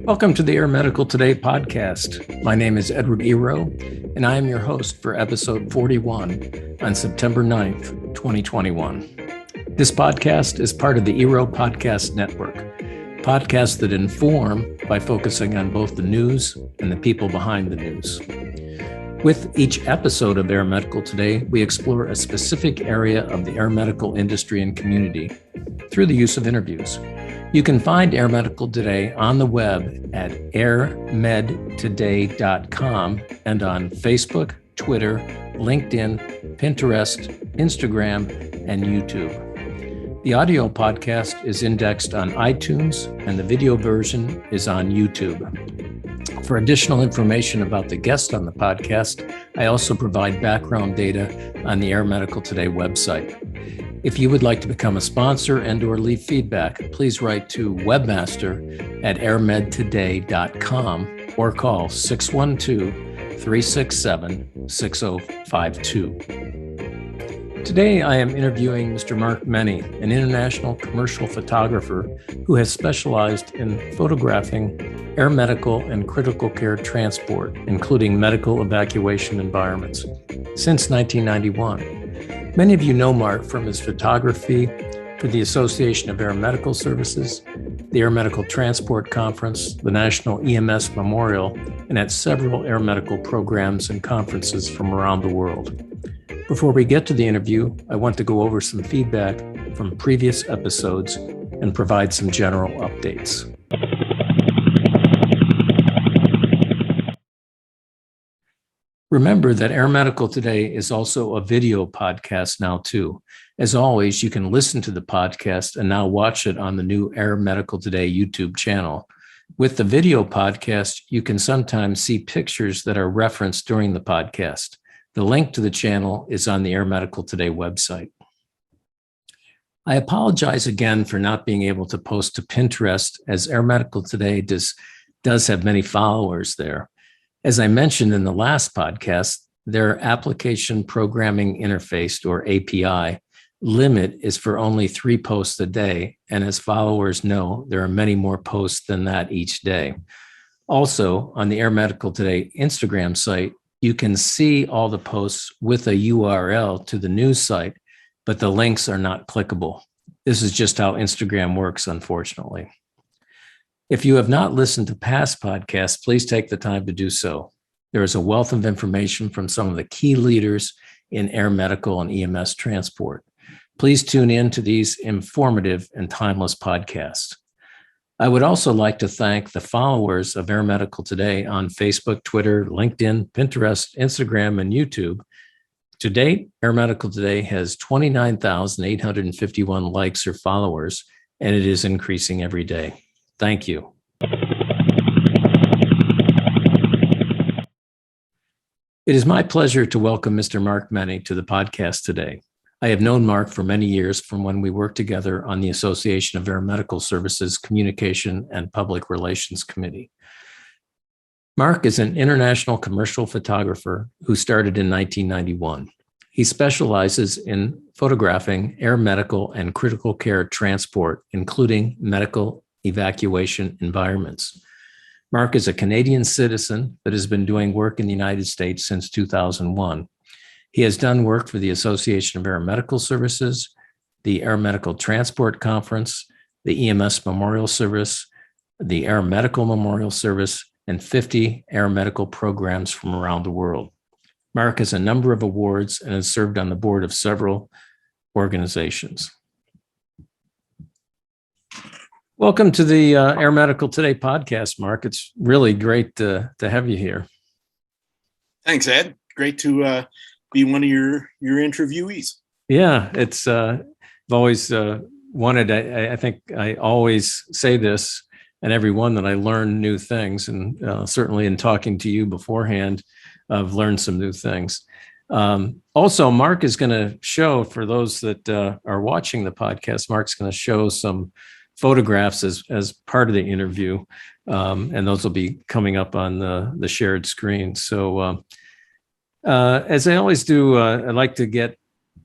Welcome to the Air Medical Today podcast. My name is Edward Ero, and I am your host for episode 41 on September 9th, 2021. This podcast is part of the Ero Podcast Network, podcasts that inform by focusing on both the news and the people behind the news. With each episode of Air Medical Today, we explore a specific area of the air medical industry and community through the use of interviews. You can find Air Medical Today on the web at airmedtoday.com and on Facebook, Twitter, LinkedIn, Pinterest, Instagram, and YouTube. The audio podcast is indexed on iTunes and the video version is on YouTube. For additional information about the guest on the podcast, I also provide background data on the Air Medical Today website. If you would like to become a sponsor and/or leave feedback, please write to webmaster@airmedtoday.com or call 612-367-6052. Today, I am interviewing Mr. Mark Mennie, an international commercial photographer who has specialized in photographing air medical and critical care transport, including medical evacuation environments, since 1991. Many of you know Mark from his photography for the Association of Air Medical Services, the Air Medical Transport Conference, the National EMS Memorial, and at several air medical programs and conferences from around the world. Before we get to the interview, I want to go over some feedback from previous episodes and provide some general updates. Remember that Air Medical Today is also a video podcast now too. As always, you can listen to the podcast and now watch it on the new Air Medical Today YouTube channel. With the video podcast, you can sometimes see pictures that are referenced during the podcast. The link to the channel is on the Air Medical Today website. I apologize again for not being able to post to Pinterest, as Air Medical Today does have many followers there. As I mentioned in the last podcast, their application programming interface, or API, limit is for only 3 posts a day. And as followers know, there are many more posts than that each day. Also, on the Air Medical Today Instagram site, you can see all the posts with a URL to the news site, but the links are not clickable. This is just how Instagram works, unfortunately. If you have not listened to past podcasts, please take the time to do so. There is a wealth of information from some of the key leaders in air medical and EMS transport. Please tune in to these informative and timeless podcasts. I would also like to thank the followers of Air Medical Today on Facebook, Twitter, LinkedIn, Pinterest, Instagram, and YouTube. To date, Air Medical Today has 29,851 likes or followers, and it is increasing every day. Thank you. It is my pleasure to welcome Mr. Mark Mennie to the podcast today. I have known Mark for many years from when we worked together on the Association of Air Medical Services Communication and Public Relations Committee. Mark is an international commercial photographer who started in 1991. He specializes in photographing air medical and critical care transport, including medical evacuation environments. Mark is a Canadian citizen that has been doing work in the United States since 2001. He has done work for the Association of Air Medical Services, the Air Medical Transport Conference, the EMS Memorial Service, the Air Medical Memorial Service, and 50 air medical programs from around the world. Mark has a number of awards and has served on the board of several organizations. Welcome to the Air Medical Today podcast, Mark. It's really great to have you here. Thanks, Ed. Great to be one of your interviewees. Yeah, it's I've always wanted. I think I always say this, and everyone that I learn new things, and certainly in talking to you beforehand, I've learned some new things. Also, Mark is going to show, for those that are watching the podcast, Mark's going to show some photographs as part of the interview. And those will be coming up on the shared screen. So as I always do, I'd like to get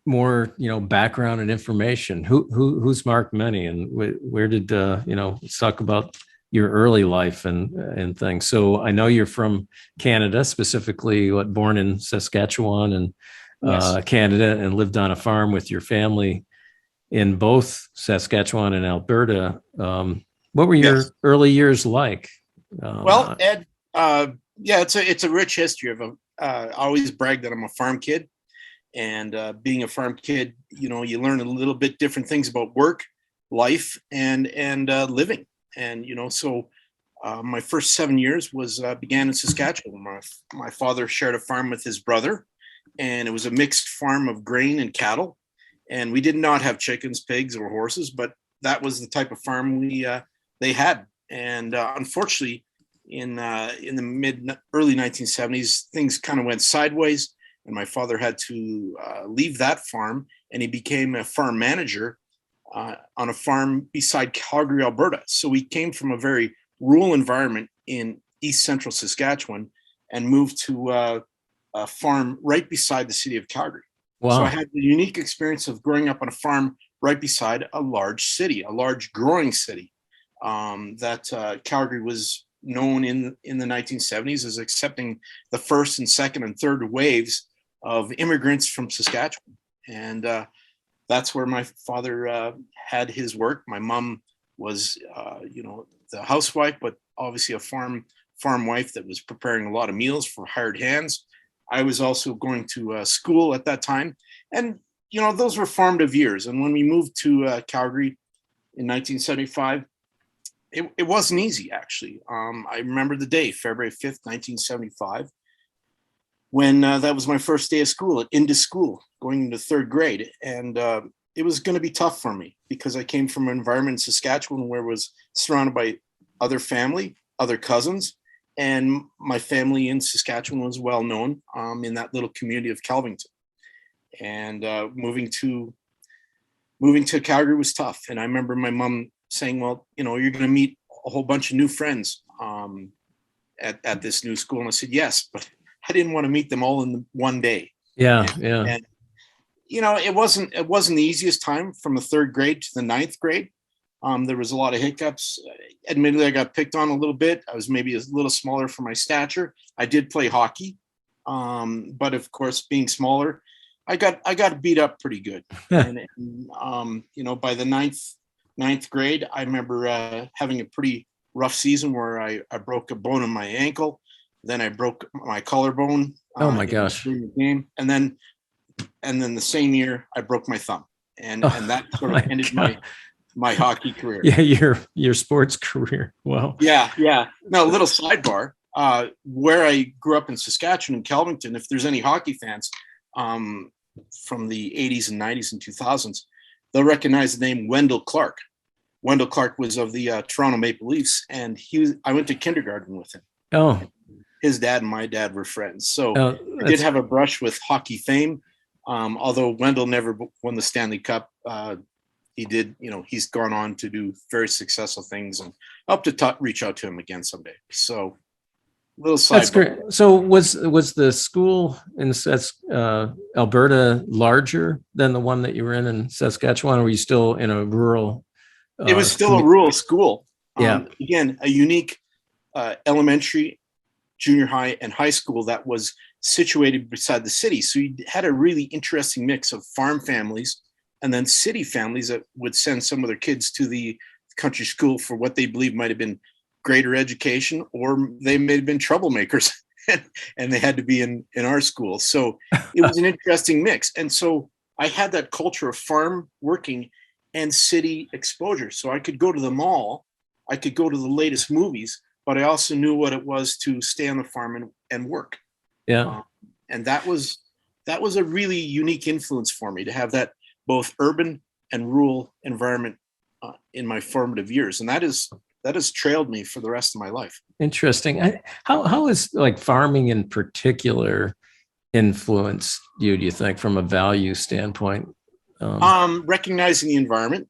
more, background and information. Who's Mark Mennie, and where did let's talk about your early life and things. So I know you're from Canada, specifically born in Saskatchewan and Yes. Canada, and lived on a farm with your family in both Saskatchewan and Alberta. What were your Yes. early years like? Well, Ed, yeah, it's a rich history of I always brag that I'm a farm kid, and being a farm kid, you learn a little bit different things about work, life, and living. And so my first 7 years began in Saskatchewan. My father shared a farm with his brother, and it was a mixed farm of grain and cattle. And we did not have chickens, pigs, or horses, but that was the type of farm they had. And unfortunately, in the early 1970s, things kind of went sideways, and my father had to leave that farm, and he became a farm manager on a farm beside Calgary, Alberta. So we came from a very rural environment in east central Saskatchewan and moved to a farm right beside the city of Calgary. Wow. So I had the unique experience of growing up on a farm right beside a large city, a large growing city. That Calgary was known in the 1970s as accepting the first and second and third waves of immigrants from Saskatchewan. And that's where my father had his work. My mom was, the housewife, but obviously a farm wife that was preparing a lot of meals for hired hands. I was also going to school at that time. And, those were formative years. And when we moved to Calgary in 1975, it wasn't easy, actually. I remember the day, February 5th, 1975, when that was my first day of school, into school, going into third grade. And it was going to be tough for me because I came from an environment in Saskatchewan where I was surrounded by other family, other cousins, and my family in Saskatchewan was well known in that little community of Kelvington. And moving to Calgary was tough. And I remember my mom saying, well, you're going to meet a whole bunch of new friends at this new school. And I said, yes, but I didn't want to meet them all in one day. Yeah. And it wasn't the easiest time from the third grade to the ninth grade. There was a lot of hiccups. Admittedly, I got picked on a little bit. I was maybe a little smaller for my stature. I did play hockey. But of course, being smaller, I got beat up pretty good. And by the ninth grade, I remember having a pretty rough season where I broke a bone in my ankle. Then I broke my collarbone. Oh my gosh! During the game, and then the same year I broke my thumb, and that sort of ended my hockey career. Yeah, your sports career. Wow. Yeah. Now, a little sidebar. Where I grew up in Saskatchewan and Kelvington, if there's any hockey fans from the 80s and 90s and 2000s, they'll recognize the name Wendell Clark. Wendell Clark was of the Toronto Maple Leafs, and I went to kindergarten with him. Oh. His dad and my dad were friends. So I did have a brush with hockey fame. Although Wendell never won the Stanley Cup, he did, he's gone on to do very successful things, and I hope to reach out to him again someday. So a little side. That's great. So was the school in Alberta larger than the one that you were in Saskatchewan, or were you still in a rural? It was still a rural school. Yeah. Again, a unique elementary, junior high, and high school that was situated beside the city. So you had a really interesting mix of farm families and then city families that would send some of their kids to the country school for what they believe might have been greater education, or they may have been troublemakers and they had to be in our school. So it was an interesting mix. And so I had that culture of farm working and city exposure. So I could go to the mall, I could go to the latest movies, but I also knew what it was to stay on the farm and work. Yeah. And that was a really unique influence for me, to have that both urban and rural environment in my formative years. And that has trailed me for the rest of my life. Interesting. How is like farming in particular influenced you, do you think, from a value standpoint? Recognizing the environment,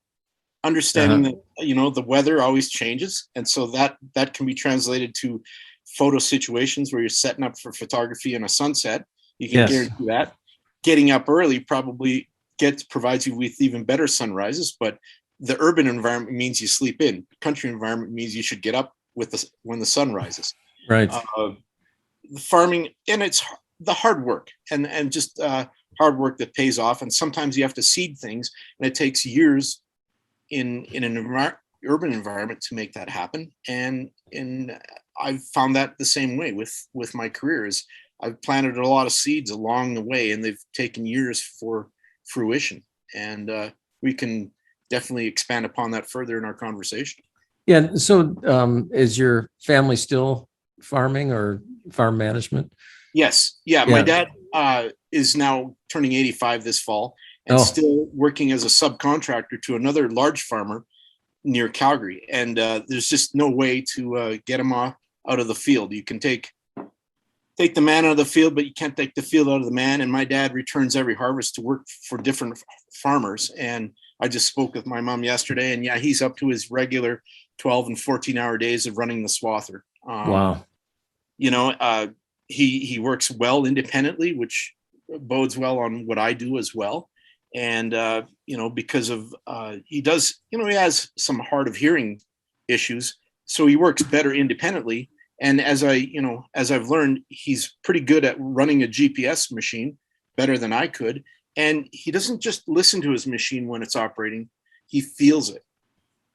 understanding that, the weather always changes. And so that can be translated to photo situations where you're setting up for photography in a sunset. You can Yes. guarantee that. Getting up early probably provides you with even better sunrises, but the urban environment means you sleep in. Country environment means you should get up when the sun rises. Right. The farming, and it's the hard work and just hard work that pays off. And sometimes you have to seed things, and it takes years in an urban environment to make that happen. And I've found that the same way with my career. Is I've planted a lot of seeds along the way, and they've taken years for fruition. And we can definitely expand upon that further in our conversation. Yeah. So is your family still farming or farm management? Yes. Yeah. My dad is now turning 85 this fall, and still working as a subcontractor to another large farmer near Calgary. And there's just no way to get him out of the field. You can take the man out of the field, but you can't take the field out of the man. And my dad returns every harvest to work for different farmers. And I just spoke with my mom yesterday, and yeah, he's up to his regular 12 and 14-hour days of running the swather. Wow. He works well independently, which bodes well on what I do as well. And, because of, he has some hard of hearing issues, so he works better independently. And as I've learned, he's pretty good at running a GPS machine, better than I could. And he doesn't just listen to his machine when it's operating, he feels it.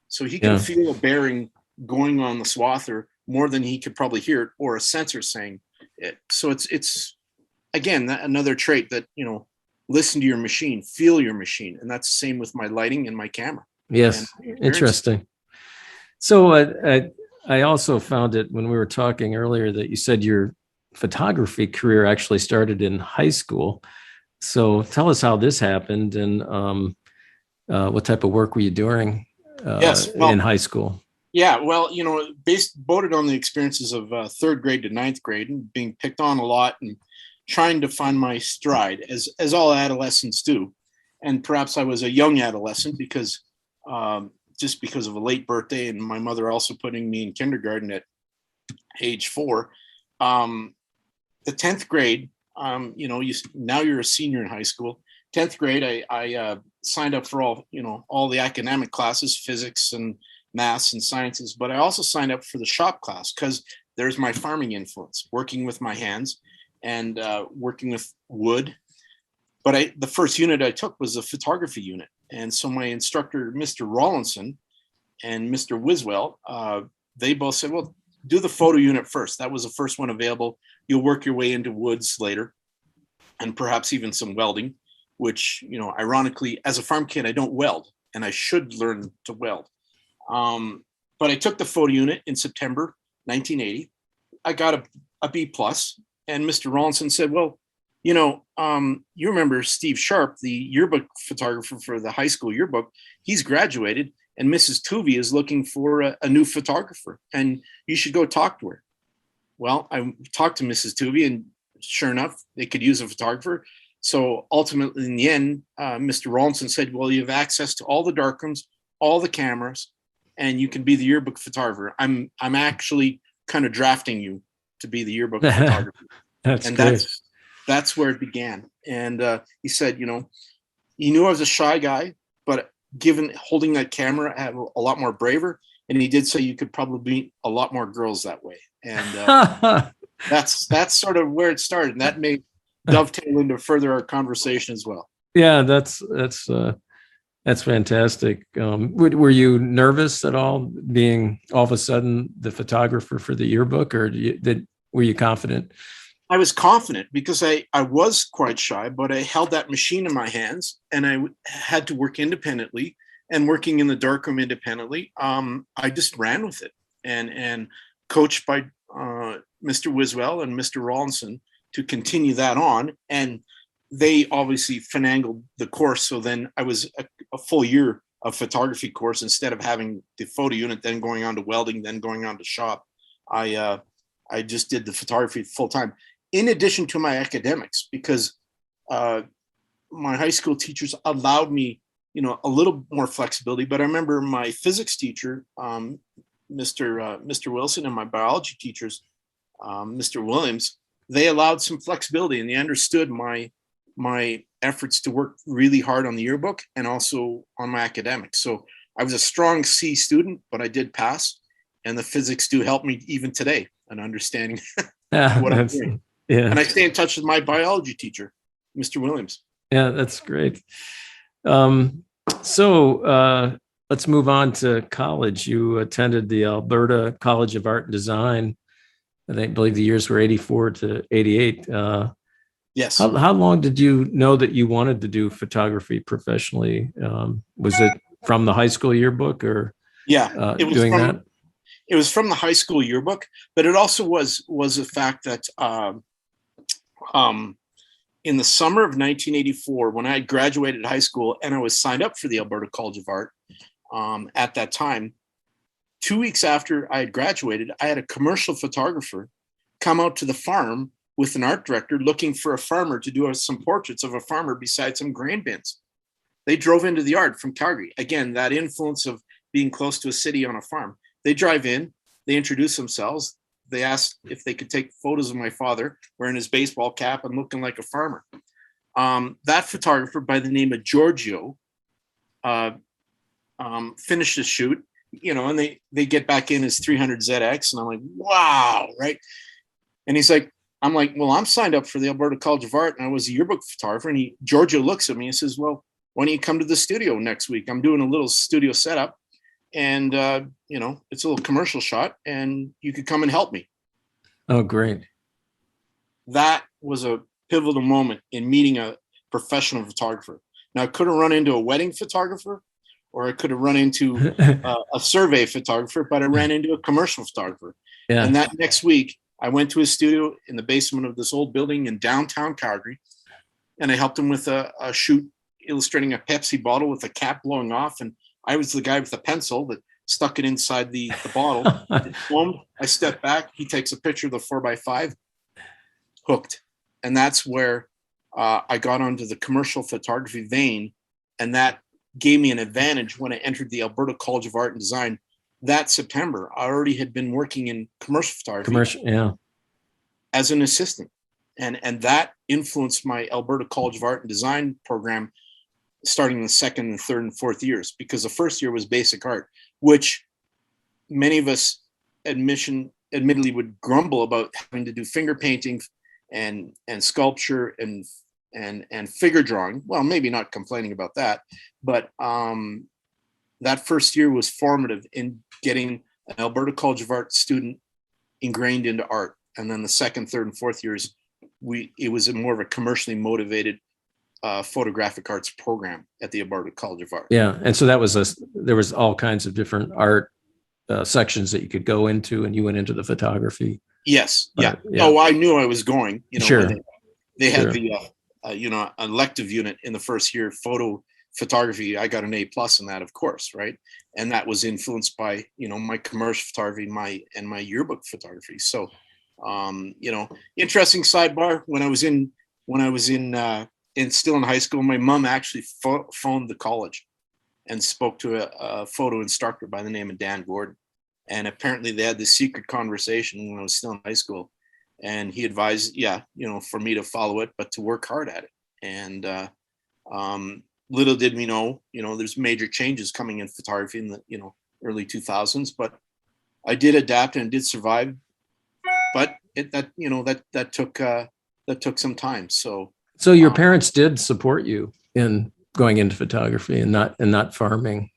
So he can feel a bearing going on the swather more than he could probably hear it, or a sensor saying it. So it's again, another trait that, listen to your machine, feel your machine. And that's the same with my lighting and my camera. Yes. Interesting. So I also found it when we were talking earlier that you said your photography career actually started in high school. So tell us how this happened, and what type of work were you doing in high school? Yeah, well, boated on the experiences of third grade to ninth grade, and being picked on a lot and trying to find my stride, as all adolescents do. And perhaps I was a young adolescent because just because of a late birthday, and my mother also putting me in kindergarten at age 4. The 10th grade, now you're a senior in high school. 10th grade, I signed up for all the academic classes, physics and maths and sciences, but I also signed up for the shop class because there's my farming influence, working with my hands and working with wood. But the first unit I took was the photography unit. And so my instructor, Mr. Rawlinson and Mr. Wiswell, they both said, well, do the photo unit first. That was the first one available. You'll work your way into woods later, and perhaps even some welding, which, ironically, as a farm kid, I don't weld, and I should learn to weld. But I took the photo unit in September 1980. I got a B plus, and Mr. Rawlinson said, well, you remember Steve Sharp, the yearbook photographer for the high school yearbook. He's graduated, and Mrs. Tuvey is looking for a new photographer, and you should go talk to her. Well, I talked to Mrs. Tuvey, and sure enough, they could use a photographer. So ultimately, in the end, Mr. Rawlinson said, well, you have access to all the darkrooms, all the cameras, and you can be the yearbook photographer. I'm actually kind of drafting you to be the yearbook photographer. That's where it began. And he said, he knew I was a shy guy, but given holding that camera, I have a lot more braver. And he did say you could probably meet a lot more girls that way. And that's sort of where it started. And that may dovetail into further our conversation as well. Yeah, that's fantastic. Were you nervous at all, being all of a sudden the photographer for the yearbook, or were you confident? I was confident because I was quite shy, but I held that machine in my hands, and I had to work independently, and working in the darkroom independently. I just ran with it, and coached by Mr. Wiswell and Mr. Rawlinson to continue that on. And they obviously finagled the course. So then I was a full year of photography course instead of having the photo unit, then going on to welding, then going on to shop. I just did the photography full time, in addition to my academics, because my high school teachers allowed me a little more flexibility. But I remember my physics teacher, Mr. Wilson, and my biology teachers, Mr. Williams, they allowed some flexibility, and they understood my efforts to work really hard on the yearbook and also on my academics. So I was a strong C student, but I did pass, and the physics do help me even today in understanding what I'm doing. Yeah. And I stay in touch with my biology teacher, Mr. Williams. Yeah, that's great. So let's move on to college. You attended the Alberta College of Art and Design. I believe the years were 84 to 88. Yes. How long did you know that you wanted to do photography professionally? Was it from the high school yearbook, or it was doing that? It was from the high school yearbook, but it also was the fact that in the summer of 1984, when I had graduated high school and I was signed up for the Alberta College of Art, at that time, 2 weeks after I had graduated, I had a commercial photographer come out to the farm with an art director looking for a farmer to do some portraits of a farmer beside some grain bins. They drove into the yard from Calgary. Again, that influence of being close to a city on a farm. They drive in, they introduce themselves. They asked if they could take photos of my father wearing his baseball cap and looking like a farmer. That photographer by the name of Giorgio finished the shoot, and they get back in his 300 ZX, and I'm like, wow, right? And I'm like, well, I'm signed up for the Alberta College of Art, and I was a yearbook photographer. And Giorgio looks at me and says, well, why don't you come to the studio next week? I'm doing a little studio setup, and it's a little commercial shot, and you could come and help me. Oh, great. That was a pivotal moment in meeting a professional photographer. Now, I could have run into a wedding photographer, or I could have run into a survey photographer, but I ran into a commercial photographer. Yeah. And that next week, I went to his studio in the basement of this old building in downtown Calgary, and I helped him with a shoot illustrating a Pepsi bottle with a cap blowing off. And I was the guy with the pencil that stuck it inside the bottle. I step back. He takes a picture of the 4x5, hooked. And that's where I got onto the commercial photography vein. And that gave me an advantage when I entered the Alberta College of Art and Design that September. I already had been working in commercial photography as an assistant. And that influenced my Alberta College of Art and Design program starting in the second and third and fourth years, because the first year was basic art, which many of us admittedly would grumble about having to do finger painting and sculpture and figure drawing. Well, maybe not complaining about that, but that first year was formative in getting an Alberta College of Art student ingrained into art. And then the second, third, and fourth years, it was more of a commercially motivated photographic arts program at the Alberta College of Art. Yeah, and so there was all kinds of different art sections that you could go into, and you went into the photography. Yes, yeah. Oh, I knew I was going. Sure. They had the elective unit in the first year, photography. I got an A+ in that, of course, right? And that was influenced by my commercial photography, my yearbook photography. So, interesting sidebar. When I was still in high school, my mom actually phoned the college and spoke to a photo instructor by the name of Dan Gordon. And apparently they had this secret conversation when I was still in high school. And he advised, for me to follow it, but to work hard at it. And little did we know, there's major changes coming in photography in the, early 2000s. But I did adapt and did survive. But that took some time. So your parents did support you in going into photography and not farming.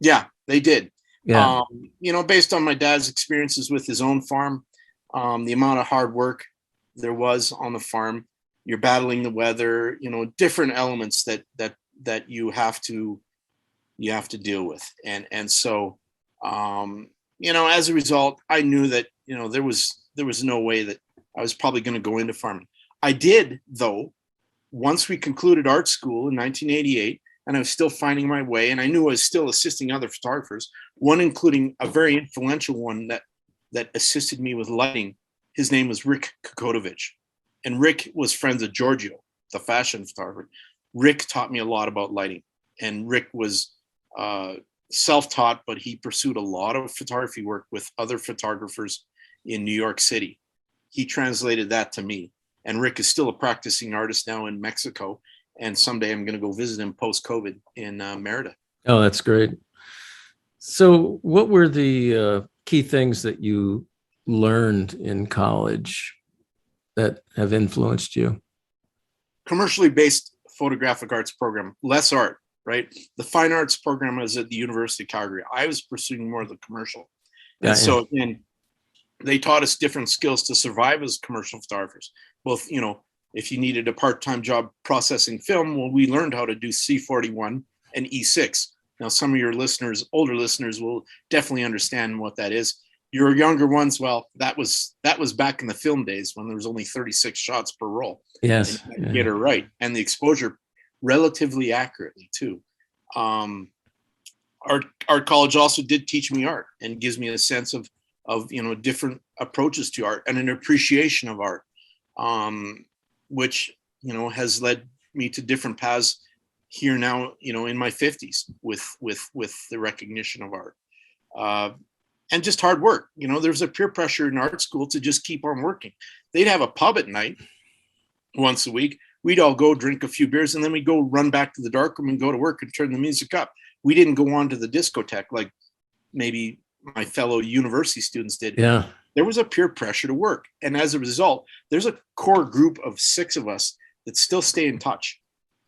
Yeah, they did. Yeah. Based on my dad's experiences with his own farm, the amount of hard work there was on the farm, you're battling the weather, different elements that you have to deal with. And so, as a result, I knew that, there was no way that I was probably going to go into farming. I did, though, once we concluded art school in 1988, and I was still finding my way, and I knew I was still assisting other photographers, one including a very influential one that assisted me with lighting. His name was Rick Kokotovich, and Rick was friends with Giorgio, the fashion photographer. Rick taught me a lot about lighting, and Rick was self-taught, but he pursued a lot of photography work with other photographers in New York City. He translated that to me. And Rick is still a practicing artist now in Mexico. And someday I'm going to go visit him post-COVID in Merida. Oh, that's great. So what were the key things that you learned in college that have influenced you? Commercially based photographic arts program, less art, right? The fine arts program was at the University of Calgary. I was pursuing more of the commercial. And so again, they taught us different skills to survive as commercial photographers. Both, you know, if you needed a part-time job processing film, well, we learned how to do C41 and E6. Now, some of your listeners, older listeners, will definitely understand what that is. Your younger ones, well, that was back in the film days when there was only 36 shots per roll. Yes, and get it right, and the exposure relatively accurately too. Our college also did teach me art and gives me a sense of you know, different approaches to art and an appreciation of art, which, you know, has led me to different paths here now, you know, in my 50s with the recognition of art, and just hard work. You know, there's a peer pressure in art school to just keep on working. They'd have a pub at night once a week. We'd all go drink a few beers, and then we'd go run back to the darkroom and go to work and turn the music up. We didn't go on to the discotheque like maybe my fellow university students did. Yeah. There was a peer pressure to work. And as a result, there's a core group of 6 of us that still stay in touch,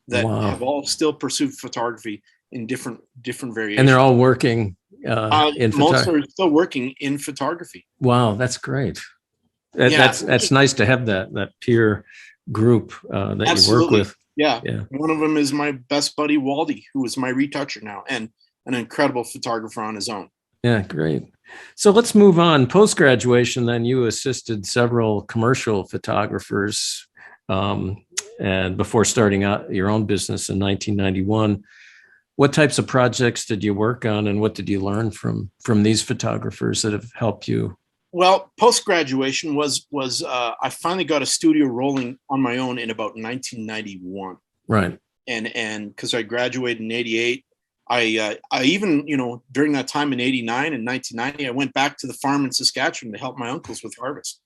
that have all still pursued photography in different variations. And they're all working in photography. Most are still working in photography. Wow, that's great. That's nice to have that peer group that absolutely. You work with. Yeah. One of them is my best buddy, Waldy, who is my retoucher now and an incredible photographer on his own. Yeah, great. So let's move on. Post-graduation, then you assisted several commercial photographers, and before starting out your own business in 1991. What types of projects did you work on, and what did you learn from these photographers that have helped you? Well, post-graduation was I finally got a studio rolling on my own in about 1991. Right. And because I graduated in 88, I even, you know, during that time in 89 and 1990, I went back to the farm in Saskatchewan to help my uncles with harvest.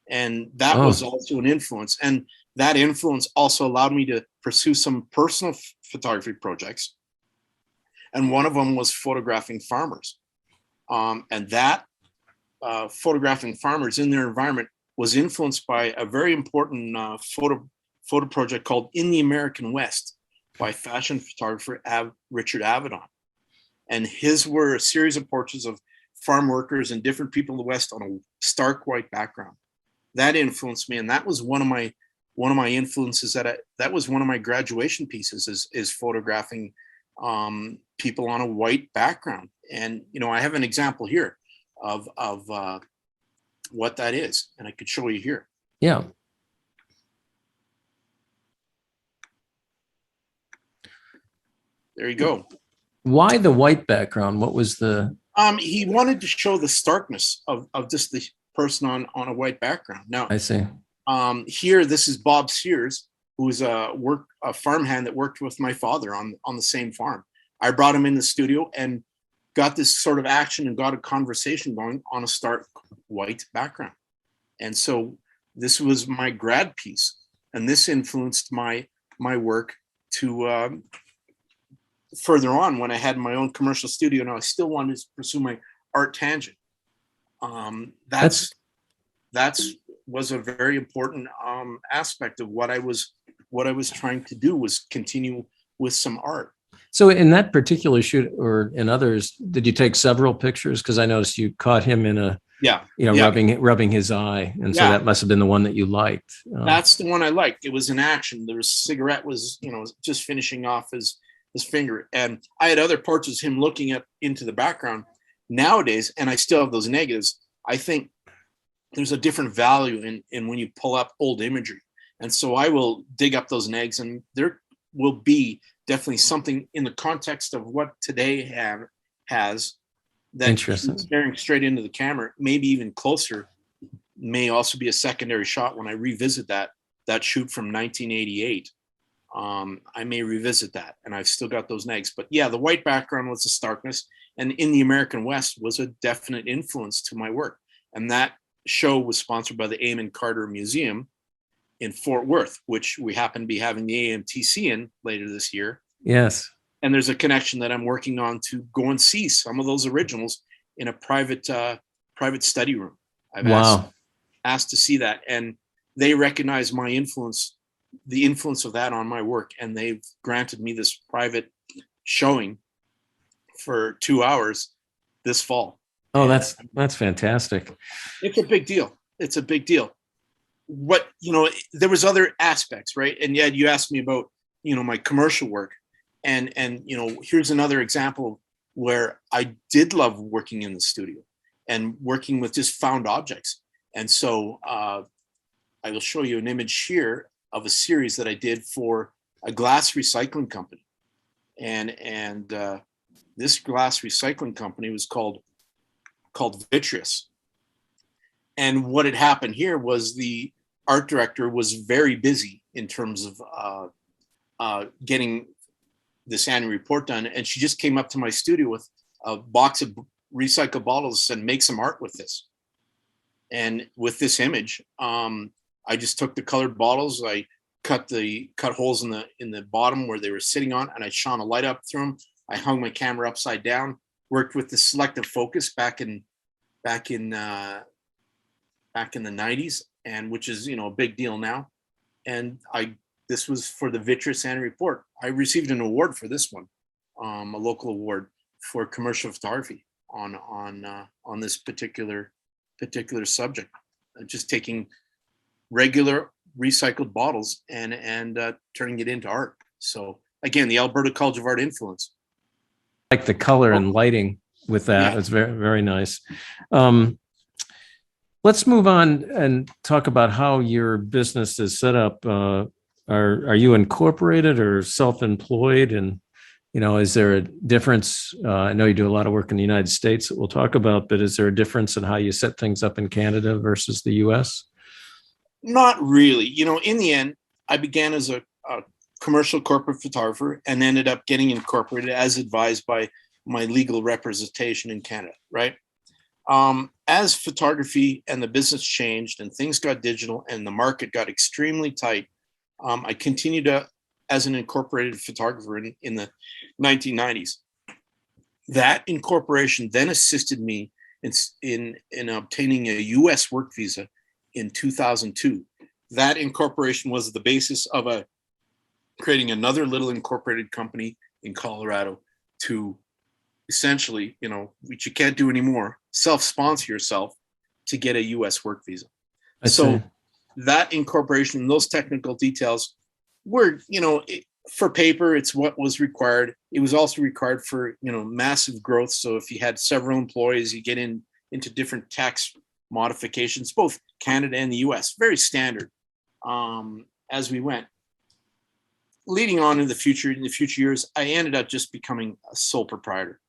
And that was also an influence. And that influence also allowed me to pursue some personal photography projects. And one of them was photographing farmers. And that photographing farmers in their environment was influenced by a very important photo project called In the American West by fashion photographer Richard Avedon. And his were a series of portraits of farm workers and different people in the West on a stark white background. That influenced me, and that was one of my influences. That was one of my graduation pieces is photographing people on a white background. And you know, I have an example here of what that is, and I could show you here. Yeah. There you go. Why the white background? What was the? He wanted to show the starkness of just the person on a white background. Now, I see. Here, this is Bob Sears, who's a farmhand that worked with my father on the same farm. I brought him in the studio and got this sort of action and got a conversation going on a stark white background. And so this was my grad piece, and this influenced my work to further on when I had my own commercial studio. And I still wanted to pursue my art tangent. That's was a very important aspect of what I was trying to do, was continue with some art. So in that particular shoot, or in others, did you take several pictures? Because I noticed you caught him in a rubbing his eye, and so that must have been the one that you liked. That's the one I liked. It was in action. The cigarette was, you know, just finishing off his finger, and I had other portraits of him looking into the background. Nowadays, and I still have those negatives, I think there's a different value in when you pull up old imagery, and so I will dig up those negs, and there will be definitely something in the context of what today has that staring straight into the camera, maybe even closer, may also be a secondary shot when I revisit that shoot from 1988. I may revisit that, and I've still got those negs. But yeah, the white background was the starkness, and in the American West was a definite influence to my work. And that show was sponsored by the Amon Carter Museum in Fort Worth, which we happen to be having the AMTC in later this year. Yes. And there's a connection that I'm working on to go and see some of those originals in a private study room. I've asked to see that, and they recognize my influence, the influence of that on my work, and they've granted me this private showing for 2 hours this fall. Oh, that's fantastic. It's a big deal. It's a big deal. What, there was other aspects, right? And yet you asked me about, my commercial work, and here's another example where I did love working in the studio and working with just found objects. And so I will show you an image here of a series that I did for a glass recycling company. And this glass recycling company was called Vitreous. And what had happened here was the art director was very busy in terms of getting this annual report done. And she just came up to my studio with a box of recycled bottles and make some art with this. And with this image, I just took the colored bottles, I cut holes in the bottom where they were sitting on, and I shone a light up through them. I hung my camera upside down, worked with the selective focus back in the 90s, and which is a big deal now. And this was for the Vitreous annual report. I received an award for this one, a local award for commercial photography on this particular subject. Just taking regular recycled bottles and turning it into art. So again, the Alberta College of Art influence. Like the color and lighting with that. It's very, very nice. Let's move on and talk about how your business is set up. Are you incorporated or self-employed? And, is there a difference? I know you do a lot of work in the United States that we'll talk about, but is there a difference in how you set things up in Canada versus the US? Not really. In the end, I began as a commercial corporate photographer and ended up getting incorporated as advised by my legal representation in Canada, right? As photography and the business changed and things got digital and the market got extremely tight, I continued as an incorporated photographer in the 1990s. That incorporation then assisted me in obtaining a U.S. work visa in 2002. That incorporation was the basis of creating another little incorporated company in Colorado to essentially, which you can't do anymore, self-sponsor yourself to get a U.S. work visa. So that incorporation and those technical details were, for paper, it's what was required. It was also required for, massive growth. So if you had several employees, you get into different tax modifications, both Canada and the US, very standard as we went. Leading on in the future years, I ended up just becoming a sole proprietor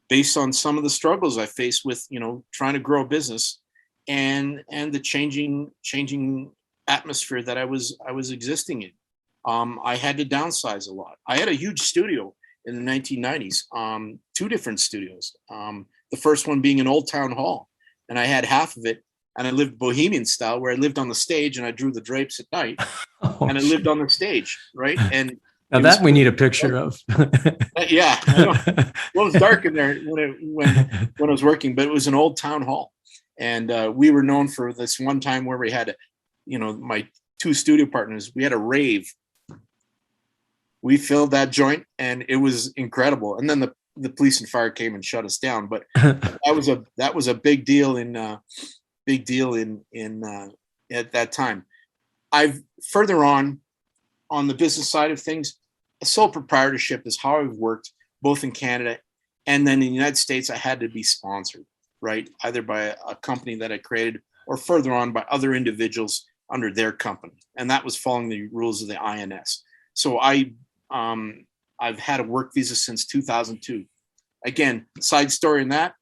based on some of the struggles I faced with, trying to grow a business and the changing atmosphere that I was existing in. I had to downsize a lot. I had a huge studio in the 1990s, 2 different studios. The first one being an old town hall, and I had half of it, and I lived bohemian style, where I lived on the stage and I drew the drapes at night, and I lived on the stage, right? And now that we need a picture of. Yeah, I know. Well, it was dark in there when I was working, but it was an old town hall, and we were known for this one time where we had, my 2 studio partners, we had a rave. We filled that joint, and it was incredible. And then the police and fire came and shut us down. But that was a big deal in at that time. I've further on the business side of things, a sole proprietorship is how I've worked both in Canada and then in the United States. I had to be sponsored, right? Either by a company that I created or further on by other individuals under their company. And that was following the rules of the INS. So I've had a work visa since 2002. Again, side story in that,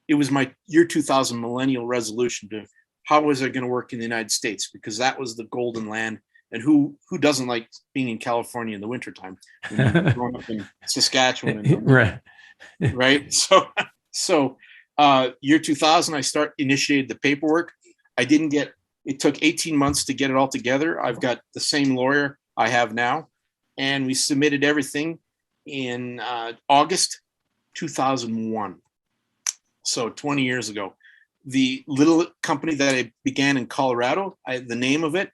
it was my year 2000 millennial resolution to how was I going to work in the United States, because that was the golden land And who doesn't like being in California in the wintertime? Growing up in Saskatchewan, and Right. right? So year 2000, I initiated the paperwork. It took 18 months to get it all together. I've got the same lawyer I have now, and we submitted everything in August 2001. So 20 years ago. The little company that I began in Colorado, the name of it,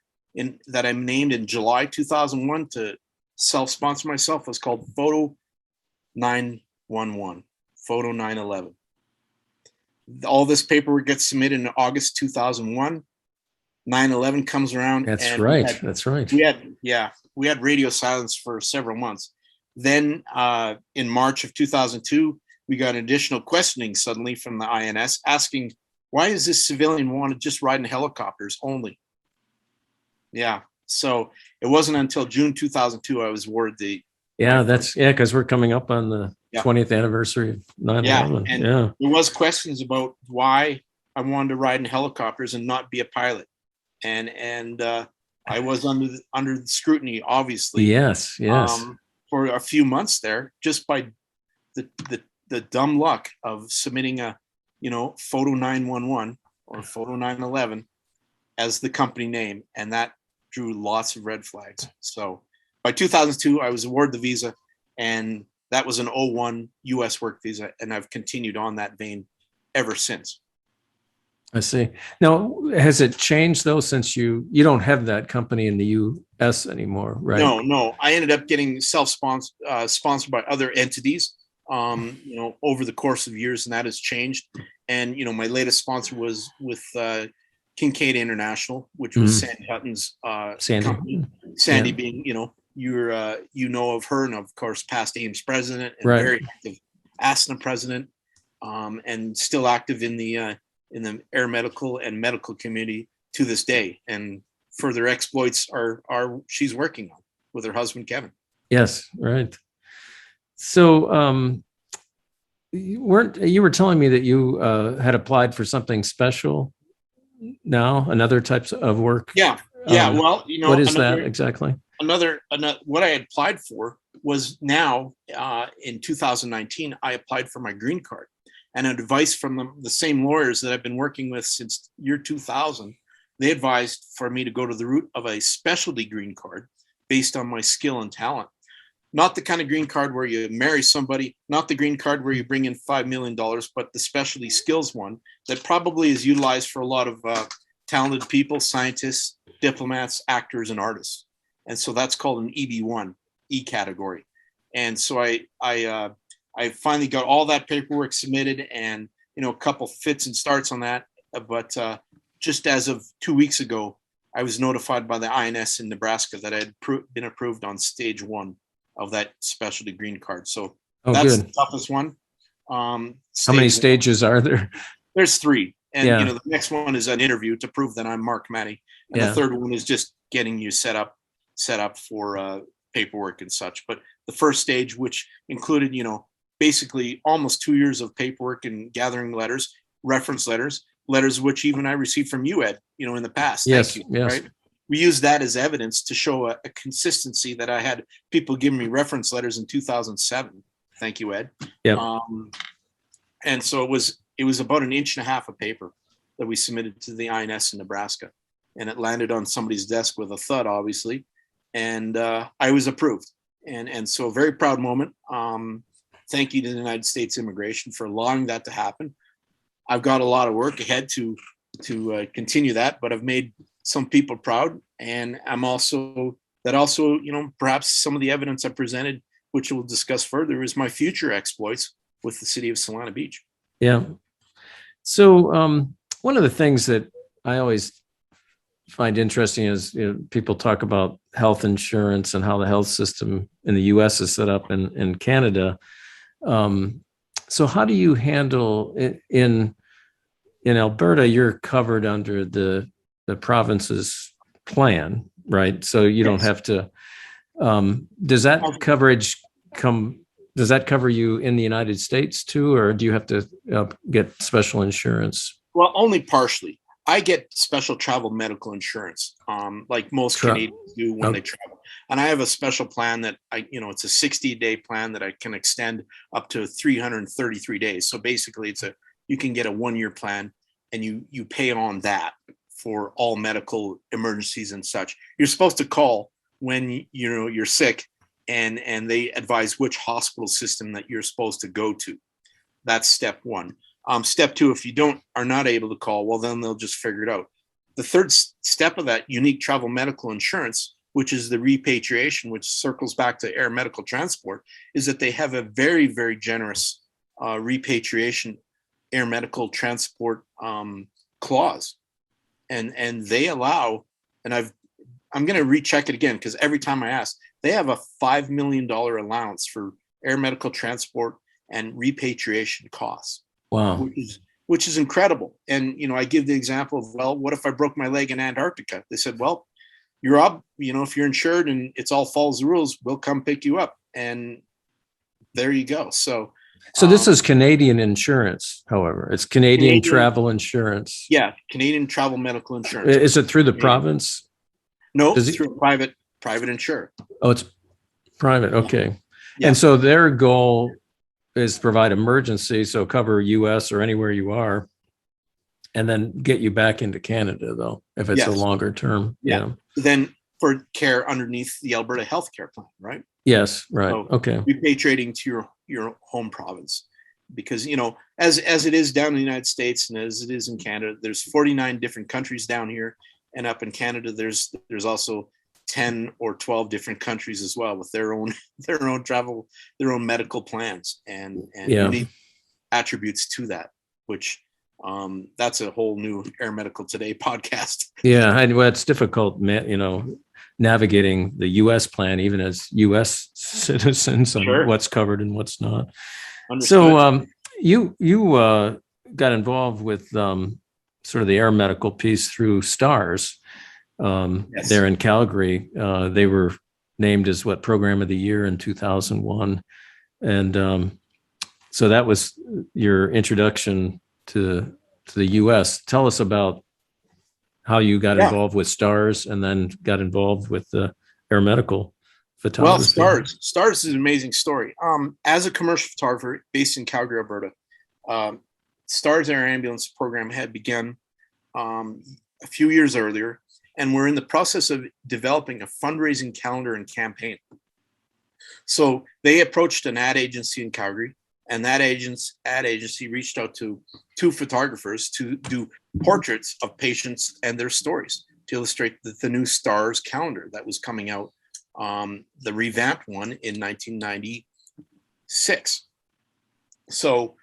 that I named in July 2001 to self-sponsor myself, was called Photo 911, Photo 911. All this paperwork gets submitted in August 2001. 9/11 comes around. That's right. That's right. We had radio silence for several months. Then in March of 2002, we got additional questioning suddenly from the INS asking, why is this civilian want to just ride in helicopters only? Yeah. So it wasn't until June 2002 I was awarded the. Yeah, because we're coming up on the 20th anniversary of 9/11. Yeah, and there was questions about why I wanted to ride in helicopters and not be a pilot, and I was under the scrutiny, obviously. Yes. For a few months there, just by the dumb luck of submitting a Photo 911 or Photo 911 as the company name, and that drew lots of red flags. So by 2002, I was awarded the visa, and that was an 01 U.S. work visa, and I've continued on that vein ever since. I see. Now, has it changed though, since you don't have that company in the U.S. anymore, right? No. I ended up getting sponsored by other entities, over the course of years, and that has changed. And my latest sponsor was with Kincaid International, which was Sandy Hutton's company. Sandy being, you're of her, and of course past Ames president, and very active ASNA president, and still active in the air medical and medical community to this day. And further exploits are she's working on with her husband Kevin. Yes, right. So you were telling me that you had applied for something special now, another types of work? Yeah. Well, what is that exactly? Another what I had applied for was now in 2019, I applied for my green card, and advice from the same lawyers that I've been working with since year 2000. They advised for me to go to the route of a specialty green card based on my skill and talent. Not the kind of green card where you marry somebody, not the green card where you bring in $5 million, but the specialty skills one that probably is utilized for a lot of talented people, scientists, diplomats, actors, and artists. And so that's called an EB1, E category. And so I finally got all that paperwork submitted, and a couple fits and starts on that. But just as of 2 weeks ago, I was notified by the INS in Nebraska that I had been approved on stage 1 of that specialty green card. So that's good. The toughest one. How many stages are there? There's 3. And the next one is an interview to prove that I'm Mark Mennie. And the third one is just getting you set up for paperwork and such. But the first stage, which included, basically almost 2 years of paperwork and gathering letters, reference letters which even I received from you, Ed, in the past. Yes. Thank you, right? We used that as evidence to show a consistency that I had people giving me reference letters in 2007. Thank you, Ed. Yeah. And so it was about 1.5 inches of paper that we submitted to the INS in Nebraska, and it landed on somebody's desk with a thud, obviously. And I was approved. And so a very proud moment. Thank you to the United States Immigration for allowing that to happen. I've got a lot of work ahead to continue that, but I've made some people proud, and I'm also perhaps some of the evidence I presented, which we'll discuss further, is my future exploits with the city of Solana Beach. Yeah. So one of the things that I always find interesting is people talk about health insurance and how the health system in the U.S. is set up in Canada. So how do you handle it in Alberta? You're covered under the province's plan, right? So you don't have to. Does that cover you in the United States too, or do you have to get special insurance? Well, only partially. I get special travel medical insurance, like most Canadians do when they travel. And I have a special plan that it's a 60-day plan that I can extend up to 333 days. So basically you can get a 1-year plan, and you pay on that for all medical emergencies and such. You're supposed to call when you're sick, and they advise which hospital system that you're supposed to go to. That's step one. Step two, if you are not able to call, well, then they'll just figure it out. The third step of that unique travel medical insurance, which is the repatriation, which circles back to air medical transport, is that they have a very, very generous repatriation air medical transport clause. And they allow, and I'm going to recheck it again, because every time I ask, they have a $5 million allowance for air medical transport and repatriation costs. Wow. Which is incredible. And, I give the example of, well, what if I broke my leg in Antarctica? They said, well, if you're insured and it's all follows the rules, we'll come pick you up. And there you go. So this is Canadian insurance, however. It's Canadian travel insurance. Yeah, Canadian travel medical insurance. Is it through the province? No, it's through a private insurer. Oh, it's private. Okay. Yeah. And so their goal is provide emergency, so cover US or anywhere you are, and then get you back into Canada, though, if it's a longer term. Yeah. Then for care underneath the Alberta healthcare plan, right? Yes, right. So okay. Repatriating to your home province, because as it is down in the United States and as it is in Canada, there's 49 different countries down here, and up in Canada there's also 10 or 12 different countries as well with their own travel, their own medical plans and unique attributes to that, which that's a whole new Air Medical Today podcast. Yeah, well, it's difficult, navigating the U.S. plan, even as U.S. citizens, on what's covered and what's not. Understood. So you got involved with sort of the air medical piece through STARS. Yes. There in Calgary. They were named as Program of the Year in 2001. And so that was your introduction to the U.S. Tell us about how you got involved with STARS and then got involved with the air medical photography. Well, STARS is an amazing story. As a commercial photographer based in Calgary, Alberta, STARS Air Ambulance program had begun a few years earlier, and we're in the process of developing a fundraising calendar and campaign. So they approached an ad agency in Calgary, and that ad agency reached out to 2 photographers to do portraits of patients and their stories to illustrate the new STARS calendar that was coming out, the revamped one in 1996. So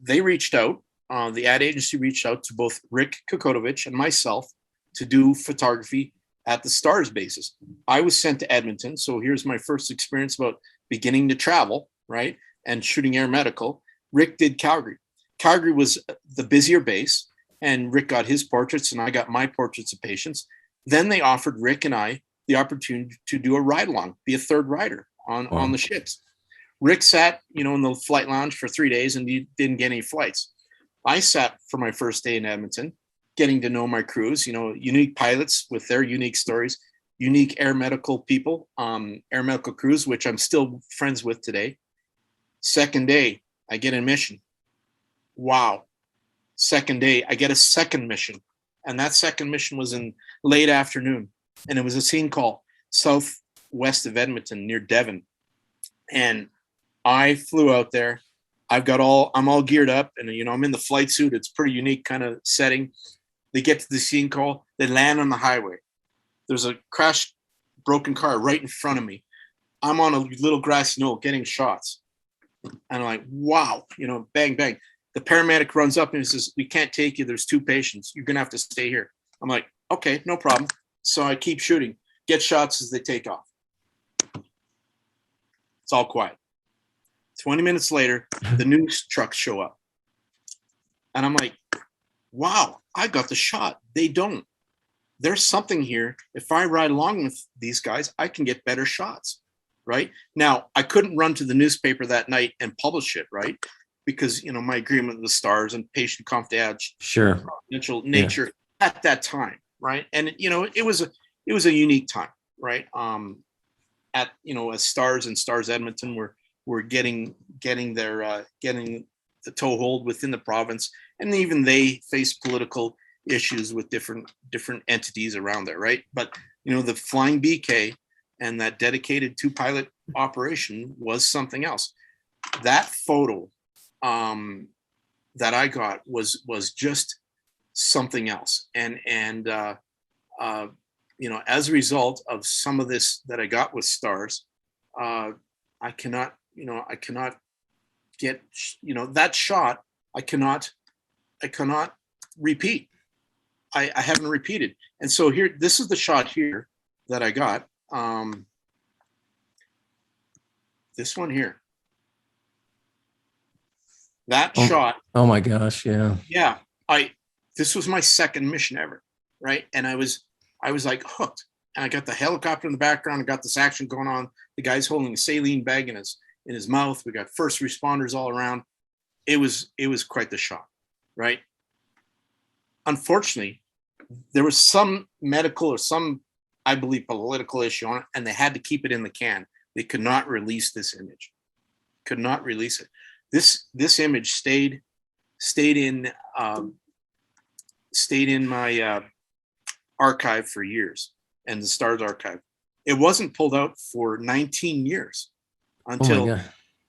they reached out, the ad agency reached out to both Rick Kokotovich and myself to do photography at the STARS bases. I was sent to Edmonton. So here's my first experience about beginning to travel, right? And shooting air medical. Rick did Calgary. Calgary was the busier base, and Rick got his portraits and I got my portraits of patients. Then they offered Rick and I the opportunity to do a ride along, be a third rider on the ships. Rick sat, in the flight lounge for 3 days and he didn't get any flights. I sat for my first day in Edmonton, getting to know my crews, unique pilots with their unique stories, unique air medical people, air medical crews, which I'm still friends with today. Second day, I get a mission. Wow. Second day, I get a second mission. And that second mission was in late afternoon. And it was a scene call southwest of Edmonton near Devon. And I flew out there. I'm all geared up and, I'm in the flight suit. It's pretty unique kind of setting. They get to the scene call. They land on the highway. There's a crashed, broken car right in front of me. I'm on a little grassy knoll getting shots. And I'm like, wow, bang, bang. The paramedic runs up and he says, we can't take you. There's 2 patients. You're going to have to stay here. I'm like, okay, no problem. So I keep shooting, get shots as they take off. It's all quiet. 20 minutes later, the news trucks show up. And I'm like, wow, I got the shot. They don't. There's something here. If I ride along with these guys, I can get better shots, right? Now, I couldn't run to the newspaper that night and publish it, right? Because, my agreement with the STARS and patient confidential nature at that time, right? And it was a unique time, right? As Stars and Stars Edmonton were getting getting the toehold within the province, and even they faced political issues with different entities around there, right? But the Flying BK and that dedicated 2-pilot operation was something else. That photo that I got was just something else, and as a result of some of this that I got with Stars, I cannot get that shot. I cannot repeat. I haven't repeated. And so here, this is the shot here that I got. This one here. That shot. Oh my gosh, yeah. Yeah. This was my second mission ever, right? And I was like hooked. And I got the helicopter in the background. I got this action going on. The guy's holding a saline bag in his mouth. We got first responders all around. It was quite the shot, right? Unfortunately, there was some medical or some, I believe, political issue on it, and they had to keep it in the can. They could not release this image. Could not release it. This image stayed in my archive for years, and the Stars archive. It wasn't pulled out for 19 years until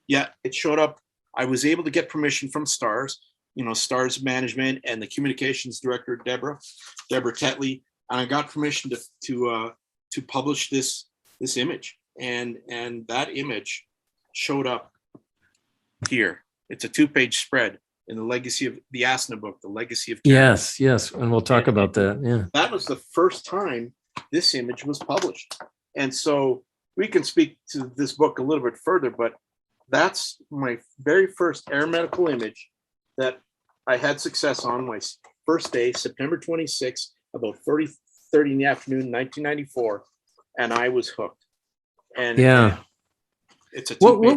it showed up. I was able to get permission from Stars, Stars management and the communications director, Deborah Tetley, and I got permission to publish this image, and that image showed up here. It's a 2-page spread in the Legacy of the Asna book, The Legacy of Canada. Yes, and we'll talk about that. Yeah, that was the first time this image was published, and so we can speak to this book a little bit further, but that's my very first air medical image that I had success on my first day, September 26th, about 30 in the afternoon, 1994, and I was hooked. And it's a what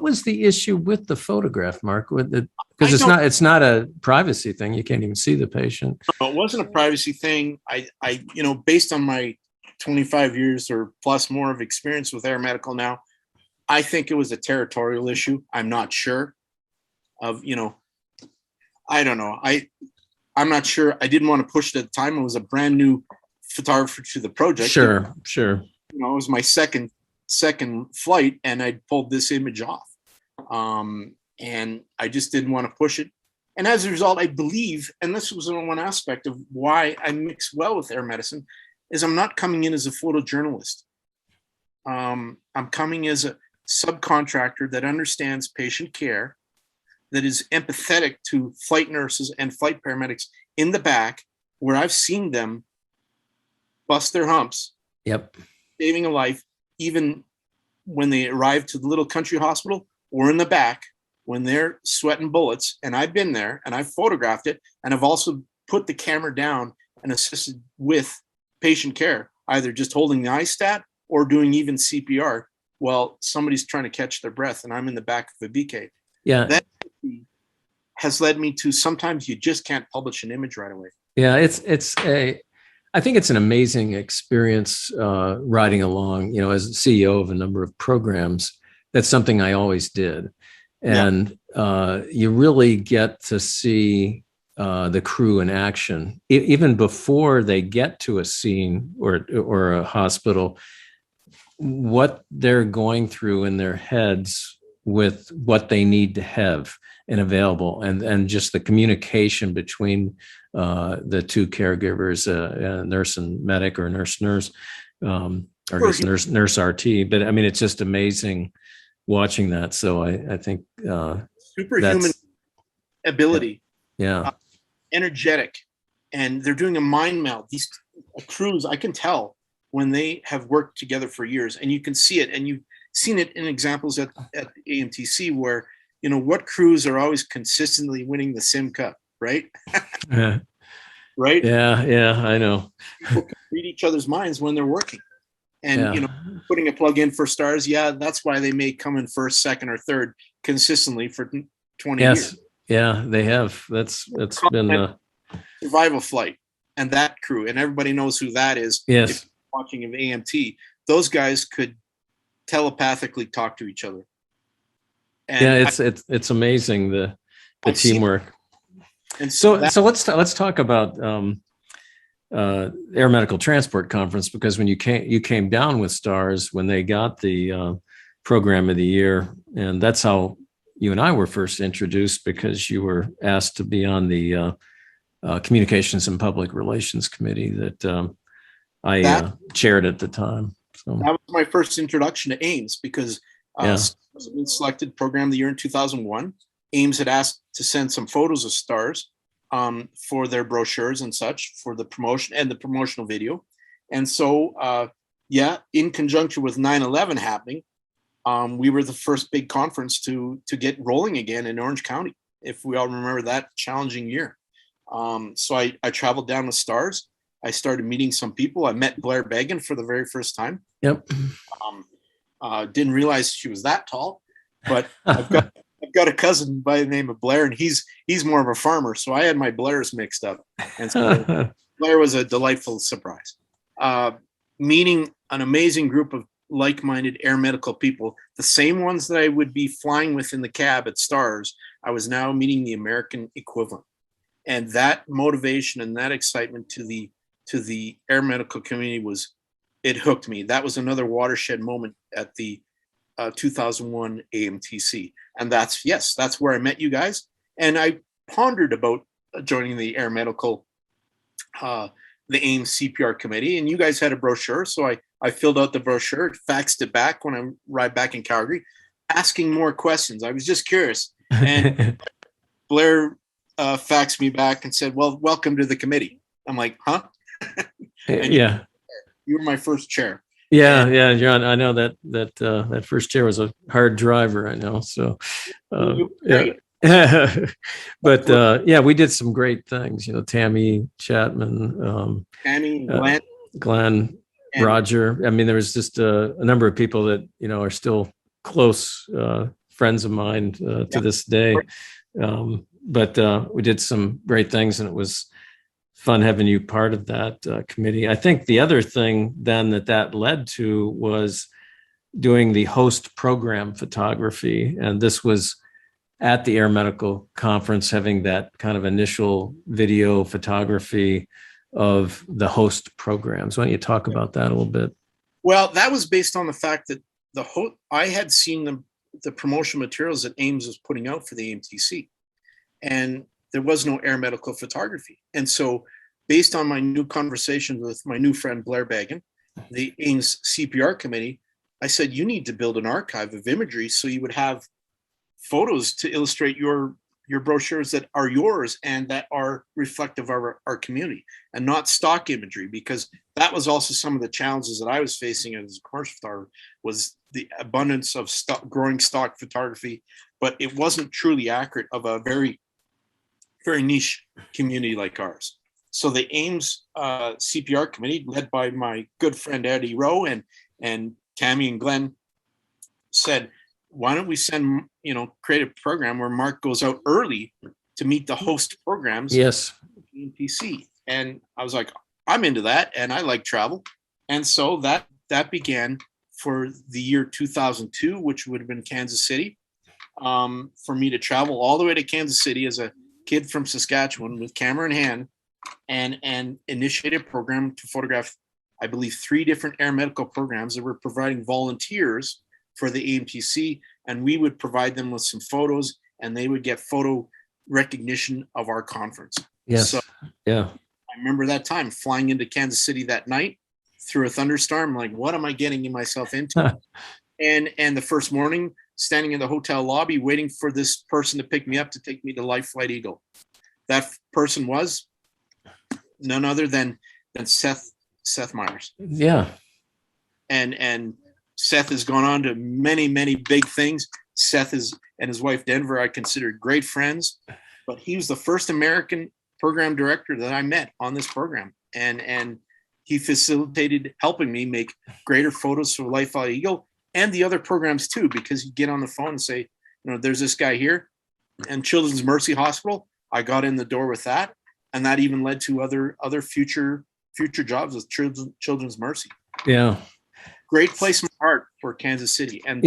was the issue with the photograph, Mark? Because it's not a privacy thing. You can't even see the patient. No, it wasn't a privacy thing. I based on my 25 years or plus more of experience with air medical now, I think it was a territorial issue. I'm not sure I don't know. I'm not sure. I didn't want to push it at the time. It was a brand new photographer to the project. Sure. It was my second flight, and I pulled this image off. And I just didn't want to push it. And as a result, I believe, and this was one aspect of why I mix well with air medicine, is I'm not coming in as a photojournalist. I'm coming as a subcontractor that understands patient care, that is empathetic to flight nurses and flight paramedics in the back, where I've seen them bust their humps, saving a life, even when they arrive to the little country hospital or in the back when they're sweating bullets. And I've been there and I've photographed it. And I've also put the camera down and assisted with patient care, either just holding the I-stat or doing even CPR while somebody's trying to catch their breath and I'm in the back of a BK. Yeah. That has led me to sometimes you just can't publish an image right away. Yeah, I think it's an amazing experience riding along, as the CEO of a number of programs. That's something I always did. And you really get to see the crew in action, even before they get to a scene or a hospital, what they're going through in their heads with what they need to have and available, and just the communication between the two caregivers, nurse and medic, or nurse, or nurse RT. But I mean, it's just amazing watching that. So I think superhuman ability, energetic, and they're doing a mind meld. These crews, I can tell when they have worked together for years, and you can see it, and you've seen it in examples at AMTC where, what crews are always consistently winning the Sim Cup, right? Right? Yeah, I know. People can read each other's minds when they're working. And, putting a plug in for Stars, that's why they may come in first, second, or third consistently for 20 years. Yeah, they have. That's been a survival flight. and that crew, and everybody knows who that is. Yes. If you're watching of AMT, those guys could telepathically talk to each other. And yeah, it's amazing the I've seen- teamwork. and So that- let's talk about Air Medical Transport Conference, because when you came down with STARS when they got the Program of the Year, and that's how you and I were first introduced, because you were asked to be on the Communications and Public Relations Committee that I chaired at the time. So that was my first introduction to Ames, because Yeah. STARS had been selected Program of the Year in 2001. Ames had asked to send some photos of STARS for their brochures and such, for the promotion and the promotional video. And so, in conjunction with 9/11 happening, we were the first big conference to get rolling again in Orange County, if we all remember that challenging year. So I traveled down with STARS. I started meeting some people. I met Blair Began for the very first time. Yep. Didn't realize she was that tall, but I've got a cousin by the name of Blair, and he's more of a farmer. So I had my Blairs mixed up. And so Blair was a delightful surprise. Meeting an amazing group of like-minded air medical people, the same ones that I would be flying with in the cab at STARS, I was now meeting the American equivalent. And that motivation and that excitement to the air medical community it hooked me. That was another watershed moment at the 2001 AMTC. And that's where I met you guys. And I pondered about joining the air medical, the Ames CPR committee, and you guys had a brochure. So I filled out the brochure, faxed it back when I arrived back in Calgary, asking more questions. I was just curious. And Blair faxed me back and said, well, welcome to the committee. I'm like, huh? Yeah. You were my first chair. Yeah, John. I know that first chair was a hard driver. I know. So, yeah. But we did some great things. Tammy Chapman, Tammy, Glenn, Roger. I mean, there was just a number of people that are still close friends of mine to this day. But we did some great things, and it was fun having you part of that committee. I think the other thing then that led to was doing the host program photography. And this was at the Air Medical Conference, having that kind of initial video photography of the host programs. Why don't you talk about that a little bit? Well, that was based on the fact that I had seen the promotional materials that Ames was putting out for the AMTC, and there was no air medical photography. And so based on my new conversations with my new friend, Blair Began, the Ames CPR committee, I said, you need to build an archive of imagery so you would have photos to illustrate your brochures that are yours and that are reflective of our community, and not stock imagery, because that was also some of the challenges that I was facing as a commercial photographer, was the abundance of growing stock photography, but it wasn't truly accurate of a very, very niche community like ours. So the Ames CPR committee, led by my good friend Eddie Rowe and Tammy and Glenn, said, why don't we create a program where Mark goes out early to meet the host programs? Yes. AMTC. And I was like, I'm into that, and I like travel. And so that began for the year 2002, which would have been Kansas City, for me to travel all the way to Kansas City as a kid from Saskatchewan with camera in hand and initiate a program to photograph, I believe, 3 different air medical programs that were providing volunteers for the AMTC, and we would provide them with some photos, and they would get photo recognition of our conference. Yes. So, yeah. I remember that time flying into Kansas City that night through a thunderstorm, like, what am I getting myself into? And the first morning, standing in the hotel lobby, waiting for this person to pick me up to take me to Life Flight Eagle. That person was none other than Seth Myers. Yeah. And Seth has gone on to many, many big things. Seth and his wife Denver, I considered great friends, but he was the first American program director that I met on this program. And he facilitated helping me make greater photos for Life Flight Eagle and the other programs too, because you get on the phone and say, there's this guy here, and Children's Mercy Hospital. I got in the door with that. and that even led to other future jobs with Children's Mercy. Yeah. Great place in my heart for Kansas City. And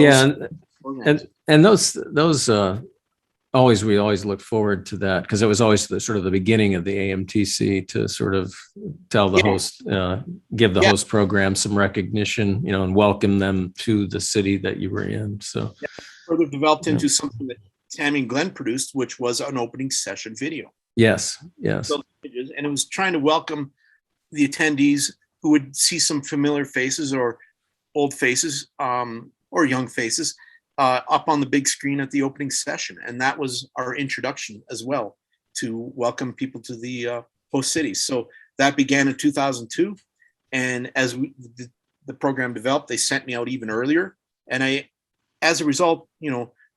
those we always look forward to that, because it was always the sort of the beginning of the AMTC to sort of tell the host, give the host program some recognition, and welcome them to the city that you were in. So further developed into something that Tammy and Glenn produced, which was an opening session video. Yes. And it was trying to welcome the attendees who would see some familiar faces or old faces or young faces up on the big screen at the opening session. And that was our introduction as well, to welcome people to the host cities. So that began in 2002. And as the program developed, they sent me out even earlier. And as a result,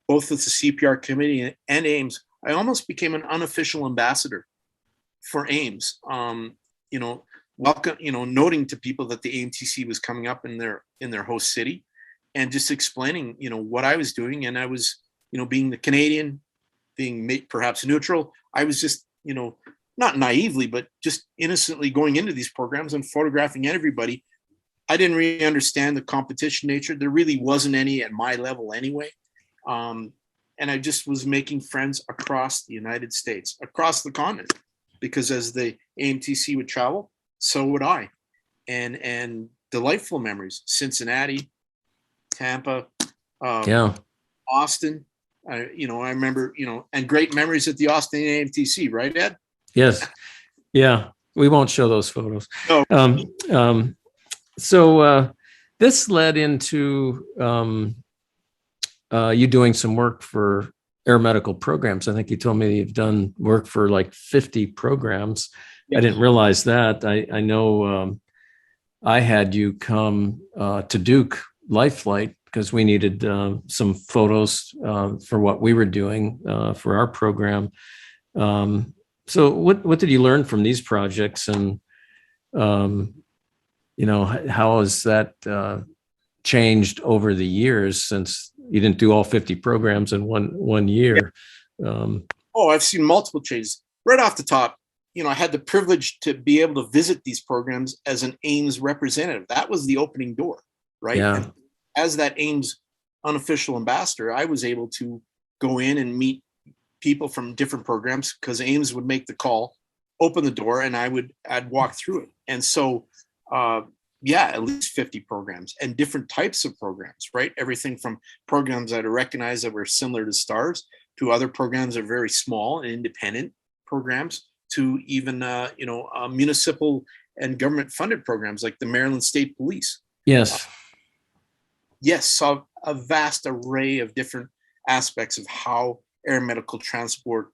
both with the CPR committee and AIMS, I almost became an unofficial ambassador for AIMS. Welcome, noting to people that the AMTC was coming up in their host city, and just explaining, what I was doing. And I was, being the Canadian, being perhaps neutral. I was just, not naively, but just innocently going into these programs and photographing everybody. I didn't really understand the competition nature. There really wasn't any at my level anyway. And I just was making friends across the United States, across the continent, because as the AMTC would travel, so would I. And delightful memories: Cincinnati, Tampa, Austin. I remember, and great memories at the Austin AMTC, right, Ed? Yes. Yeah. We won't show those photos. No. So this led into you doing some work for air medical programs. I think you told me you've done work for like 50 programs. Yes. I didn't realize that. I know I had you come to Duke Life Flight because we needed some photos for what we were doing for our program. So what did you learn from these projects, and how has that changed over the years, since you didn't do all 50 programs in one year? I've seen multiple changes. Right off the top, I had the privilege to be able to visit these programs as an AIMS representative. That was the opening door, right? Yeah. And as that AIMS unofficial ambassador, I was able to go in and meet people from different programs, because AIMS would make the call, open the door, and I'd walk through it. And so, at least 50 programs and different types of programs, right? Everything from programs that I recognized that were similar to STARS, to other programs that are very small and independent programs, to even, municipal and government funded programs like the Maryland State Police. Yes. Saw a vast array of different aspects of how air medical transport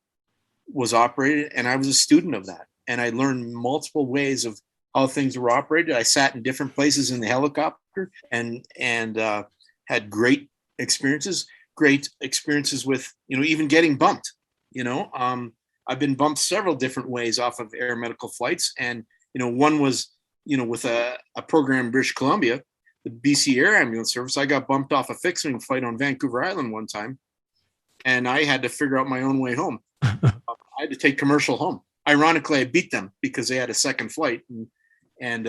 was operated. And I was a student of that. And I learned multiple ways of how things were operated. I sat in different places in the helicopter and had great experiences with, even getting bumped. I've been bumped several different ways off of air medical flights. And, one was, with a program in British Columbia, the BC Air Ambulance Service. I got bumped off a fixed wing flight on Vancouver Island one time, and I had to figure out my own way home. I had to take commercial home. Ironically, I beat them because they had a second flight, and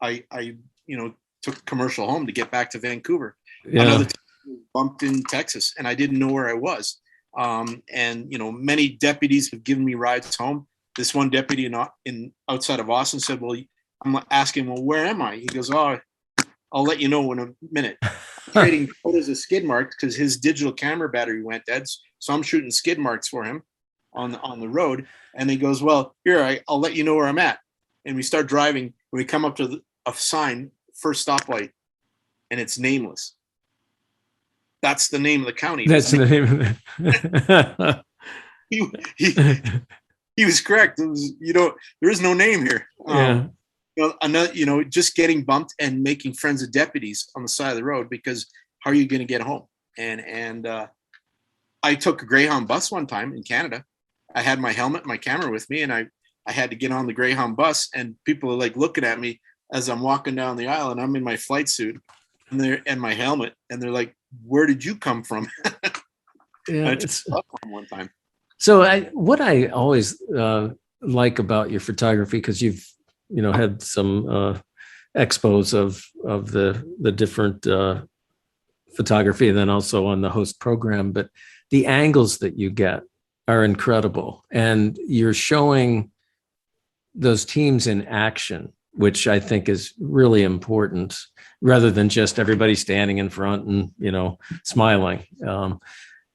I took commercial home to get back to Vancouver. Yeah. Another time, bumped in Texas, and I didn't know where I was. Many deputies have given me rides home. This one deputy outside of Austin said, "Well," I'm asking, "Well, where am I?" He goes, "Oh, I'll let you know in a minute." Trading photos of skid marks because his digital camera battery went dead. So I'm shooting skid marks for him on the road. And he goes, "Well, here, I'll let you know where I'm at." And we start driving, and we come up to a sign, first stoplight, and it's nameless. That's the name of the county. That's the name of it. He was correct. It was, there is no name here. Just getting bumped and making friends of deputies on the side of the road, because how are you going to get home? And I took a Greyhound bus one time in Canada. I had my helmet, my camera with me, and I had to get on the Greyhound bus, and people are like looking at me as I'm walking down the aisle, and I'm in my flight suit and my helmet, and they're like, "Where did you come from?" Yeah, I took one time. So what I always like about your photography, because you've, had some expos of the different photography, and then also on the host program, but the angles that you get are incredible. And you're showing those teams in action, which I think is really important, rather than just everybody standing in front and, smiling.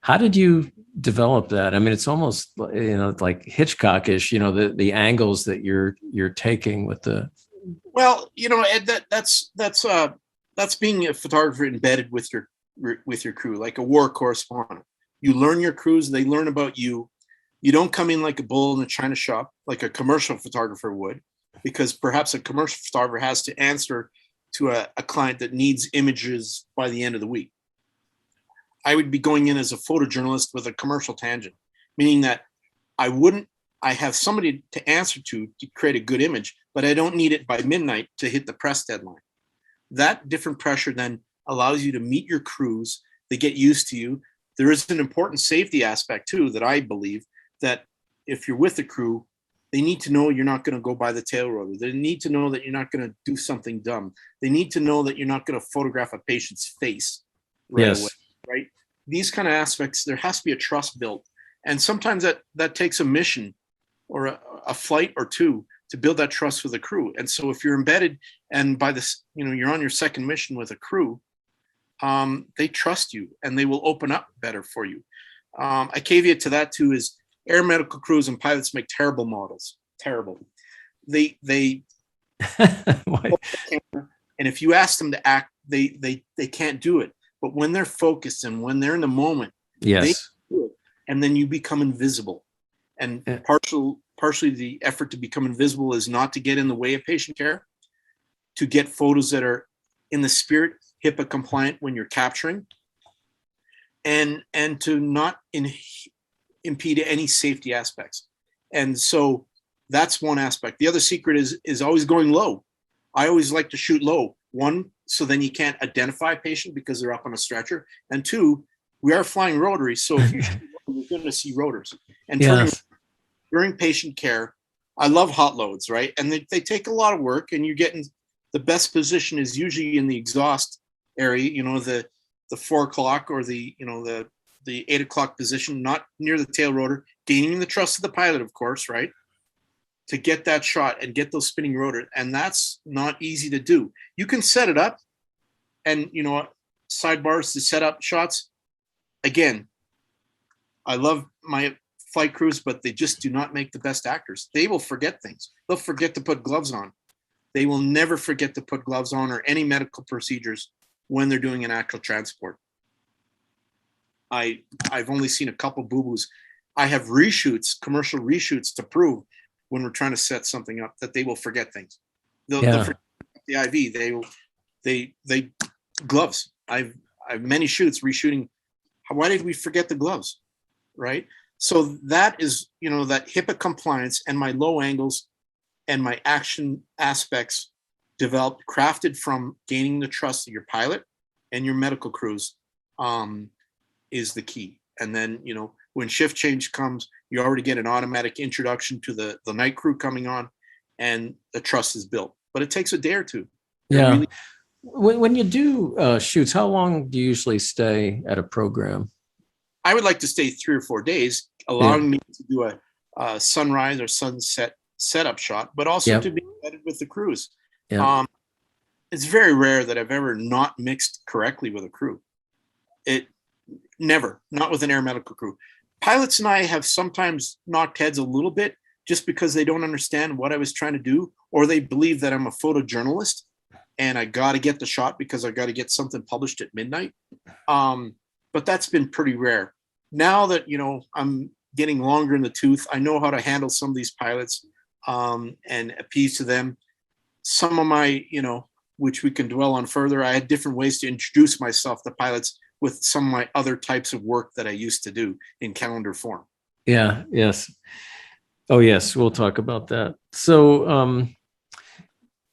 How did you develop that? I mean, it's almost, like Hitchcockish, the angles that you're taking with the. Well, Ed, that's being a photographer embedded with your crew, like a war correspondent. You learn your crews, they learn about you. You don't come in like a bull in a china shop, like a commercial photographer would, because perhaps a commercial photographer has to answer to a client that needs images by the end of the week. I would be going in as a photojournalist with a commercial tangent, meaning that I have somebody to answer to create a good image, but I don't need it by midnight to hit the press deadline. That different pressure then allows you to meet your crews. They get used to you. There is an important safety aspect too, that I believe that if you're with the crew, they need to know you're not going to go by the tail rotor. They need to know that you're not going to do something dumb. They need to know that you're not going to photograph a patient's face right away, right? These kind of aspects, there has to be a trust built. And sometimes that takes a mission or a flight or two to build that trust with the crew. And so if you're embedded and by this, you're on your second mission with a crew, they trust you and they will open up better for you. A caveat to that too is air medical crews and pilots make terrible models. Terrible. They and if you ask them to act, they can't do it. But when they're focused and when they're in the moment, yes, they do it, and then you become invisible. And partially the effort to become invisible is not to get in the way of patient care, to get photos that are in the spirit, HIPAA compliant when you're capturing, and to not impede any safety aspects. And so that's one aspect. The other secret is always going low. I always like to shoot low. One, so then you can't identify a patient because they're up on a stretcher. And two, we are flying rotary, so if you shoot low, you're going to see rotors. And during patient care, I love hot loads, right? And they take a lot of work, and you're getting the best position is usually in the exhaust area, the 4 o'clock or the 8 o'clock position, not near the tail rotor, gaining the trust of the pilot, of course, right? To get that shot and get those spinning rotors. And that's not easy to do. You can set it up and, sidebars to set up shots. Again, I love my flight crews, but they just do not make the best actors. They will forget things. They'll forget to put gloves on. They will never forget to put gloves on or any medical procedures when they're doing an actual transport. I've only seen a couple boo-boos. I have reshoots, commercial reshoots to prove when we're trying to set something up that they will forget things. They'll forget the IV. They gloves. I've many shoots reshooting. Why did we forget the gloves? Right. So that is, that HIPAA compliance and my low angles and my action aspects developed, crafted from gaining the trust of your pilot and your medical crews is the key. And then, when shift change comes, you already get an automatic introduction to the night crew coming on and the trust is built. But it takes a day or two. Yeah. When you do shoots, how long do you usually stay at a program? I would like to stay 3 or 4 days, allowing me to do a sunrise or sunset setup shot, but also to be embedded with the crews. It's very rare that I've ever not mixed correctly with a crew. Not with an air medical crew. Pilots and I have sometimes knocked heads a little bit just because they don't understand what I was trying to do, or they believe that I'm a photojournalist and I got to get the shot because I got to get something published at midnight. But that's been pretty rare. Now that, I'm getting longer in the tooth, I know how to handle some of these pilots and appease to them. Some of my, which we can dwell on further, I had different ways to introduce myself to pilots with some of my other types of work that I used to do in calendar form. Yeah. Yes. Oh, yes. We'll talk about that. So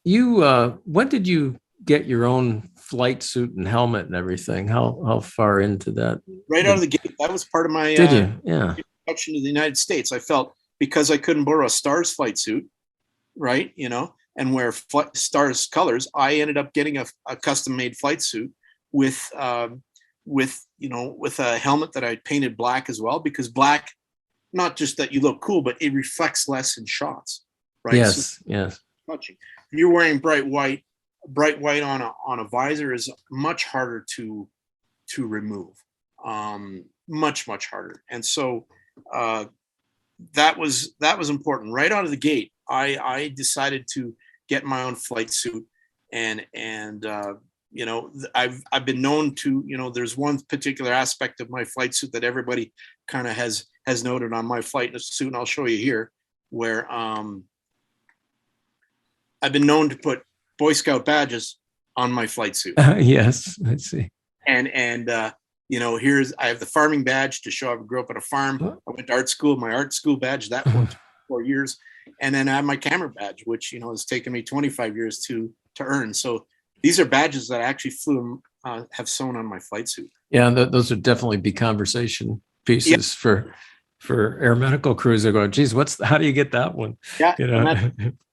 when did you get your own flight suit and helmet and everything? How far into that? Right out of the gate. That was part of my introduction to the United States. I felt because I couldn't borrow a Stars flight suit, right? And wear Stars colors, I ended up getting a custom made flight suit with with a helmet that I painted black as well, because black, not just that you look cool, but it reflects less in shots, right? Yes, yes. Touching. If you're wearing bright white on a visor is much harder to remove, much harder. And so that was important right out of the gate. I decided to get my own flight suit, and I've been known to, there's one particular aspect of my flight suit that everybody kind of has noted on my flight suit, and I'll show you here, where I've been known to put Boy Scout badges on my flight suit. Yes, let's see. And I have the farming badge to show I grew up at a farm. I went to art school, my art school badge, that worked 4 years. And then I have my camera badge, which, has taken me 25 years to earn. So these are badges that I actually have sewn on my flight suit. Yeah, those would definitely be conversation pieces for air medical crews. They're going, geez, how do you get that one? Yeah,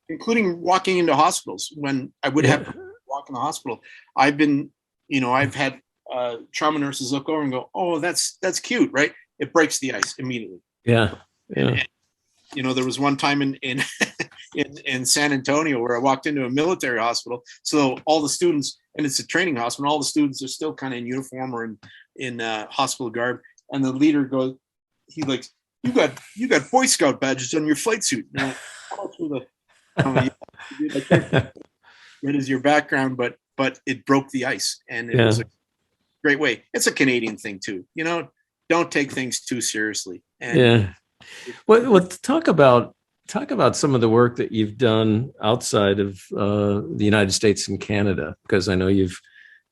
including walking into hospitals. When I would have to walk in the hospital, I've had trauma nurses look over and go, "Oh, that's cute," right? It breaks the ice immediately. Yeah. And, there was one time in San Antonio where I walked into a military hospital. So all the students, and it's a training hospital, all the students are still kind of in uniform or in hospital garb. And the leader goes, "You got Boy Scout badges on your flight suit." What is your background? But it broke the ice, and it was a great way. It's a Canadian thing too. Don't take things too seriously. And Well, talk about some of the work that you've done outside of the United States and Canada, because I know you've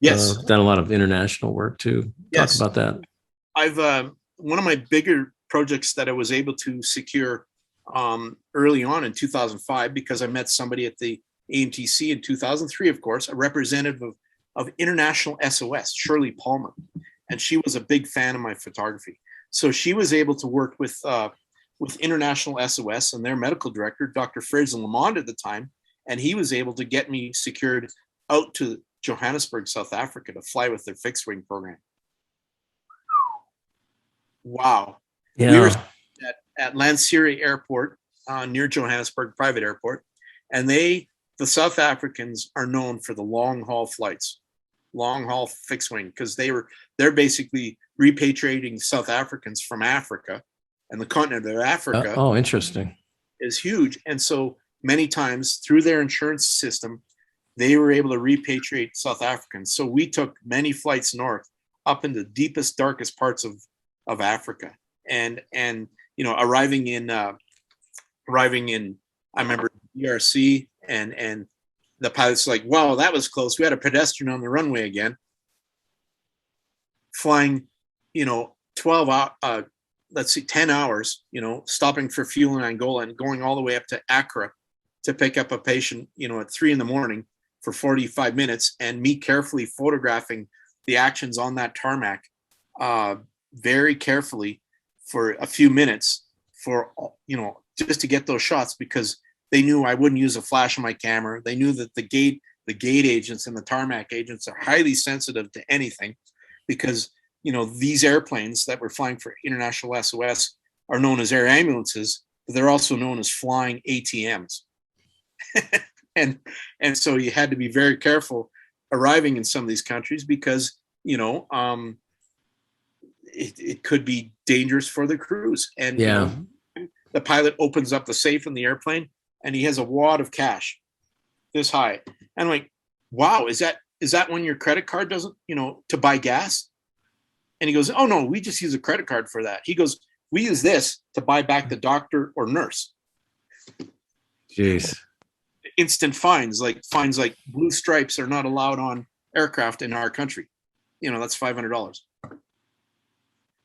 done a lot of international work too. Talk about that. I've one of my bigger projects that I was able to secure early on in 2005, because I met somebody at the AMTC in 2003, of course, a representative of International SOS, Shirley Palmer, and she was a big fan of my photography. So she was able to work with International SOS and their medical director, Dr. Fraser Lamond at the time, and he was able to get me secured out to Johannesburg, South Africa, to fly with their fixed wing program. Wow. Yeah. We were at Lanseria Airport near Johannesburg, private airport, and the South Africans are known for the long haul flights, long haul fixed wing, because they're basically repatriating South Africans from Africa, and the continent of Africa. Oh, interesting. Is huge. And so many times through their insurance system, they were able to repatriate South Africans. So we took many flights north up in the deepest, darkest parts of Africa, and arriving in I remember DRC, and the pilot's like, "Wow, that was close. We had a pedestrian on the runway again." Flying, 10 hours, stopping for fuel in Angola and going all the way up to Accra to pick up a patient, at 3 a.m. for 45 minutes, and me carefully photographing the actions on that tarmac, very carefully for a few minutes, for, just to get those shots, because they knew I wouldn't use a flash on my camera. They knew that the gate agents and the tarmac agents are highly sensitive to anything, because these airplanes that were flying for International SOS are known as air ambulances, but they're also known as flying ATMs. and so you had to be very careful arriving in some of these countries, because it could be dangerous for the crews. And the pilot opens up the safe in the airplane, and he has a wad of cash this high. And I'm like, "Wow, is that when your credit card doesn't, to buy gas?" And he goes, "Oh no, we just use a credit card for that." He goes, "We use this to buy back the doctor or nurse." Jeez. Instant fines like blue stripes are not allowed on aircraft in our country. That's $500.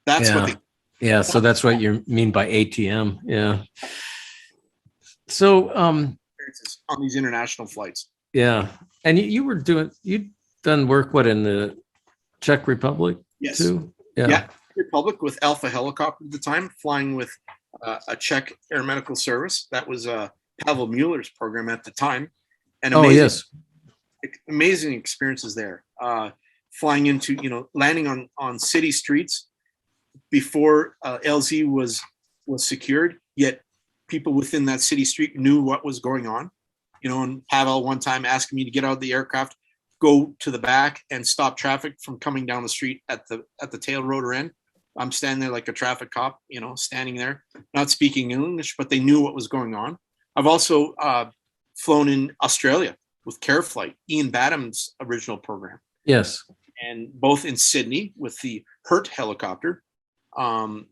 That's what they. Yeah, so that's what you mean by ATM. Yeah. So on these international flights. Yeah. And you'd done work in the Czech Republic? Yes. Too? Yeah. Republic with Alpha Helicopter at the time, flying with a Czech Air Medical Service. That was Pavel Mueller's program at the time, and Oh, yes. amazing experiences there. Flying into, landing on city streets before LZ was secured, yet people within that city street knew what was going on. And Pavel one time asked me to get out of the aircraft, go to the back and stop traffic from coming down the street at the tail rotor end. I'm standing there like a traffic cop, standing there, not speaking English, but they knew what was going on. I've also flown in Australia with Care Flight, Ian Badham's original program. Yes. And both in Sydney with the HERT helicopter, the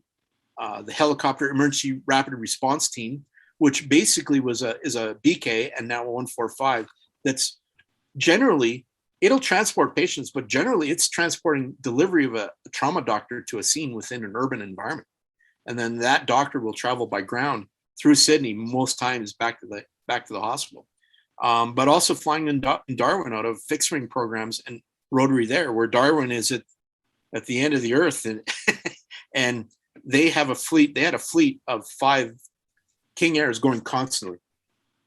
Helicopter Emergency Rapid Response Team, which basically is a BK and now a 145. That's generally, it'll transport patients, but generally it's transporting delivery of a trauma doctor to a scene within an urban environment. And then that doctor will travel by ground through Sydney, most times back to the hospital. But also flying in Darwin out of fixed wing programs and rotary there, where Darwin is at the end of the earth, and they have a fleet. They had a fleet of 5 King Airs going constantly,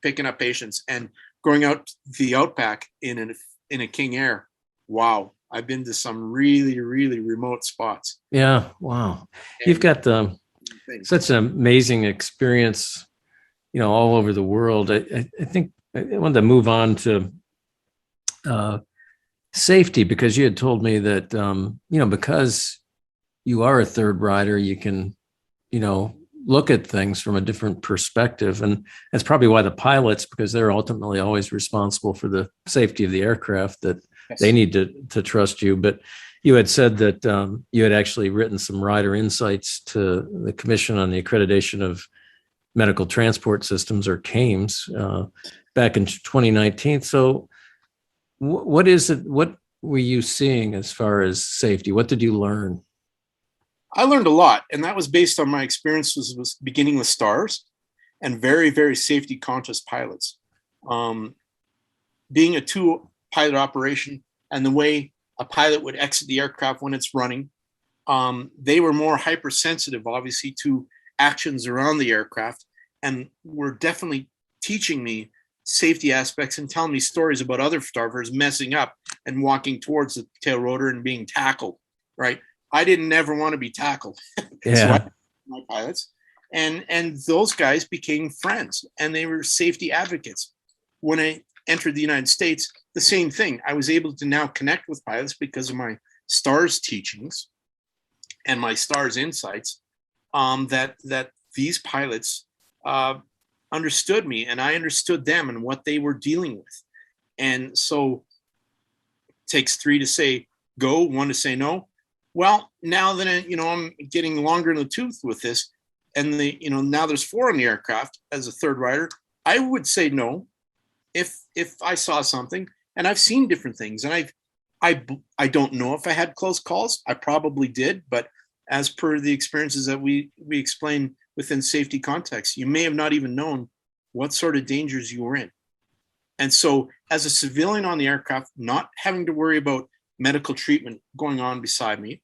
picking up patients and going out the outback in a King Air. Wow, I've been to some really, really remote spots. Yeah. Wow. You've got such an amazing experience, all over the world. I think I wanted to move on to safety, because you had told me that, because you are a third rider, you can, look at things from a different perspective. And that's probably why the pilots, because they're ultimately always responsible for the safety of the aircraft, that Yes. they need to trust you. But you had said that you had actually written some rider insights to the Commission on the Accreditation of Medical Transport Systems, or CAMES, back in 2019. So what is it? What were you seeing as far as safety? What did you learn? I learned a lot, and that was based on my experiences was beginning with stars and very, very safety conscious pilots. Being a 2-pilot operation and the way a pilot would exit the aircraft when it's running, they were more hypersensitive, obviously, to actions around the aircraft, and were definitely teaching me safety aspects and telling me stories about other photographers messing up and walking towards the tail rotor and being tackled, right? I didn't ever want to be tackled. Yeah. So my pilots and those guys became friends, and they were safety advocates. When I entered the United States, the same thing. I was able to now connect with pilots because of my STARS teachings and my STARS insights, that these pilots understood me, and I understood them and what they were dealing with. And so it takes 3 to say go, 1 to say no. Well, now that I'm getting longer in the tooth with this, and now there's 4 on the aircraft as a third rider, I would say no if I saw something. And I've seen different things, and I don't know if I had close calls. I probably did, but as per the experiences that we explain within safety context, you may have not even known what sort of dangers you were in. And so, as a civilian on the aircraft, not having to worry about medical treatment going on beside me,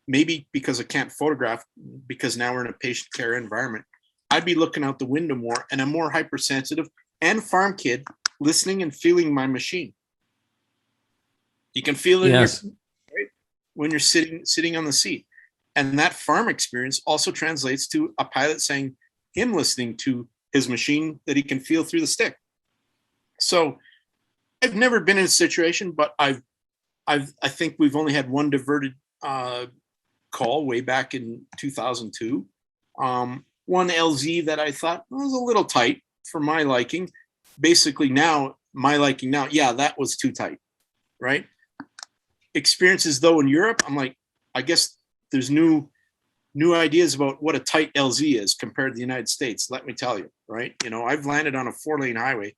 maybe because I can't photograph because now we're in a patient care environment, I'd be looking out the window more, and I'm more hypersensitive and farm kid, listening and feeling my machine. You can feel it Yes. right? When you're sitting on the seat. And that farm experience also translates to a pilot saying, him listening to his machine that he can feel through the stick. So I've never been in a situation, but I think we've only had one diverted call way back in 2002. One LZ that I thought was a little tight for my liking. Basically now, my liking now, yeah, that was too tight, right? Experiences though in Europe, I'm like, I guess there's new ideas about what a tight LZ is compared to the United States. Let me tell you, right? I've landed on a 4-lane highway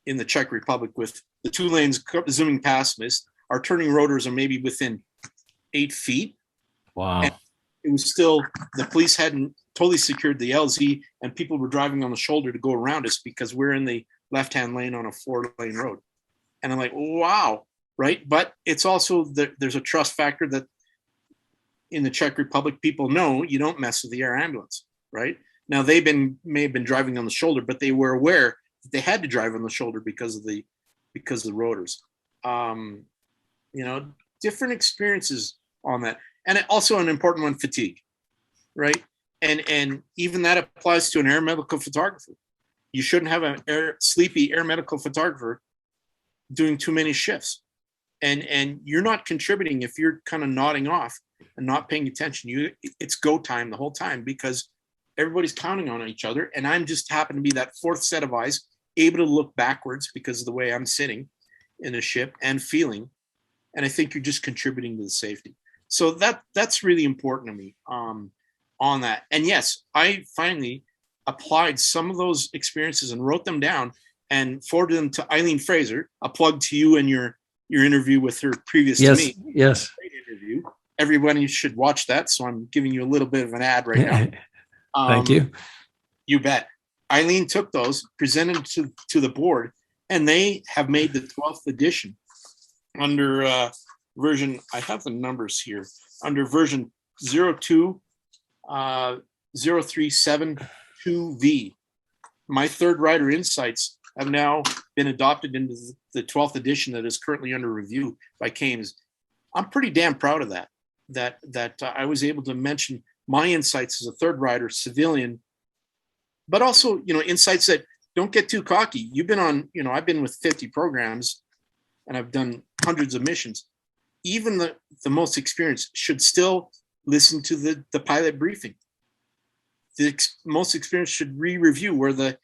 in the Czech Republic with the 2 lanes zooming past us. Our turning rotors are maybe within 8 feet. Wow. And it was still, the police hadn't totally secured the LZ, and people were driving on the shoulder to go around us because we're in the left-hand lane on a 4-lane road. And I'm like, wow, right? But it's also, there's a trust factor that in the Czech Republic, people know you don't mess with the air ambulance, right? Now may have been driving on the shoulder, but they were aware that they had to drive on the shoulder because of the rotors. Different experiences on that, and also an important one: fatigue, right? And even that applies to an air medical photographer. You shouldn't have an sleepy air medical photographer doing too many shifts, and you're not contributing if you're kind of nodding off and not paying attention. It's go time the whole time because everybody's counting on each other, and I'm just happen to be that fourth set of eyes, able to look backwards because of the way I'm sitting in a ship and feeling, and I think you're just contributing to the safety. So that's really important to me on that. And yes, I finally applied some of those experiences and wrote them down and forwarded them to Eileen Fraser. A plug to you and your interview with her previous to me. Yes. Great interview. Everybody should watch that. So I'm giving you a little bit of an ad right now. Thank you. You bet. Eileen took those, presented to the board, and they have made the 12th edition under version, I have the numbers here, under version 02037-2V. My third rider insights have now been adopted into the 12th edition that is currently under review by CAMES. I'm pretty damn proud of that I was able to mention my insights as a third rider, civilian, but also, insights that don't get too cocky. You've been on, I've been with 50 programs and I've done hundreds of missions. Even the most experienced should still listen to the pilot briefing. The most experienced should re-review where the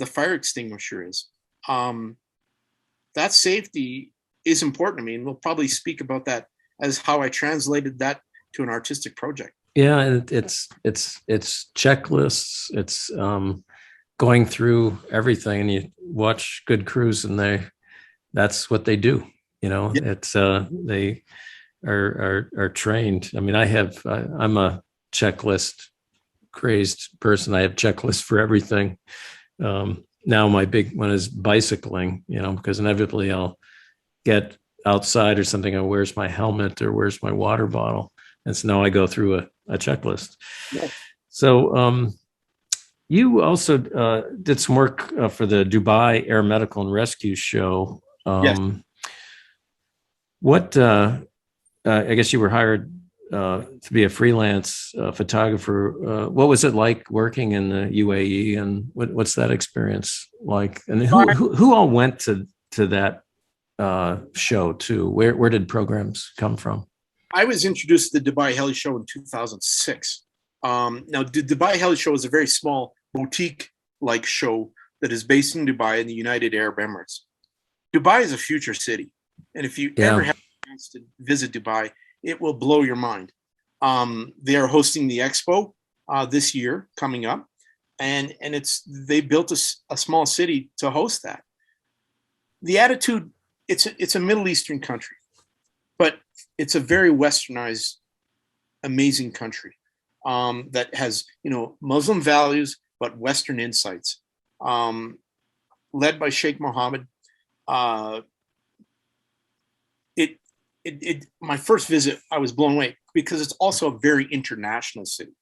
fire extinguisher is. That safety is important to me, and we'll probably speak about that as how I translated that to an artistic project. Yeah, and it's checklists. It's going through everything, and you watch good crews, and that's what they do. Yeah. It's they are trained. I mean, I'm a checklist crazed person. I have checklists for everything. Now my big one is bicycling, because inevitably I'll get outside or something. Where's my helmet or where's my water bottle? And so now I go through a checklist. Yeah. So you also did some work for the Dubai Air Medical and Rescue Show. Yes. What, I guess you were hired to be a freelance photographer. What was it like working in the UAE, and what's that experience like? And who all went to that show too? Where did programs come from? I was introduced to the Dubai Heli Show in 2006. Now, the Dubai Heli Show is a very small boutique-like show that is based in Dubai in the United Arab Emirates. Dubai is a future city, and if you ever have a chance to visit Dubai, it will blow your mind. They are hosting the expo this year coming up, and they built a small city to host that. The attitude, it's a Middle Eastern country, but it's a very westernized, amazing country that has Muslim values but Western insights. Led by Sheikh Mohammed. My first visit, I was blown away because it's also a very international city.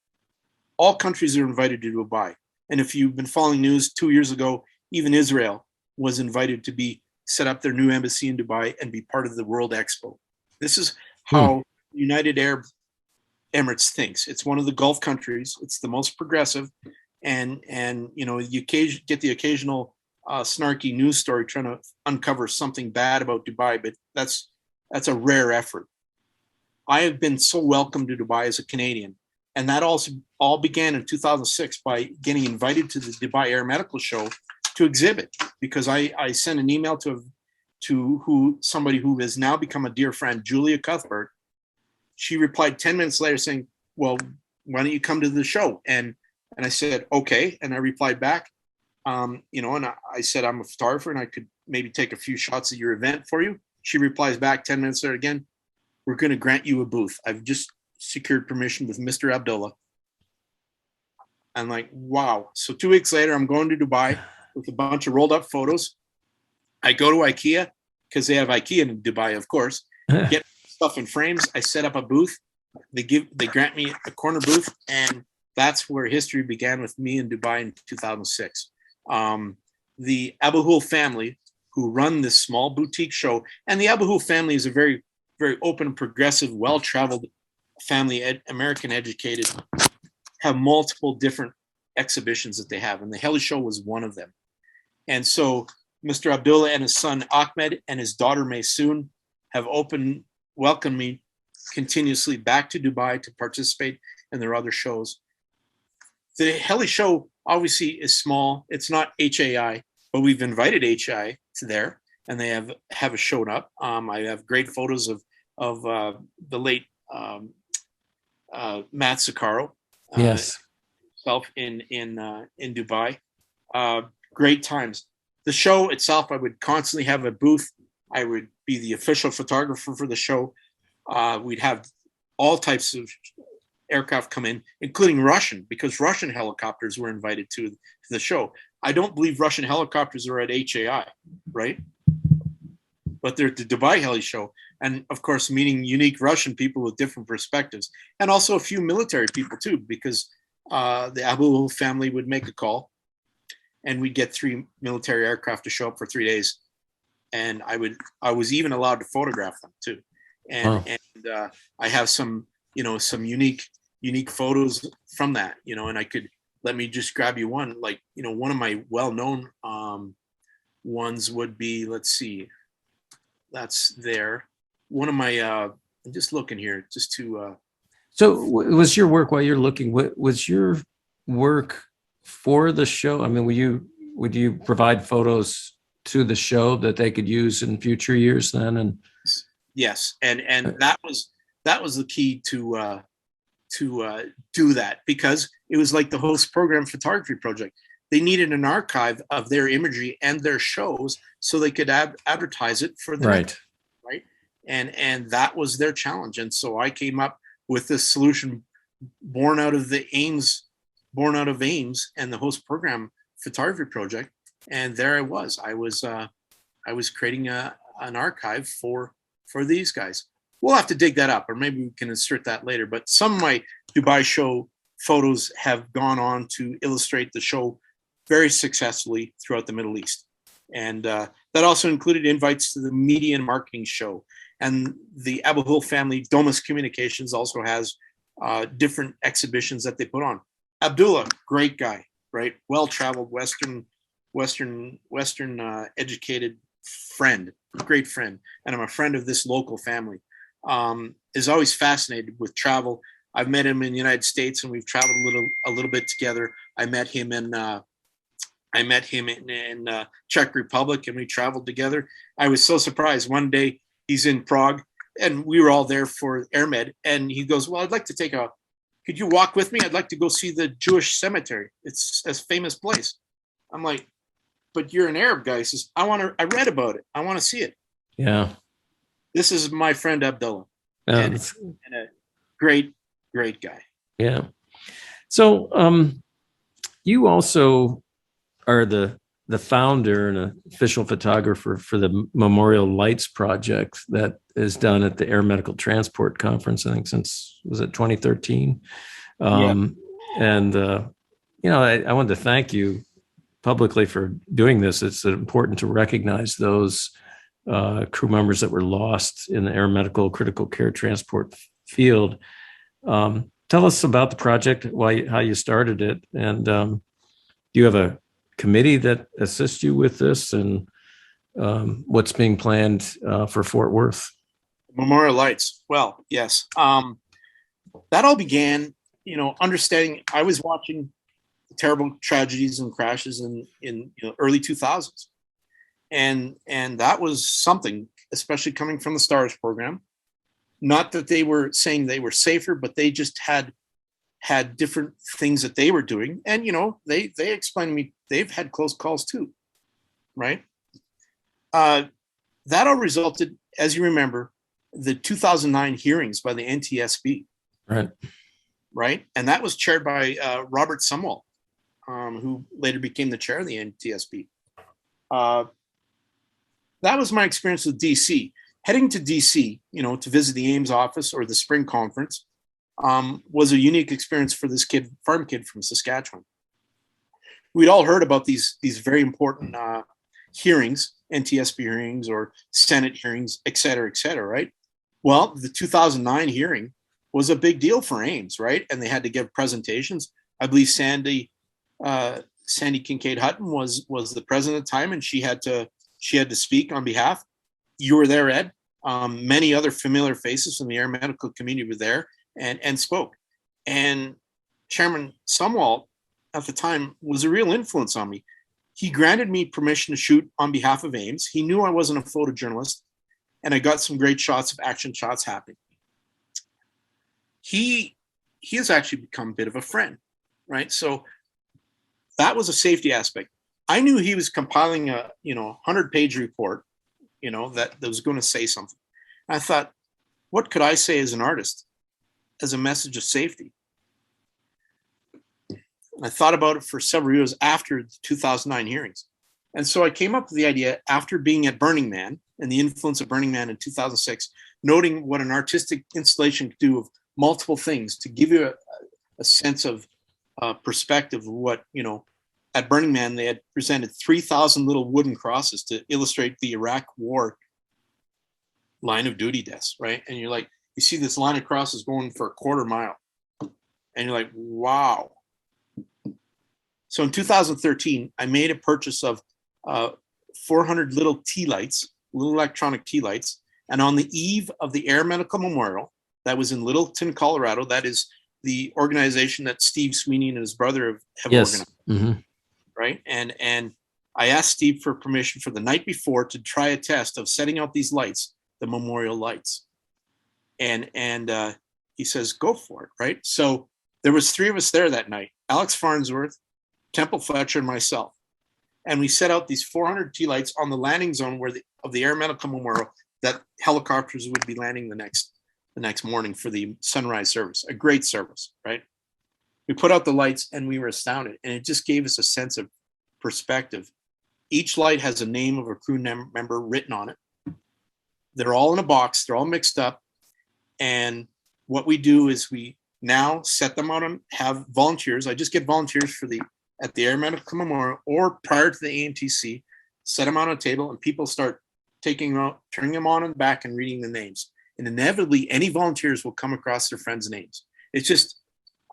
All countries are invited to Dubai. And if you've been following news, 2 years ago, even Israel was invited to set up their new embassy in Dubai and be part of the World Expo. This is how United Arab Emirates thinks. It's one of the Gulf countries. It's the most progressive. And you get the occasional snarky news story trying to uncover something bad about Dubai, but that's a rare effort. I have been so welcomed to Dubai as a Canadian, and that also all began in 2006 by getting invited to the Dubai Air Medical Show to exhibit, because I sent an email to somebody who has now become a dear friend, Julia Cuthbert. She replied 10 minutes later saying, "Well, why don't you come to the show?" And I said, "Okay." And I replied back, and I said, "I'm a photographer and I could maybe take a few shots at your event for you." She replies back 10 minutes later again, "We're going to grant you a booth. I've just secured permission with Mr. Abdullah." I'm like, wow. So 2 weeks later, I'm going to Dubai with a bunch of rolled up photos. I go to IKEA because they have IKEA in Dubai, of course. Get stuff in frames. I set up a booth. They grant me a corner booth, and that's where history began with me in Dubai in 2006. The Abahul family, who run this small boutique show, and the Abahul family is a very, very open, progressive, well-traveled family, American educated, have multiple different exhibitions that they have, and the heli show was one of them. And so Mr. Abdullah and his son Ahmed and his daughter Maysoon have welcomed me continuously back to Dubai to participate in their other shows. The heli show obviously is small. It's not HAI, but we've invited HAI to there, and they have shown up. I have great photos of the late Matt Sakaro. Yes. In Dubai. Great times. The show itself, I would constantly have a booth. I would be the official photographer for the show. We'd have all types of aircraft come in, including Russian, because Russian helicopters were invited to the show. I don't believe Russian helicopters are at HAI, right? But they're at the Dubai Heli Show. And of course, meeting unique Russian people with different perspectives, and also a few military people too, because the Abu family would make a call and we'd get 3 military aircraft to show up for 3 days. And I was even allowed to photograph them too. And, I have some unique photos from that, and let me just grab you one, one of my well-known ones would be, let's see, that's there. One of my, I'm just looking here just to. So was your work, while you're looking, was your work for the show? I mean, would you provide photos to the show that they could use in future years then? And yes, and that was the key to do that, because it was like the host program photography project. They needed an archive of their imagery and their shows so they could advertise it for the right. Right. And that was their challenge. And so I came up with this solution born out of AIMS and the host program photography project. And there I was creating an archive for these guys. We'll have to dig that up, or maybe we can insert that later. But some of my Dubai show photos have gone on to illustrate the show very successfully throughout the Middle East. And that also included invites to the media and marketing show. And the Abahul family, Domus Communications, also has different exhibitions that they put on. Abdullah, great guy, right? Well-traveled Western educated friend, great friend. And I'm a friend of this local family. Is always fascinated with travel. I've met him in the United States, and we've traveled a little bit together. I met him in Czech Republic, and we traveled together. I was so surprised. One day he's in Prague, and we were all there for AirMed, and he goes, "Well, I'd like to could you walk with me? I'd like to go see the Jewish cemetery. It's a famous place." I'm like, "But you're an Arab guy." He says, I read about it. I want to see it. Yeah. This is my friend Abdullah, and a great guy. Yeah. So you also are the founder and official photographer for the Memorial Lights project that is done at the Air Medical Transport Conference, I think since, was it 2013? And, I wanted to thank you publicly for doing this. It's important to recognize those crew members that were lost in the air medical critical care transport field. Tell us about the project, how you started it, and do you have a committee that assists you with this, and what's being planned for Fort Worth? Memorial Lights. Well, yes. That all began, understanding. I was watching terrible tragedies and crashes in early 2000s. And that was something, especially coming from the STARS program. Not that they were saying they were safer, but they just had different things that they were doing. And, they explained to me they've had close calls too, right? That all resulted, as you remember, the 2009 hearings by the NTSB. Right. And that was chaired by Robert Sumwalt, who later became the chair of the NTSB. That was my experience with DC. Heading to DC, to visit the AIMS office or the spring conference, was a unique experience for this farm kid from Saskatchewan. We'd all heard about these very important hearings, NTSB hearings or Senate hearings, et cetera, right? Well, the 2009 hearing was a big deal for Ames, right? And they had to give presentations. I believe Sandy Kincaid Hutton was the president at the time, and she had to speak on behalf. You were there, Ed. Many other familiar faces from the air medical community were there and spoke. And Chairman Sumwalt at the time was a real influence on me. He granted me permission to shoot on behalf of Ames. He knew I wasn't a photojournalist, and I got some great action shots happening. He has actually become a bit of a friend, right? So that was a safety aspect. I knew he was compiling a 100-page report, that was going to say something. And I thought, what could I say as an artist, as a message of safety? And I thought about it for several years after the 2009 hearings. And so I came up with the idea after being at Burning Man and the influence of Burning Man in 2006, noting what an artistic installation could do of multiple things to give you a sense of perspective of what, at Burning Man, they had presented 3,000 little wooden crosses to illustrate the Iraq War line of duty deaths, right? And you're like, you see this line of crosses going for a quarter mile. And you're like, wow. So in 2013, I made a purchase of 400 little tea lights, little electronic tea lights. And on the eve of the Air Medical Memorial, that was in Littleton, Colorado, that is the organization that Steve Sweeney and his brother have organized. Mm-hmm. Right. And I asked Steve for permission for the night before to try a test of setting out these lights, the memorial lights. And he says, go for it. Right. So there was 3 of us there that night, Alex Farnsworth, Temple Fletcher, and myself. And we set out these 400 tea lights on the landing zone of the Air Medical Memorial that helicopters would be landing the next morning for the sunrise service, a great service, right? We put out the lights and we were astounded, and it just gave us a sense of perspective. Each light has a name of a crew member written on it. They're all in a box, they're all mixed up. And what we do is we now set them out and have volunteers. I just get volunteers at the Air Medical Memorial or prior to the AMTC, set them out on a table, and people start taking them out, turning them on in the back and reading the names. And inevitably, any volunteers will come across their friends' names. It's just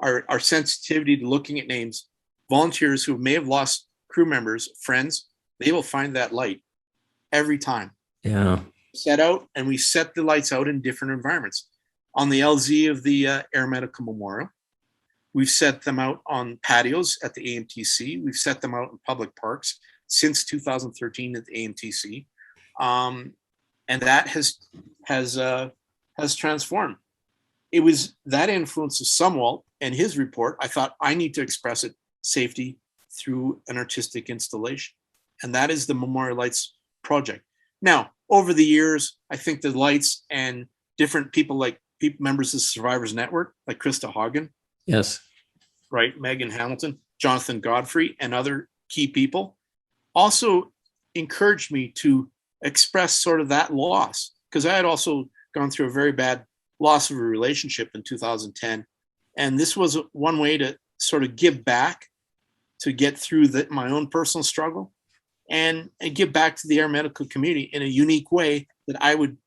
our sensitivity to looking at names. Volunteers who may have lost crew members, friends, they will find that light every time. Yeah. Set out, and we set the lights out in different environments. On the LZ of the Air Medical Memorial, we've set them out on patios at the AMTC. We've set them out in public parks since 2013 at the AMTC. And that has transformed. It was that influence of Sumwalt and his report. I thought I need to express it safety through an artistic installation. And that is the Memorial Lights project. Now, over the years, I think the lights and different people like members of the Survivors Network, like Krista Hagen. Yes. Right. Megan Hamilton, Jonathan Godfrey, and other key people also encouraged me to express sort of that loss, because I had also gone through a very bad loss of a relationship in 2010. And this was one way to sort of give back, to get through my own personal struggle and give back to the air medical community in a unique way that I would,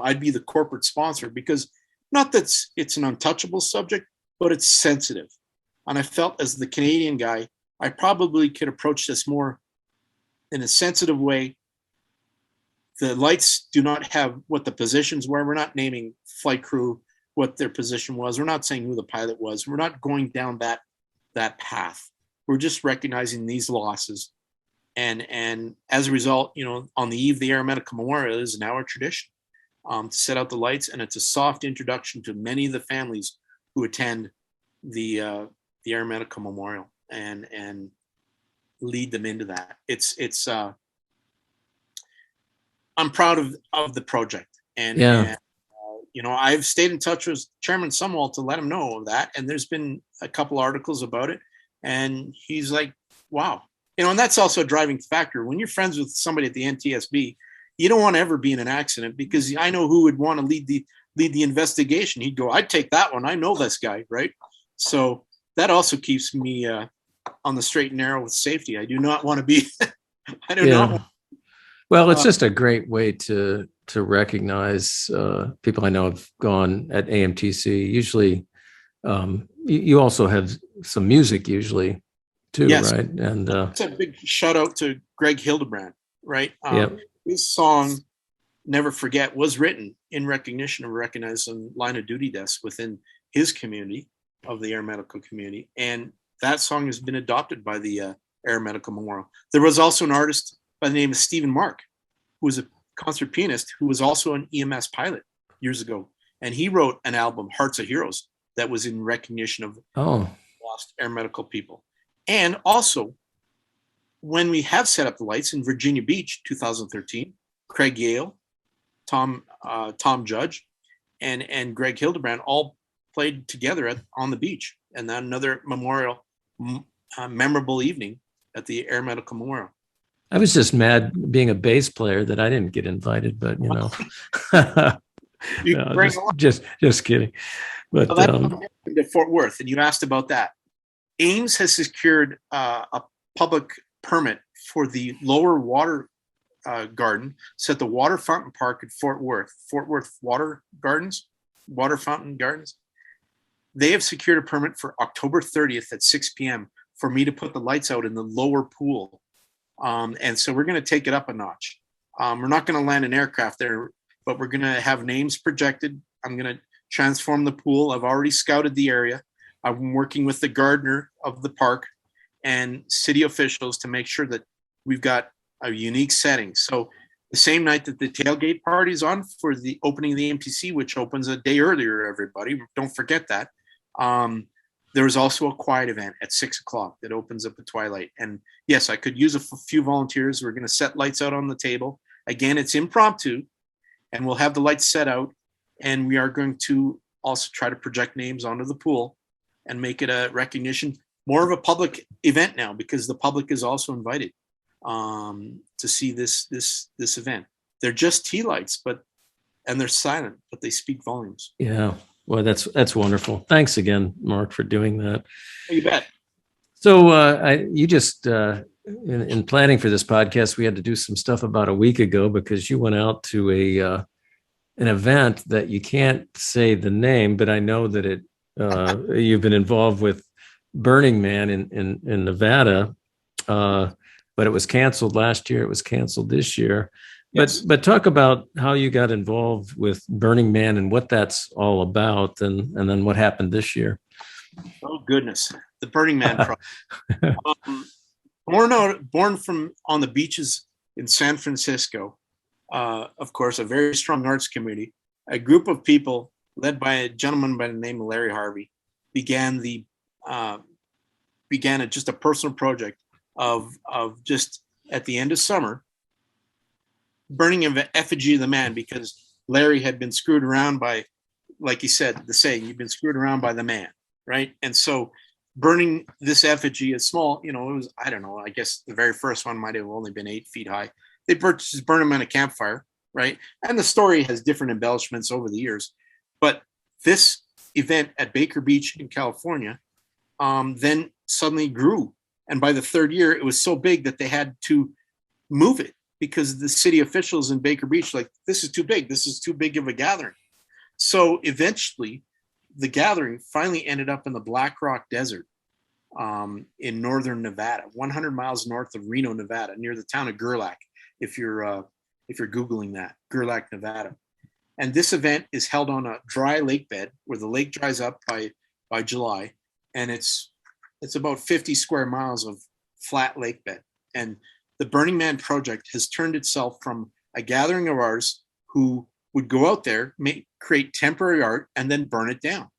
I'd be the corporate sponsor, because not that it's an untouchable subject, but it's sensitive. And I felt as the Canadian guy, I probably could approach this more in a sensitive way. The lights do not have what the positions were. We're not naming flight crew what their position was. We're not saying who the pilot was. We're not going down that path. We're just recognizing these losses. And as a result, on the eve of the Air Medical Memorial, it is now a tradition to set out the lights. And it's a soft introduction to many of the families who attend the Air Medical Memorial and lead them into that. I'm proud of the project, and I've stayed in touch with Chairman Sumwalt to let him know of that, and there's been a couple articles about it, and he's like, wow, and that's also a driving factor. When you're friends with somebody at the NTSB, you don't want to ever be in an accident, because I know who would want to lead lead the investigation. He'd go, I'd take that one. I know this guy, right? So that also keeps me on the straight and narrow with safety. I do not want to be, I do not want. Well, it's just a great way to recognize people I know have gone at AMTC. Usually, you also have some music usually too, Yes. right? And it's a big shout out to Greg Hildebrand, right? Yep. His song "Never Forget" was written in recognition of recognizing line of duty deaths within his community of the air medical community, and that song has been adopted by the Air Medical Memorial. There was also an artist by the name of Stephen Mark, who was a concert pianist who was also an EMS pilot years ago, and he wrote an album, Hearts of Heroes, that was in recognition of lost air medical people. And also, when we have set up the lights in Virginia Beach, 2013, Craig Yale, Tom Judge, and Greg Hildebrand all played together on the beach, and then another memorial, memorable evening at the Air Medical Memorial. I was just mad being a bass player that I didn't get invited, but you know, just kidding. But to Fort Worth, and you asked about that. Ames has secured a public permit for the lower water garden, so at the Water Fountain Park at Fort Worth Water Fountain Gardens. They have secured a permit for October 30th at 6 p.m. for me to put the lights out in the lower pool. And so we're going to take it up a notch. We're not going to land an aircraft there, but we're going to have names projected. I'm going to transform the pool. I've already scouted the area. I'm working with the gardener of the park and city officials to make sure that we've got a unique setting. So the same night that the tailgate party is on for the opening of the AMTC, which opens a day earlier, everybody, don't forget that. There is also a quiet event at 6 o'clock that opens up at twilight. And yes, I could use a few volunteers. We're going to set lights out on the table. Again, it's impromptu, and we'll have the lights set out. And we are going to also try to project names onto the pool and make it a recognition, more of a public event now, because the public is also invited to see this event. They're just tea lights, and they're silent, but they speak volumes. Yeah. Well, that's wonderful. Thanks again, Mark, for doing that. You bet. So you just in planning for this podcast, we had to do some stuff about a week ago because you went out to an event that you can't say the name, but I know that you've been involved with Burning Man in Nevada, but it was canceled last year. It was canceled this year. Yes. But talk about how you got involved with Burning Man and what that's all about, and then what happened this year. Oh goodness, the Burning Man project. Born from on the beaches in San Francisco, of course, a very strong arts community. A group of people led by a gentleman by the name of Larry Harvey began just a personal project of just at the end of summer, burning an effigy of the man, because Larry had been screwed around by, like he said, the saying, you've been screwed around by the man, right? And so burning this effigy is small, it was, I don't know, I guess the very first one might have only been 8 feet high. They just burn them on a campfire, right? And the story has different embellishments over the years. But this event at Baker Beach in California then suddenly grew. And by the third year, it was so big that they had to move it, because the city officials in Baker Beach like, this is too big. This is too big of a gathering. So eventually, the gathering finally ended up in the Black Rock Desert in northern Nevada, 100 miles north of Reno, Nevada, near the town of Gerlach, if you're Googling that, Gerlach, Nevada. And this event is held on a dry lake bed where the lake dries up by July, and it's about 50 square miles of flat lake bed. And the Burning Man project has turned itself from a gathering of artists who would go out there, create temporary art, and then burn it down.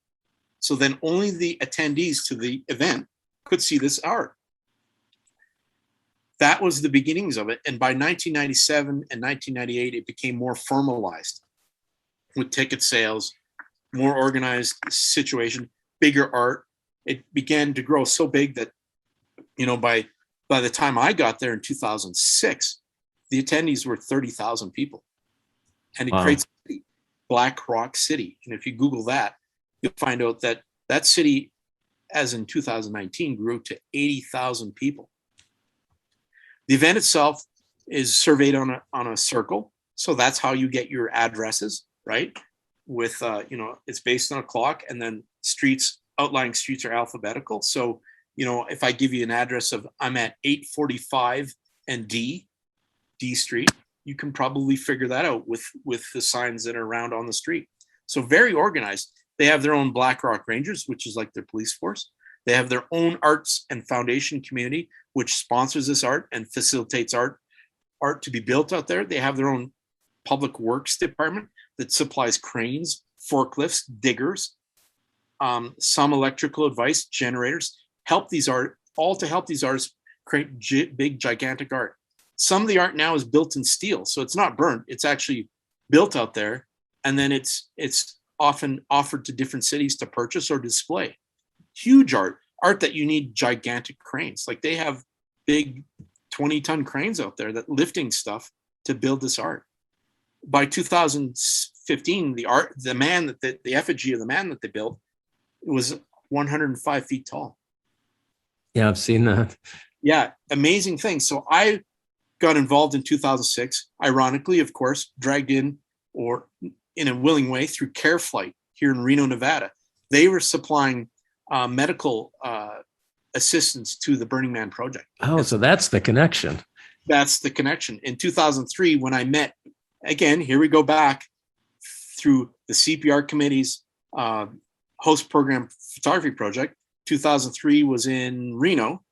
So then only the attendees to the event could see this art. That was the beginnings of it. And by 1997 and 1998, it became more formalized with ticket sales, more organized situation, bigger art. It began to grow so big that, by the time I got there in 2006, the attendees were 30,000 people. And it creates Black Rock City. And if you Google that, you'll find out that that city, as in 2019, grew to 80,000 people. The event itself is surveyed on a circle. So that's how you get your addresses, right? With, it's based on a clock, and then outlying streets are alphabetical. So, if I give you an address of I'm at 845 and D Street, you can probably figure that out with the signs that are around on the street. So very organized. They have their own Black Rock Rangers, which is like their police force. They have their own arts and foundation community, which sponsors this art and facilitates art to be built out there. They have their own public works department that supplies cranes, forklifts, diggers, some electrical advice, generators, help these artists create big, gigantic art. Some of the art now is built in steel, so it's not burnt. It's actually built out there, and then it's often offered to different cities to purchase or display. Huge art that you need gigantic cranes. Like they have big 20-ton cranes out there that lifting stuff to build this art. By 2015, the effigy of the man that they built was 105 feet tall. Yeah, I've seen that. Yeah, amazing thing. So I got involved in 2006, ironically, of course, dragged in or in a willing way through Care Flight here in Reno, Nevada. They were supplying medical assistance to the Burning Man project. Oh, so that's the connection. That's the connection. In 2003, when I met, again, here we go back through the CPR committee's host program photography project. 2003 was in Reno,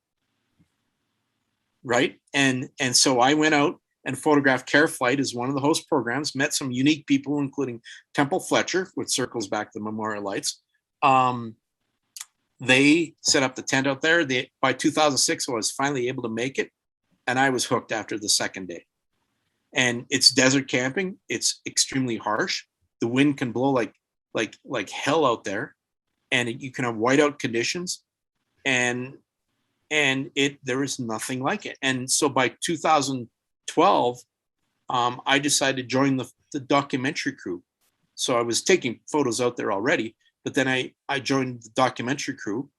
right? And so I went out and photographed Care Flight as one of the host programs, met some unique people, including Temple Fletcher, which circles back the Memorial Lights. They set up the tent out there. By 2006, I was finally able to make it, and I was hooked after the second day. And it's desert camping. It's extremely harsh. The wind can blow like hell out there, and you can have whiteout conditions, and there is nothing like it. And so by 2012, I decided to join the documentary crew. So I was taking photos out there already, but then I joined the documentary crew,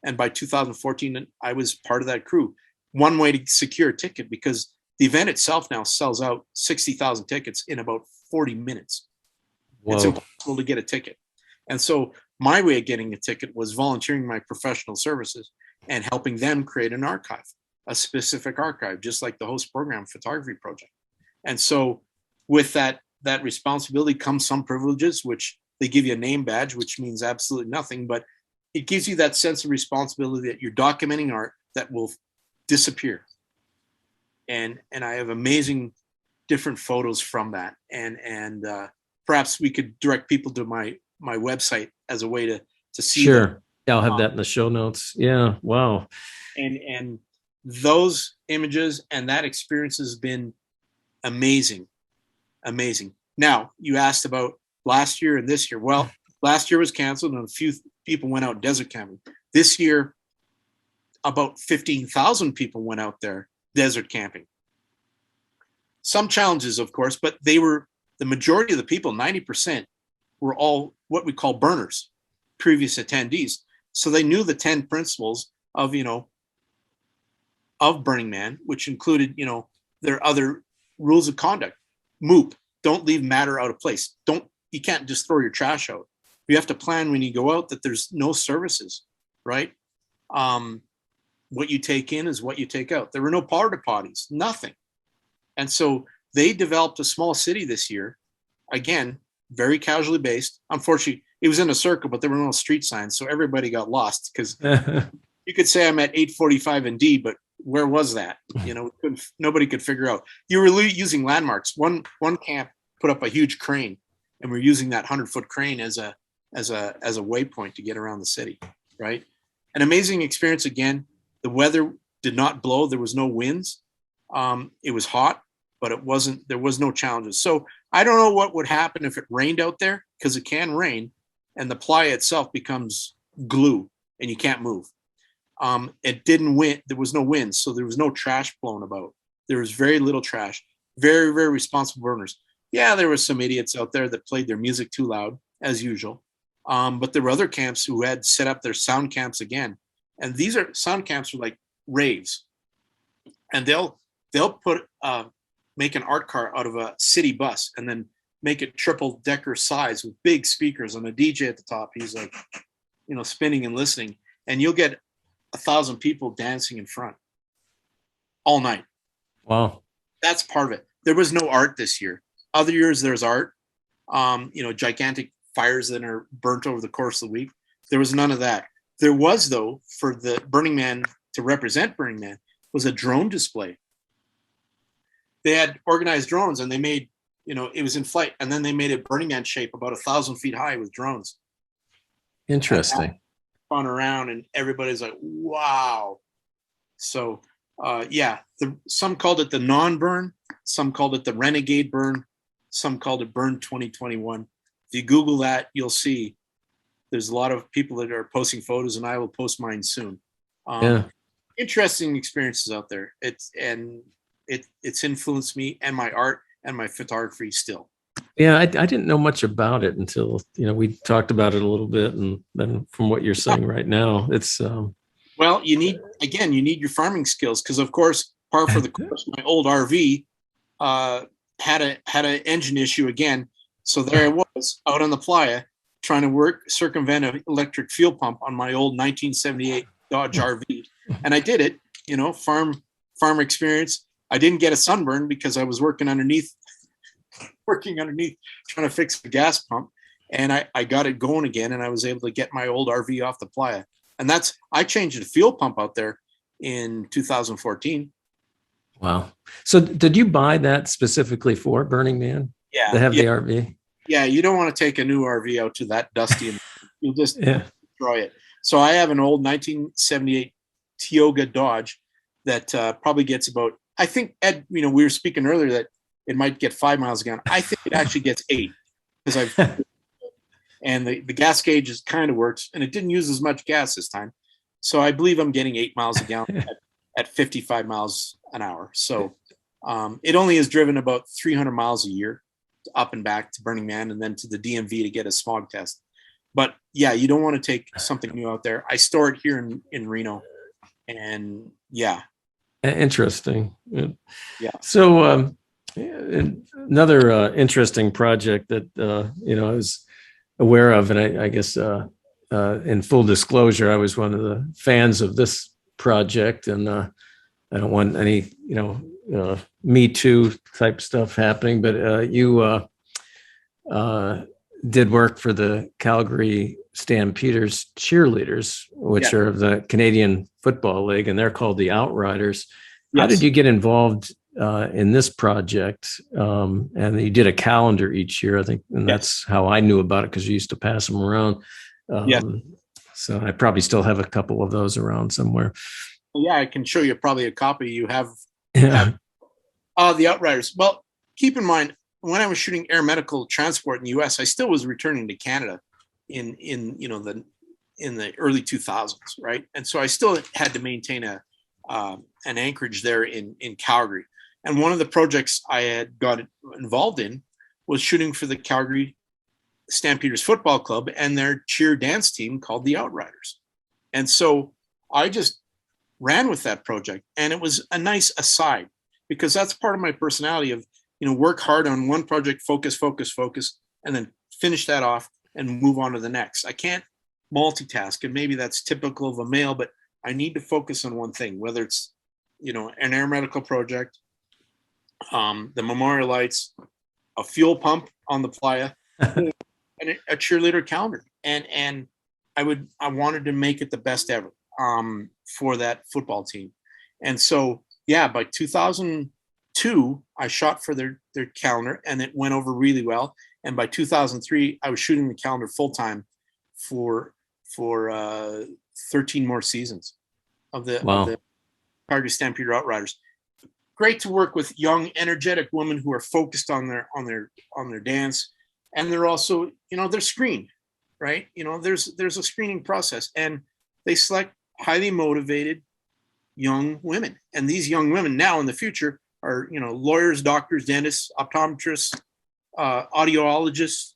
and by 2014, I was part of that crew. One way to secure a ticket, because the event itself now sells out 60,000 tickets in about 40 minutes. Whoa. It's impossible to get a ticket. And so my way of getting a ticket was volunteering my professional services and helping them create an archive, a specific archive, just like the host program photography project. And so with that responsibility comes some privileges, which they give you a name badge, which means absolutely nothing, but it gives you that sense of responsibility that you're documenting art that will disappear. And I have amazing different photos from that. And perhaps we could direct people to my website as a way to see. Sure. Them. Yeah, I'll have that in the show notes. Yeah. Wow. And those images and that experience has been amazing. Now, you asked about last year and this year. Well, last year was canceled and a few people went out desert camping. This year, about 15,000 people went out there desert camping. Some challenges, of course, but the majority of the people, 90%, were all what we call burners, previous attendees. So they knew the 10 principles of Burning Man, which included, their other rules of conduct. MOOP, don't leave matter out of place. You can't just throw your trash out. You have to plan when you go out that there's no services, right? What you take in is what you take out. There were no porta potties, nothing. And so they developed a small city this year, again, very casually based. Unfortunately, it was in a circle, but there were no street signs, so everybody got lost because you could say I'm at 845 and D, but where was that? Nobody could figure out. You were using landmarks. One camp put up a huge crane, and we're using that 100-foot crane as a waypoint to get around the city, right? An amazing experience again. The weather did not blow. There was no winds. It was hot, but there was no challenges. So I don't know what would happen if it rained out there, because it can rain and the playa itself becomes glue and you can't move. It didn't wind. There was no wind. So there was no trash blown about. There was very little trash, very, very responsible burners. Yeah, there were some idiots out there that played their music too loud, as usual. But there were other camps who had set up their sound camps again. And these are sound camps are like raves. And they'll put make an art car out of a city bus and then make it triple decker size with big speakers and a DJ at the top. He's like, spinning and listening. And you'll get 1,000 people dancing in front all night. Wow. That's part of it. There was no art this year. Other years there's art, gigantic fires that are burnt over the course of the week. There was none of that. There was, though, for the Burning Man, to represent Burning Man, was a drone display. They had organized drones and they made, it was in flight, and then they made a Burning Man shape about 1,000 feet high with drones. Interesting. Fun around, and everybody's like, wow. So, some called it the non-burn, some called it the renegade burn, some called it Burn 2021. If you Google that, you'll see there's a lot of people that are posting photos, and I will post mine soon. Interesting experiences out there. It's influenced me and my art and my photography still. Yeah, I didn't know much about it until we talked about it a little bit, and then from what you're saying right now, it's well, you need your farming skills, because of course, par for the course, my old RV had an engine issue again. So there I was out on the playa trying to circumvent an electric fuel pump on my old 1978 Dodge RV, and I did it. Farm experience. I didn't get a sunburn because I was working underneath, trying to fix the gas pump, and I got it going again, and I was able to get my old RV off the playa. And I changed the fuel pump out there in 2014. Wow. So did you buy that specifically for Burning Man? Yeah. To have the RV? Yeah, you don't want to take a new RV out to that dusty, and you'll just destroy it. So I have an old 1978 Tioga Dodge that probably gets about, I think, Ed, we were speaking earlier that it might get 5 miles a gallon. I think it actually gets 8, because and the gas gauge kind of works, and it didn't use as much gas this time. So I believe I'm getting 8 miles a gallon at 55 miles an hour. So it only is driven about 300 miles a year up and back to Burning Man, and then to the DMV to get a smog test. But yeah, you don't want to take something new out there. I store it here in Reno, and yeah. Interesting. Yeah. So another interesting project that I was aware of, and I guess in full disclosure, I was one of the fans of this project, and I don't want any Me Too type stuff happening, but you did work for the Calgary Stampeders cheerleaders, which are of the Canadian Football League, and they're called the Outriders. How did you get involved in this project? And you did a calendar each year, I think, and that's how I knew about it, because you used to pass them around. So I probably still have a couple of those around somewhere. Yeah, I can show you probably a copy you have. The Outriders. Well, keep in mind, when I was shooting air medical transport in the U.S., I still was returning to Canada in the early 2000s, right? And so I still had to maintain an anchorage there in Calgary. And one of the projects I had got involved in was shooting for the Calgary Stampeders Football Club and their cheer dance team called the Outriders. And so I just ran with that project, and it was a nice aside, because that's part of my personality of, work hard on one project, focus, and then finish that off and move on to the next. I can't multitask, and maybe that's typical of a male, but I need to focus on one thing, whether it's, an air medical project, the memorial lights, a fuel pump on the playa, and a cheerleader calendar. And I wanted to make it the best ever for that football team. And so, by 2002, I shot for their calendar, and it went over really well. And by 2003, I was shooting the calendar full time for 13 more seasons of the Calgary Stampeder Outriders. Great to work with young, energetic women who are focused on their dance, and they're also, they're screened, right? There's a screening process, and they select highly motivated young women. And these young women now in the future are, lawyers, doctors, dentists, optometrists, audiologists.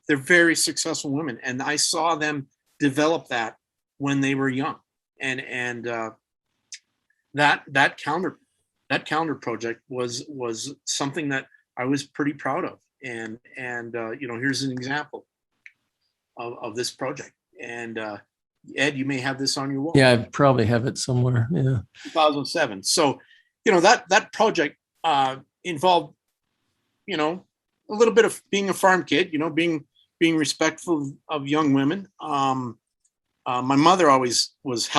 They're very successful women, and I saw them develop that when they were young. And that calendar project was something that I was pretty proud of. And here's an example of this project. And Ed, you may have this on your wall. Yeah, I probably have it somewhere. Yeah. 2007. So, that project involved, a little bit of being a farm kid, being respectful of young women. My mother always was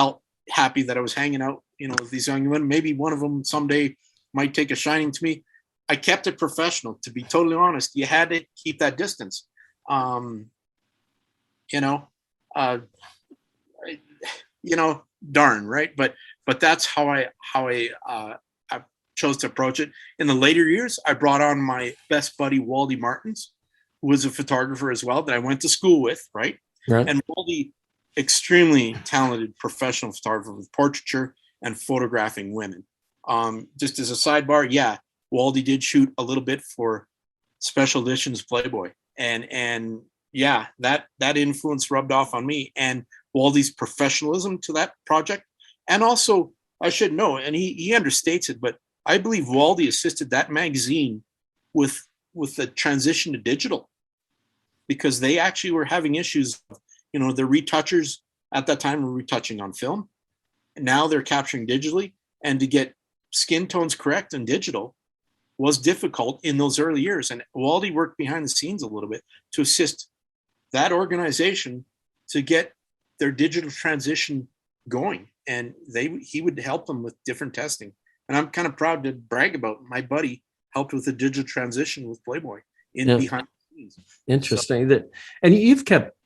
happy that I was hanging out, with these young women. Maybe one of them someday might take a shining to me. I kept it professional, to be totally honest. You had to keep that distance. Darn right. But that's how I chose to approach it. In the later years, I brought on my best buddy, Waldy Martins, who was a photographer as well, that I went to school with, right? Right. And Waldy, extremely talented professional photographer with portraiture and photographing women. Just as a sidebar, yeah, Waldy did shoot a little bit for Special Editions Playboy. And yeah, that influence rubbed off on me, and Waldy's professionalism to that project. And also, I should know, and he understates it, but I believe Waldy assisted that magazine with the transition to digital, because they actually were having issues. The retouchers at that time were retouching on film, and now they're capturing digitally. And to get skin tones correct in digital was difficult in those early years. And Waldy worked behind the scenes a little bit to assist that organization to get their digital transition going. And he would help them with different testing. And I'm kind of proud to brag about my buddy helped with the digital transition with Playboy behind the scenes. Interesting. And you've kept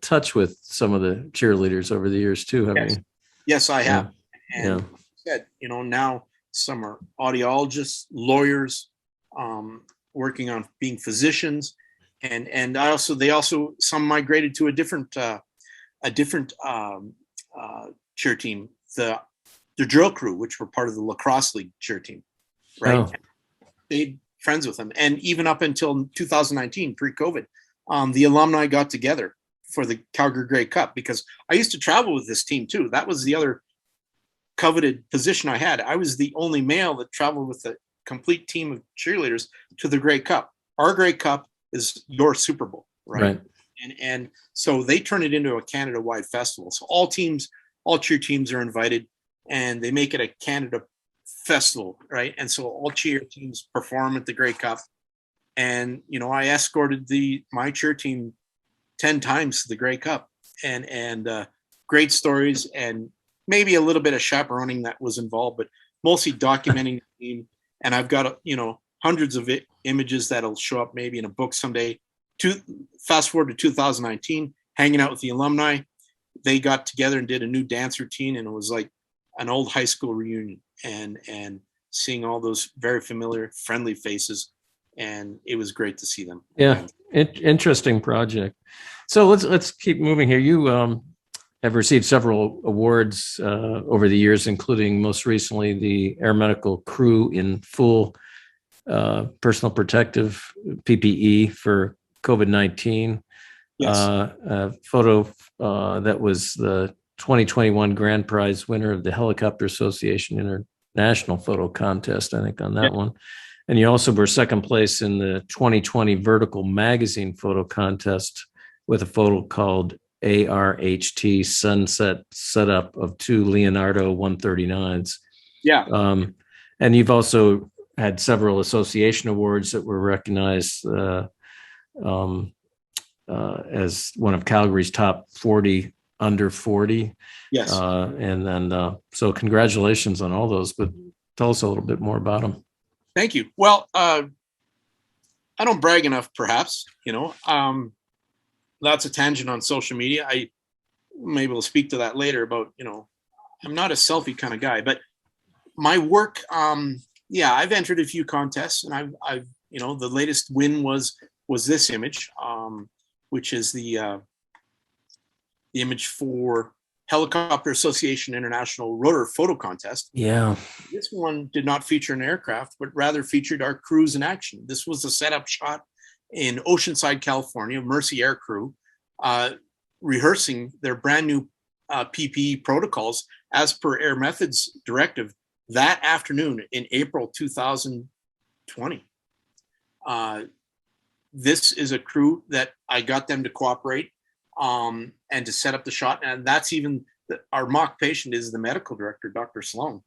touch with some of the cheerleaders over the years too, haven't you? Yes, I have. And said, now some are audiologists, lawyers, working on being physicians, and some migrated to a different cheer team, the drill crew, which were part of the lacrosse league cheer team, right? Oh. They friends with them, and even up until 2019, pre-COVID, the alumni got together for the Calgary Grey Cup, because I used to travel with this team too. That was the other coveted position I had. I was the only male that traveled with a complete team of cheerleaders to the Grey Cup. Our Grey Cup is your Super Bowl, right? And so they turn it into a Canada-wide festival. So all cheer teams are invited, and they make it a Canada festival, right? And so all cheer teams perform at the Grey Cup. And I escorted my cheer team 10 times to the Grey Cup, and great stories, and maybe a little bit of chaperoning that was involved, but mostly documenting the team. And I've got hundreds of images that'll show up maybe in a book someday. Fast forward to 2019, hanging out with the alumni. They got together and did a new dance routine, and it was like an old high school reunion, and seeing all those very familiar, friendly faces, and it was great to see them. Yeah, interesting project. So let's keep moving here. You have received several awards over the years, including most recently the Air Medical Crew in Full Personal Protective PPE for COVID-19. Yes. Photo that was the 2021 grand prize winner of the Helicopter Association International Photo Contest, I think, on that one. And you also were second place in the 2020 Vertical Magazine Photo Contest with a photo called ARHT Sunset Setup of two Leonardo 139s. Yeah. And you've also had several association awards that were recognized as one of Calgary's top 40 under 40. Yes. And then, so congratulations on all those, but tell us a little bit more about them. Thank you. Well, I don't brag enough, perhaps, lots of tangent on social media. Maybe we'll speak to that later about, I'm not a selfie kind of guy, but my work, I've entered a few contests, and I've the latest win was this image, which is the image for Helicopter Association International Rotor Photo Contest. Yeah. This one did not feature an aircraft, but rather featured our crews in action. This was a setup shot in Oceanside, California, Mercy Air Crew, rehearsing their brand new PPE protocols as per Air Methods directive that afternoon in April 2020. This is a crew that I got them to cooperate and to set up the shot. And that's even our mock patient is the medical director, Dr. Sloan,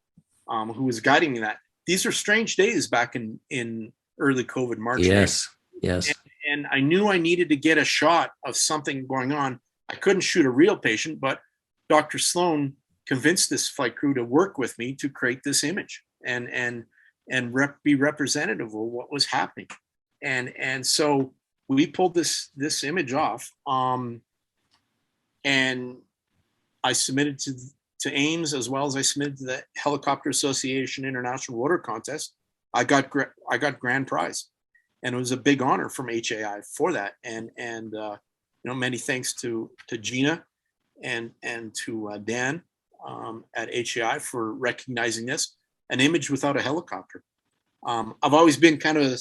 who was guiding me that. These are strange days back in early COVID, March. Yes. Yes. And I knew I needed to get a shot of something going on. I couldn't shoot a real patient, but Dr. Sloan convinced this flight crew to work with me to create this image and be representative of what was happening. And so we pulled this image off, and I submitted to Ames, as well as I submitted to the Helicopter Association International Rotor Contest. I got grand prize, and it was a big honor from HAI for that. And many thanks to Gina and to Dan at HAI for recognizing this, an image without a helicopter. I've always been kind of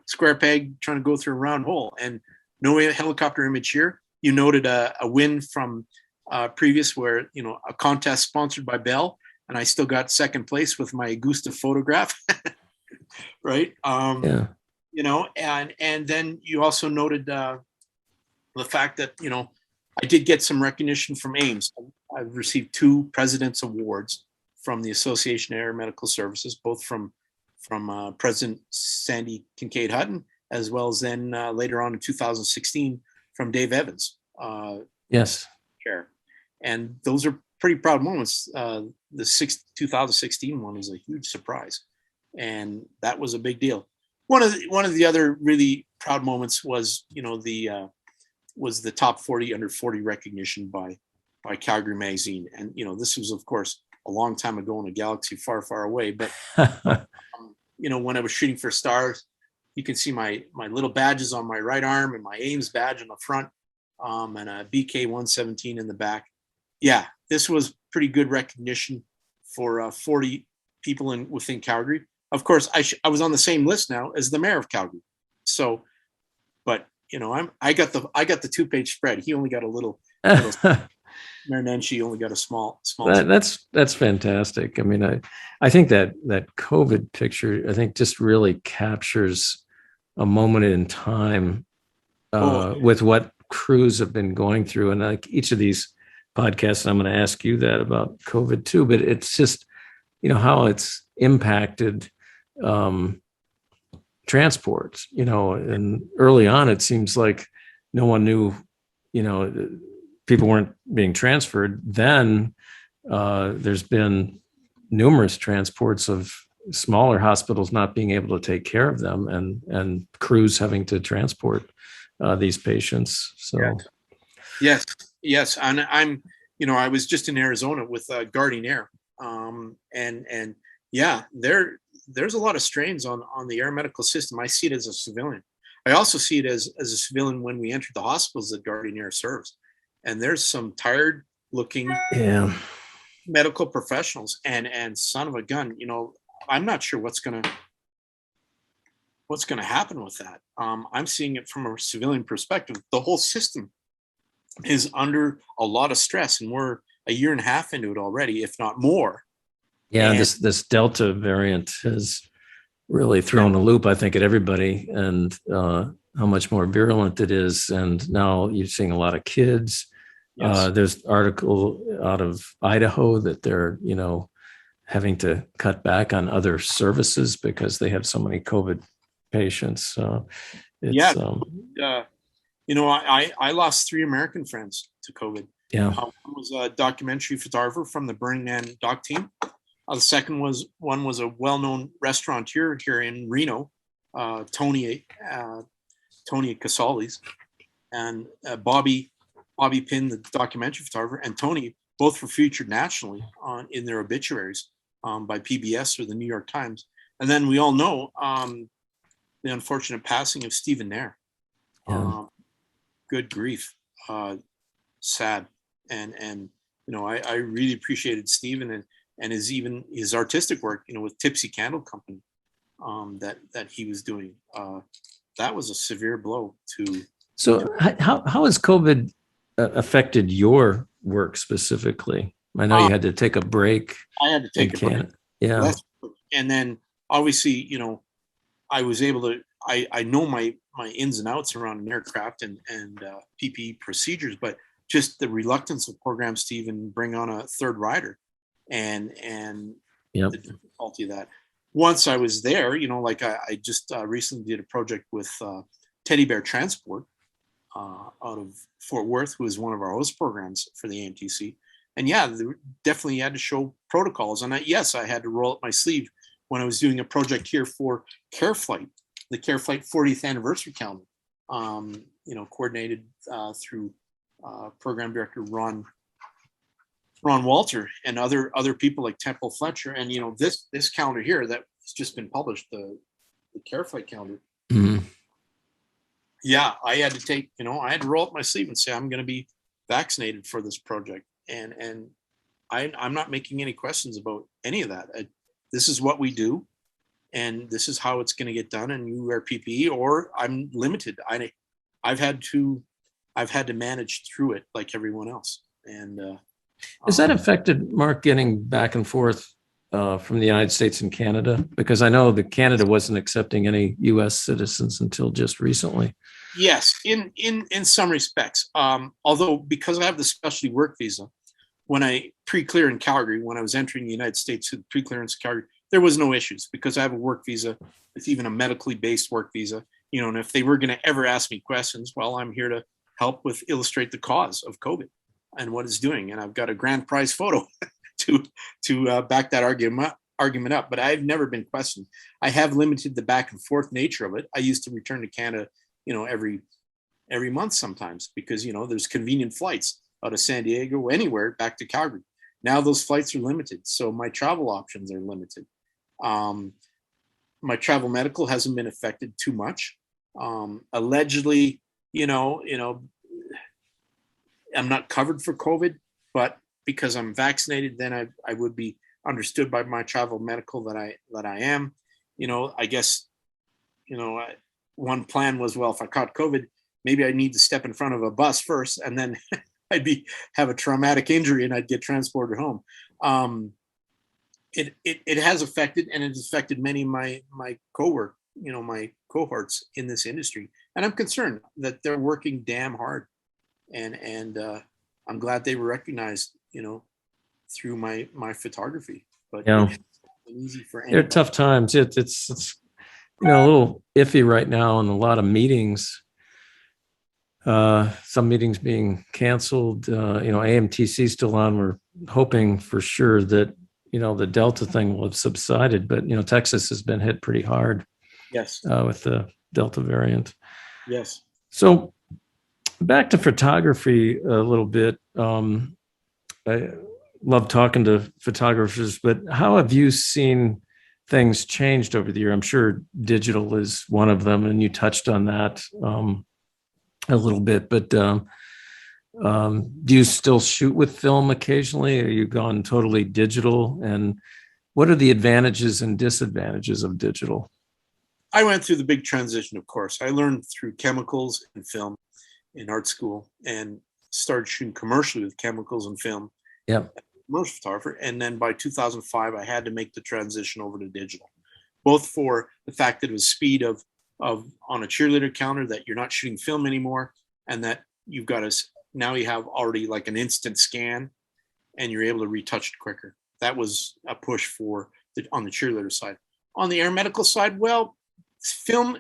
square peg trying to go through a round hole, and no helicopter image here. You noted a win from previous where, a contest sponsored by Bell, and I still got second place with my Augusta photograph. Right. Yeah. And then you also noted the fact that, I did get some recognition from Ames. I've received 2 President's Awards from the Association of Air Medical Services, both from President Sandy Kincaid Hutton, as well as then later on in 2016 from Dave Evans. Yes. Chair. And those are pretty proud moments. The 2016 one was a huge surprise, and that was a big deal. One of the other really proud moments was, was the top 40 under 40 recognition by Calgary Magazine. And, this was, of course, a long time ago in a galaxy far, far away. But, when I was shooting for stars, you can see my little badges on my right arm and my Ames badge on the front, and a BK 117 in the back. Yeah, this was pretty good recognition for 40 people within Calgary. Of course, I was on the same list now as the mayor of Calgary. So, but I got the 2-page spread. He only got a little. Mayor Nenshi only got a small. That's fantastic. I mean, I think that COVID picture, I think, just really captures a moment in time with what crews have been going through. And like each of these podcasts, I'm going to ask you that about COVID too, but it's just, how it's impacted transports, and early on, it seems like no one knew, people weren't being transferred. Then there's been numerous transports of smaller hospitals not being able to take care of them, and crews having to transport these patients. So, yes, and I'm, I was just in Arizona with Guardian Air, and yeah, there's a lot of strains on the air medical system. I see it as a civilian. I also see it as a civilian when we enter the hospitals that Guardian Air serves, and there's some tired looking medical professionals, and son of a gun, I'm not sure what's gonna happen with that. I'm seeing it from a civilian perspective. The whole system is under a lot of stress, and we're a year and a half into it already, if not more. Yeah, this Delta variant has really thrown a loop, I think, at everybody, and how much more virulent it is. And now you're seeing a lot of kids. Yes. There's an article out of Idaho that they're, having to cut back on other services because they have so many COVID patients. I lost 3 American friends to COVID. Yeah, one was a documentary photographer from the Burning Man doc team. The second one was a well-known restaurateur here in Reno, Tony Casales, and Bobby Pinn, the documentary photographer, and Tony both were featured nationally in their obituaries by PBS or the New York Times. And then we all know the unfortunate passing of Stephen Nair. Yeah. Good grief, sad, and I really appreciated Stephen and his artistic work, with Tipsy Candle Company, that he was doing. That was a severe blow to. So how has COVID affected your work specifically? I know you had to take a break I had to in take a break. Canada. Yeah. And then obviously, I was able to, I know my ins and outs around an aircraft and PPE procedures, but just the reluctance of programs to even bring on a third rider and Yep. the difficulty of that. Once I was there, like I just recently did a project with Teddy Bear Transport out of Fort Worth, who is one of our host programs for the AMTC. And yeah, definitely had to show protocols. And yes, I had to roll up my sleeve when I was doing a project here for CareFlight, the CareFlight 40th anniversary calendar, coordinated through program director Ron Walter and other people like Temple Fletcher. And, this calendar here that has just been published, the CareFlight calendar. Mm-hmm. Yeah, I had to take, I had to roll up my sleeve and say, I'm going to be vaccinated for this project. And I'm not making any questions about any of that. This is what we do, and this is how it's going to get done. And you wear PPE, or I'm limited. I've had to manage through it like everyone else. And is that affected, Mark, getting back and forth from the United States and Canada? Because I know that Canada wasn't accepting any U.S. citizens until just recently. Yes, in some respects. Although because I have the specialty work visa, when I pre-clear in Calgary, when I was entering the United States with pre-clearance in Calgary, there was no issues because I have a work visa. It's even a medically based work visa. And if they were going to ever ask me questions, well, I'm here to help with illustrate the cause of COVID and what it's doing. And I've got a grand prize photo to back that argument up. But I've never been questioned. I have limited the back and forth nature of it. I used to return to Canada, every month sometimes because, there's convenient flights out of San Diego, anywhere back to Calgary. Now those flights are limited. So my travel options are limited. My travel medical hasn't been affected too much. Allegedly, I'm not covered for COVID, but because I'm vaccinated, then I would be understood by my travel medical that I am. I guess, one plan was, well, if I caught COVID, maybe I need to step in front of a bus first, and then I'd have a traumatic injury and I'd get transported home. It has affected, and it's affected many of my my cohorts in this industry, and I'm concerned that they're working damn hard, and I'm glad they were recognized, through my photography. But yeah, it's easy for anybody. They're tough times. It's a little iffy right now in a lot of meetings. Some meetings being canceled. AMTC still on. We're hoping for sure that the Delta thing will have subsided, but Texas has been hit pretty hard. Yes. With the Delta variant. Yes. So back to photography a little bit. I love talking to photographers, but how have you seen things changed over the year? I'm sure digital is one of them, and you touched on that a little bit, but do you still shoot with film occasionally? Are you gone totally digital? And what are the advantages and disadvantages of digital? I went through the big transition, of course. I learned through chemicals and film in art school and started shooting commercially with chemicals and film. Yeah. Commercial photographer. And then by 2005, I had to make the transition over to digital, both for the fact that it was speed of on a cheerleader counter, that you're not shooting film anymore, and that you've got now you have already like an instant scan and you're able to retouch it quicker. That was a push on the cheerleader side. On the air medical side, well, film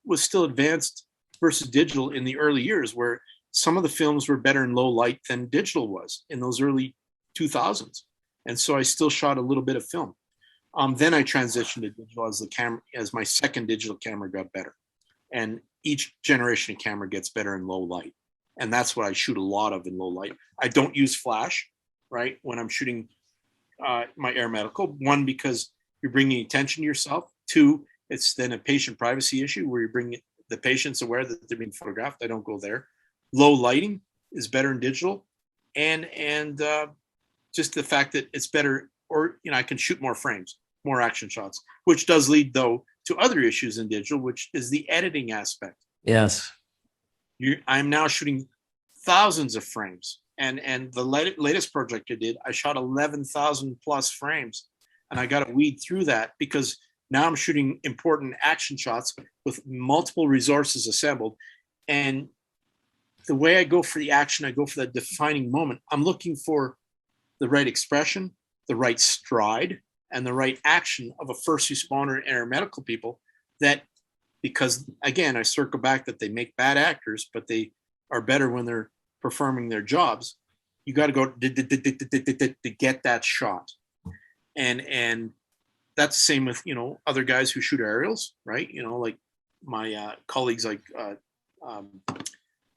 was still advanced versus digital in the early years, where some of the films were better in low light than digital was in those early 2000s. And so I still shot a little bit of film. Then I transitioned to digital as my second digital camera got better. And each generation of camera gets better in low light. And that's what I shoot a lot of in low light. I don't use flash, right, when I'm shooting my air medical. One, because you're bringing attention to yourself. Two, it's then a patient privacy issue where you're bringing the patient's aware that they're being photographed. I don't go there. Low lighting is better in digital. and just the fact that it's better, or I can shoot more frames, more action shots, which does lead though to other issues in digital, which is the editing aspect. Yes. I'm now shooting thousands of frames, and the latest project I did, I shot 11,000 plus frames, and I got to weed through that because now I'm shooting important action shots with multiple resources assembled. And the way I go for the action, I go for that defining moment. I'm looking for the right expression, the right stride, and the right action of a first responder and aeromedical people that, because again, I circle back that they make bad actors, but they are better when they're performing their jobs. You got to go to get that shot. And that's the same with, other guys who shoot aerials, right? Like my colleagues like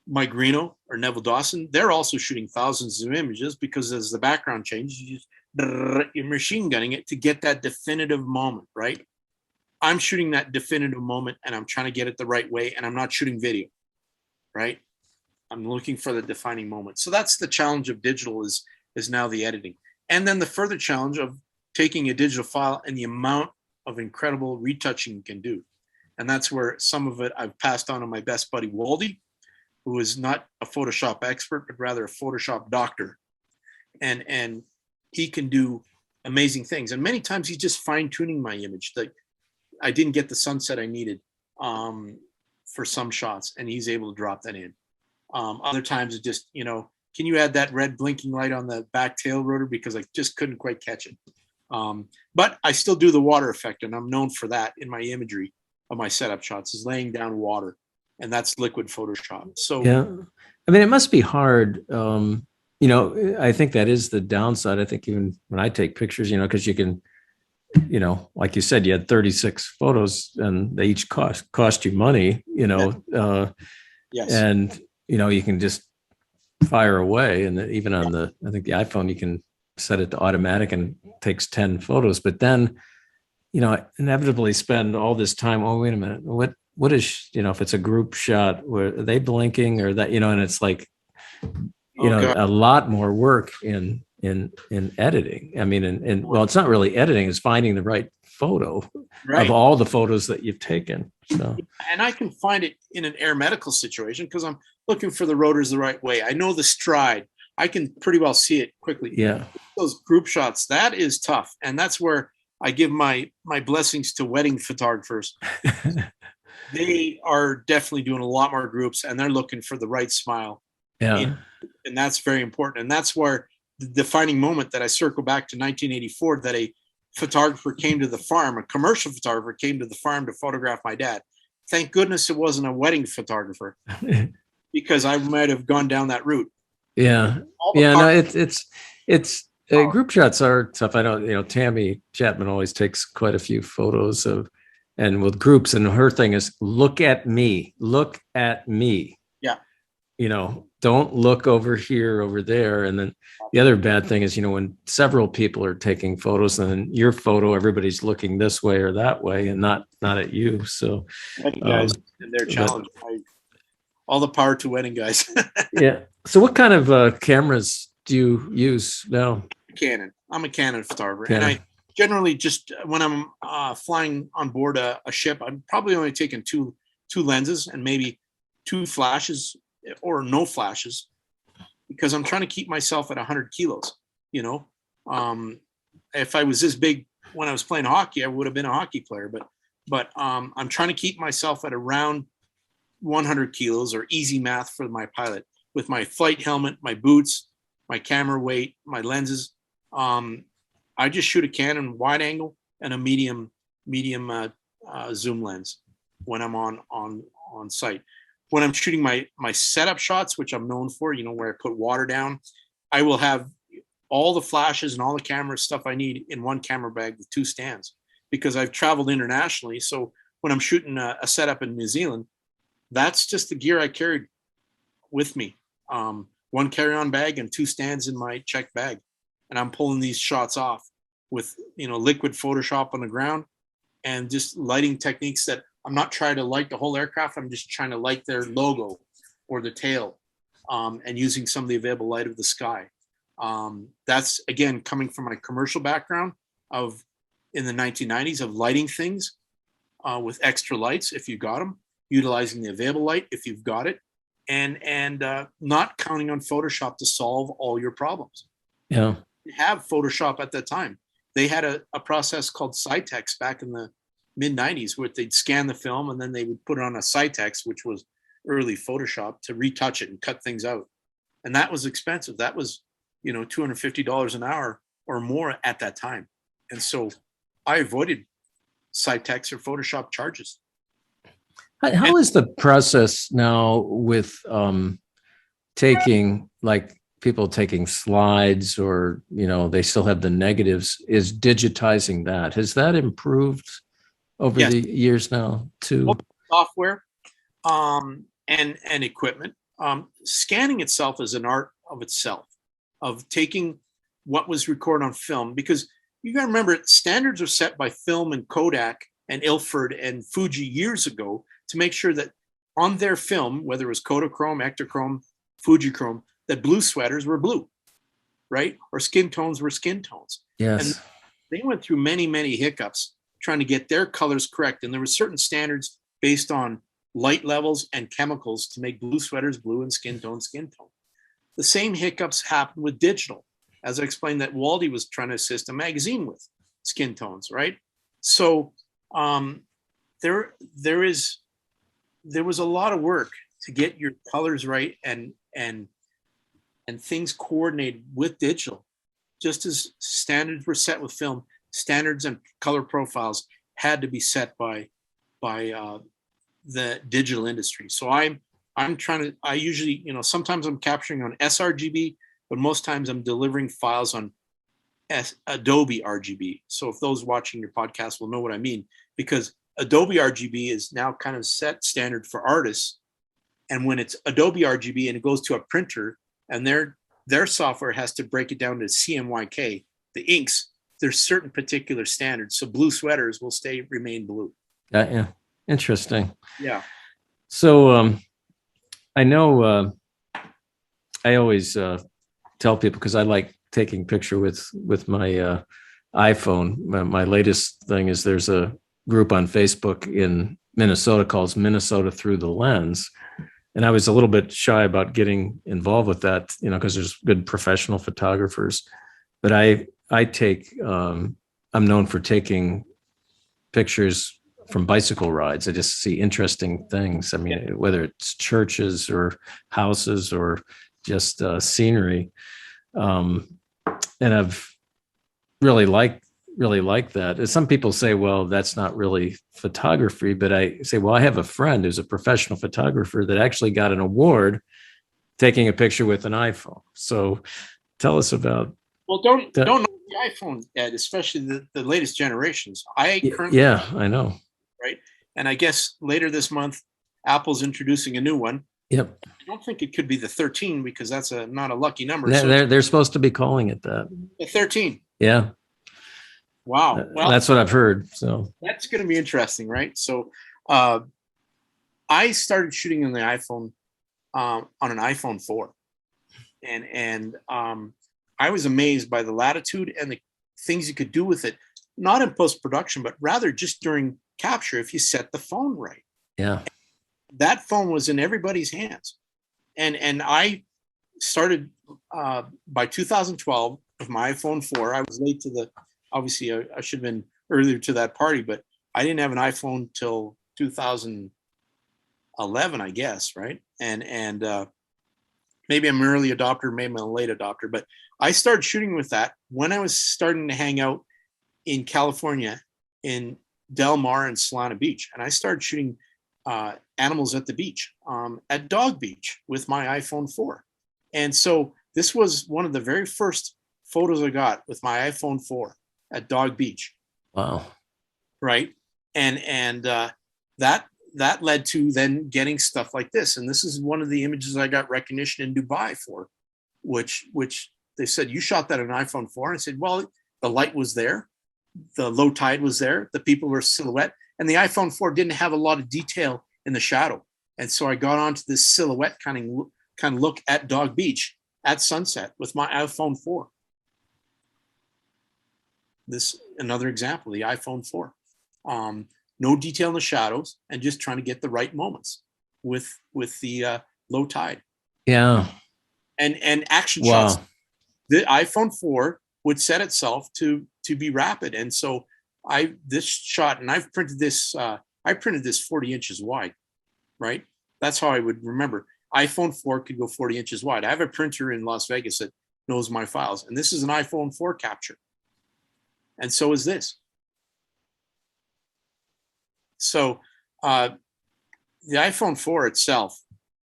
Mike Reno or Neville Dawson, they're also shooting thousands of images because as the background changes, you're machine gunning it to get that definitive moment, right? I'm shooting that definitive moment and I'm trying to get it the right way, and I'm not shooting video, right? I'm looking for the defining moment. So that's the challenge of digital is now the editing. And then the further challenge of taking a digital file and the amount of incredible retouching you can do. And that's where some of it I've passed on to my best buddy, Waldy, who is not a Photoshop expert, but rather a Photoshop doctor. And he can do amazing things. And many times he's just fine tuning my image. Like I didn't get the sunset I needed for some shots, and he's able to drop that in. Other times it just, can you add that red blinking light on the back tail rotor? Because I just couldn't quite catch it. But I still do the water effect, and I'm known for that in my imagery of my setup shots, is laying down water, and that's liquid Photoshop. So yeah, I mean, it must be hard. I think that is the downside. I think even when I take pictures, because you can, like you said, you had 36 photos and they each cost you money, yes. And, you can just fire away. And even on I think the iPhone, you can set it to automatic and it takes 10 photos, but then, inevitably spend all this time. Oh, wait a minute. What is, if it's a group shot, where are they blinking or that, and it's like, a lot more work in editing. I mean, and well, it's not really editing, it's finding the right photo of all the photos that you've taken. So, and I can find it in an air medical situation because I'm looking for the rotors the right way. I know the stride. I can pretty well see it quickly. Yeah. Those group shots, that is tough. And that's where I give my blessings to wedding photographers. They are definitely doing a lot more groups, and they're looking for the right smile. Yeah. And that's very important. And that's where the defining moment that I circle back to 1984, that a photographer came to the farm, a commercial photographer came to the farm to photograph my dad. Thank goodness it wasn't a wedding photographer because I might have gone down that route. Yeah. Yeah. No, it's group shots are tough. I know, Tammy Chapman always takes quite a few photos and with groups, and her thing is look at me. Yeah. Don't look over here, over there. And then the other bad thing is, when several people are taking photos and then your photo, everybody's looking this way or that way and not at you. So wedding guys and their challenge. All the power to wedding guys. Yeah. So what kind of cameras do you use now? Canon. I'm a Canon photographer. And I generally just, when I'm flying on board a ship, I'm probably only taking two lenses and maybe 2 flashes or no flashes, because I'm trying to keep myself at 100 kilos. If I was this big when I was playing hockey, I would have been a hockey player, but I'm trying to keep myself at around 100 kilos, or easy math for my pilot, with my flight helmet, my boots, my camera weight, my lenses. I just shoot a Canon wide angle and a medium zoom lens when I'm on site. When I'm shooting my setup shots, which I'm known for, where I put water down, I will have all the flashes and all the camera stuff I need in one camera bag with 2 stands, because I've traveled internationally. So when I'm shooting a setup in New Zealand, that's just the gear I carried with me. 1 carry-on bag and 2 stands in my checked bag. And I'm pulling these shots off with, liquid Photoshop on the ground and just lighting techniques that I'm not trying to light the whole aircraft. I'm just trying to light their logo or the tail. and using some of the available light of the sky. That's, again, coming from my commercial background of in the 1990s of lighting things with extra lights if you got them, utilizing the available light if you've got it, and not counting on Photoshop to solve all your problems. Yeah. They have Photoshop at that time. They had a process called Cytex back in the mid 90s where they'd scan the film and then they would put it on a Cytex, which was early Photoshop, to retouch it and cut things out. And that was expensive. That was, $250 an hour or more at that time. And so I avoided Cytex or Photoshop charges. How is the process now with taking, like, people taking slides, or they still have the negatives, is digitizing that? Has that improved over Yes. the years now too? Software and equipment. Scanning itself is an art of itself, of taking what was recorded on film, because you got to remember, standards are set by film and Kodak and Ilford and Fuji years ago to make sure that on their film, whether it was Kodachrome, Ektachrome, Fujichrome, that blue sweaters were blue, right? Or skin tones were skin tones. Yes. And they went through many, many hiccups trying to get their colors correct. And there were certain standards based on light levels and chemicals to make blue sweaters blue and skin tone skin tone. The same hiccups happened with digital, as I explained that Waldy was trying to assist a magazine with skin tones, right? So there was a lot of work to get your colors right and things coordinated with digital. Just as standards were set with film, standards and color profiles had to be set by the digital industry. So I usually, sometimes I'm capturing on sRGB, but most times I'm delivering files on Adobe RGB. So if those watching your podcast will know what I mean, because Adobe RGB is now kind of set standard for artists. And when it's Adobe RGB and it goes to a printer and their software has to break it down to CMYK, the inks, there's certain particular standards. So blue sweaters will remain blue. Yeah. Interesting. Yeah. So I know I always tell people, because I like taking picture with my iPhone. My latest thing is there's a group on Facebook in Minnesota called Minnesota Through the Lens. And I was a little bit shy about getting involved with that, because there's good professional photographers. But I take, I'm known for taking pictures from bicycle rides. I just see interesting things. I mean, whether it's churches or houses or just scenery. And I've really liked that. Some people say, well, that's not really photography, but I say, well, I have a friend who's a professional photographer that actually got an award taking a picture with an iPhone. So tell us about. Well, don't know the iPhone, Ed, especially the latest generations. Yeah, I know. Right. And I guess later this month, Apple's introducing a new one. Yep. I don't think it could be the 13 because that's not a lucky number. They're supposed to be calling it that. The 13. Yeah. Wow. Well, that's what I've heard. So that's going to be interesting, right? So I started shooting on the iPhone on an iPhone 4, and I was amazed by the latitude and the things you could do with it, not in post production, but rather just during capture if you set the phone right. Yeah. That phone was in everybody's hands, and I started by 2012 with my iPhone 4. I was late to obviously I should have been earlier to that party, but I didn't have an iPhone till 2011, I guess, right? And maybe I'm an early adopter, maybe I'm a late adopter, but I started shooting with that when I was starting to hang out in California in Del Mar and Solana Beach, and I started shooting animals at the beach, at Dog Beach with my iPhone 4. And so this was one of the very first photos I got with my iPhone 4 at Dog Beach. Wow. Right. And that led to then getting stuff like this. And this is one of the images I got recognition in Dubai for, which they said, you shot that on an iPhone 4. And I said, well, the light was there. The low tide was there. The people were silhouette. And the iPhone 4 didn't have a lot of detail in the shadow. And so I got onto this silhouette kind kind of look at Dog Beach at sunset with my iPhone 4. This another example, the iPhone 4. No detail in the shadows, and just trying to get the right moments with the low tide. Yeah. And action Wow. shots. The iPhone 4 would set itself to be rapid, and so this shot, and I've printed this. I printed this 40 inches wide, right? That's how I would remember. iPhone 4 could go 40 inches wide. I have a printer in Las Vegas that knows my files, and this is an iPhone 4 capture. And so is this. So the iPhone 4 itself,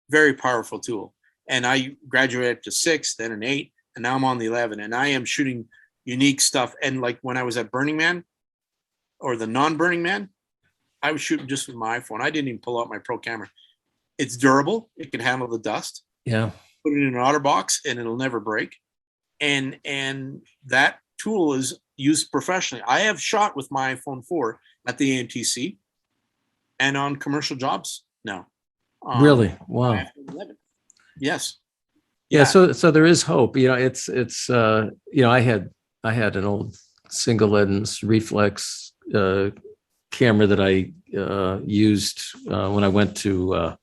very powerful tool. And I graduated to 6, then an 8, and now I'm on the 11. And I am shooting unique stuff. And like when I was at Burning Man or the non-Burning Man, I was shooting just with my iPhone. I didn't even pull out my pro camera. It's durable. It can handle the dust. Yeah. Put it in an OtterBox and it'll never break. And that tool is used professionally. I have shot with my iPhone 4 at the AMTC and on commercial jobs now. Really? Wow. Yes. Yeah. So there is hope. It's I had an old single lens reflex camera that I used when I went to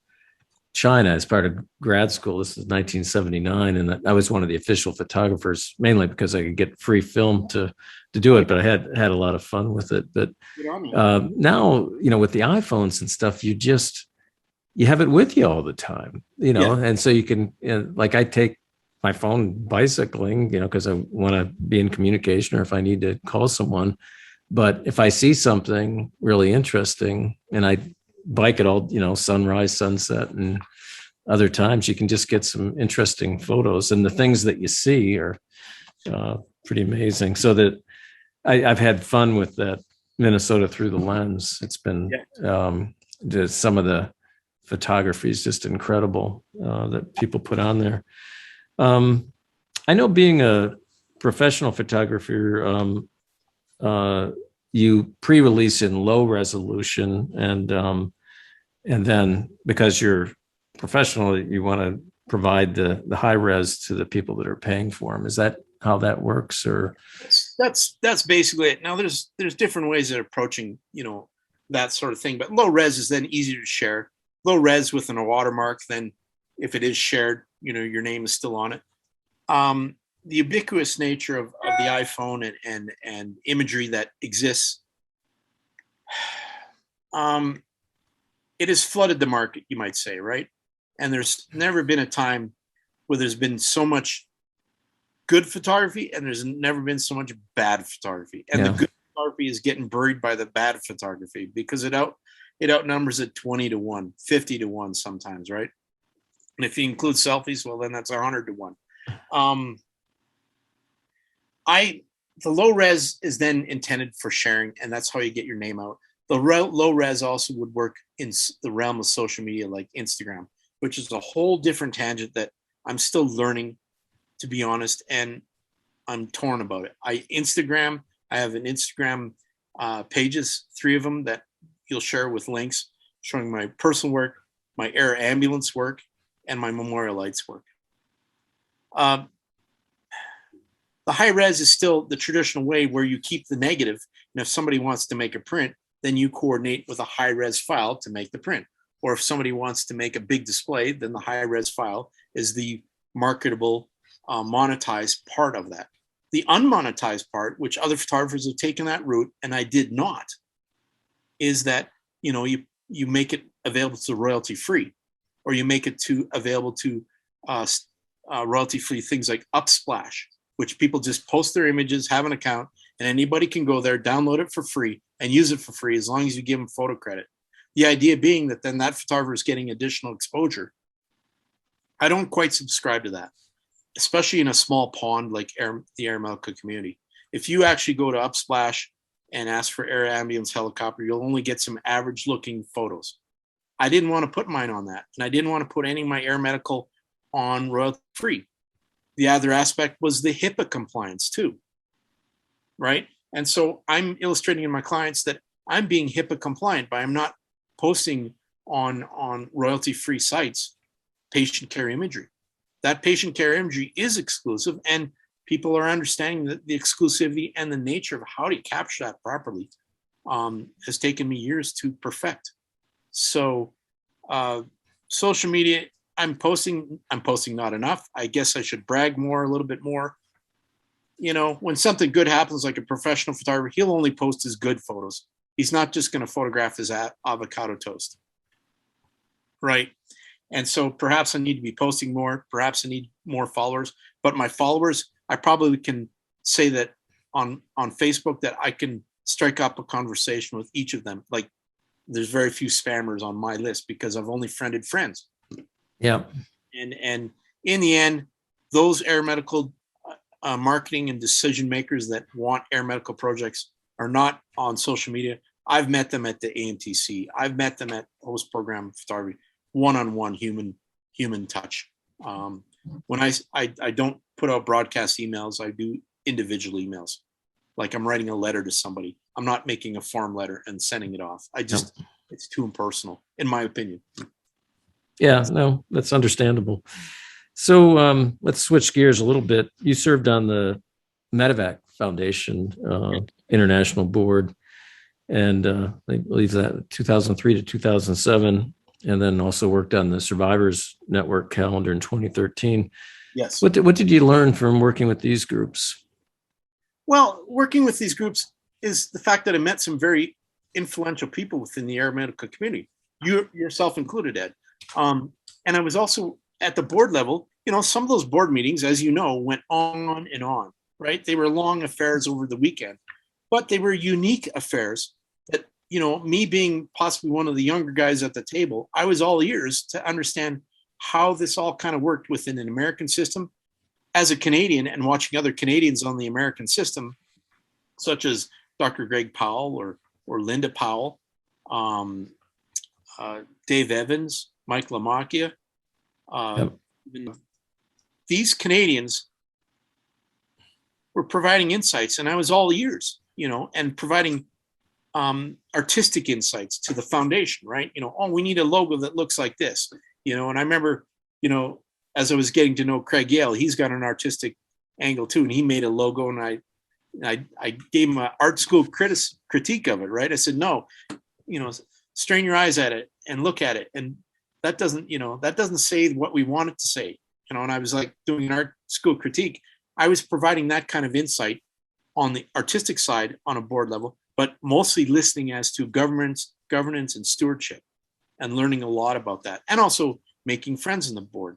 China as part of grad school. This is 1979, and I was one of the official photographers, mainly because I could get free film to do it. But I had a lot of fun with it. But now, with the iPhones and stuff, you have it with you all the time, and so you can, like, I take my phone bicycling, because I want to be in communication or if I need to call someone. But if I see something really interesting and I bike it all, sunrise, sunset, and other times, you can just get some interesting photos. And the things that you see are pretty amazing. So that I've had fun with that Minnesota through the lens. It's been some of the photography is just incredible that people put on there. I know, being a professional photographer, you pre-release in low resolution, and then because you're professional, you want to provide the high res to the people that are paying for them. Is that how that works? Or that's basically it. Now there's different ways of approaching that sort of thing, but low res is then easier to share. Low res within a watermark, then if it is shared, your name is still on it. The ubiquitous nature of the iPhone and imagery that exists, it has flooded the market, you might say, right? And there's never been a time where there's been so much good photography, and there's never been so much bad photography. And the good photography is getting buried by the bad photography because it outnumbers it 20 to 1, 50 to 1 sometimes, right? And if you include selfies, well, then that's 100 to 1. The low res is then intended for sharing, and that's how you get your name out. The low res also would work in the realm of social media like Instagram, which is a whole different tangent that I'm still learning, to be honest, and I'm torn about it. I have an Instagram pages, 3 of them that you'll share with links showing my personal work, my air ambulance work, and my memorial lights work. The high res is still the traditional way where you keep the negative. And if somebody wants to make a print, then you coordinate with a high res file to make the print. Or if somebody wants to make a big display, then the high res file is the marketable, monetized part of that. The unmonetized part, which other photographers have taken that route, and I did not, is that you make it available to royalty free, or you make it available to royalty free things like Upsplash, which people just post their images, have an account, and anybody can go there, download it for free, and use it for free as long as you give them photo credit. The idea being that then that photographer is getting additional exposure. I don't quite subscribe to that, especially in a small pond like the air medical community. If you actually go to Upsplash and ask for air ambulance helicopter, you'll only get some average looking photos. I didn't want to put mine on that, and I didn't want to put any of my air medical on royalty free. The other aspect was the HIPAA compliance too, right? And so I'm illustrating in my clients that I'm being HIPAA compliant, but I'm not posting on royalty-free sites patient care imagery. that patient care imagery is exclusive, and people are understanding the exclusivity and the nature of how to capture that properly. Has taken me years to perfect. So social media, I'm posting not enough. I guess I should brag more, a little bit more. When something good happens, like a professional photographer, he'll only post his good photos. He's not just going to photograph his avocado toast. Right. And so perhaps I need to be posting more. Perhaps I need more followers. But my followers, I probably can say that on Facebook that I can strike up a conversation with each of them. Like, there's very few spammers on my list because I've only friended friends. Yeah. And in the end, those air medical marketing and decision makers that want air medical projects are not on social media. I've met them at the AMTC. I've met them at host program photography, one-on-one human touch. When I don't put out broadcast emails, I do individual emails. Like I'm writing a letter to somebody. I'm not making a form letter and sending it off. It's too impersonal, in my opinion. Yeah, no, that's understandable. So let's switch gears a little bit. You served on the Medevac Foundation International Board, and I believe that 2003 to 2007, and then also worked on the Survivors Network calendar in 2013. Yes. What did you learn from working with these groups? Well, working with these groups is the fact that I met some very influential people within the air medical community, you yourself included, Ed. And I was also at the board level. Some of those board meetings, as you know, went on and on, right? They were long affairs over the weekend, but they were unique affairs that, me being possibly one of the younger guys at the table, I was all ears to understand how this all kind of worked within an American system. As a Canadian and watching other Canadians on the American system, such as Dr. Greg Powell or Linda Powell, Dave Evans, Mike Lamacchia, these Canadians were providing insights, and I was all ears, and providing artistic insights to the foundation, right? We need a logo that looks like this, and I remember, as I was getting to know Craig Yale, he's got an artistic angle too, and he made a logo, and I gave him an art school critique of it, right? I said, no, strain your eyes at it and look at it, and that doesn't say what we want it to say, and I was like doing an art school critique. I was providing that kind of insight on the artistic side on a board level, but mostly listening as to governance and stewardship, and learning a lot about that, and also making friends in the board.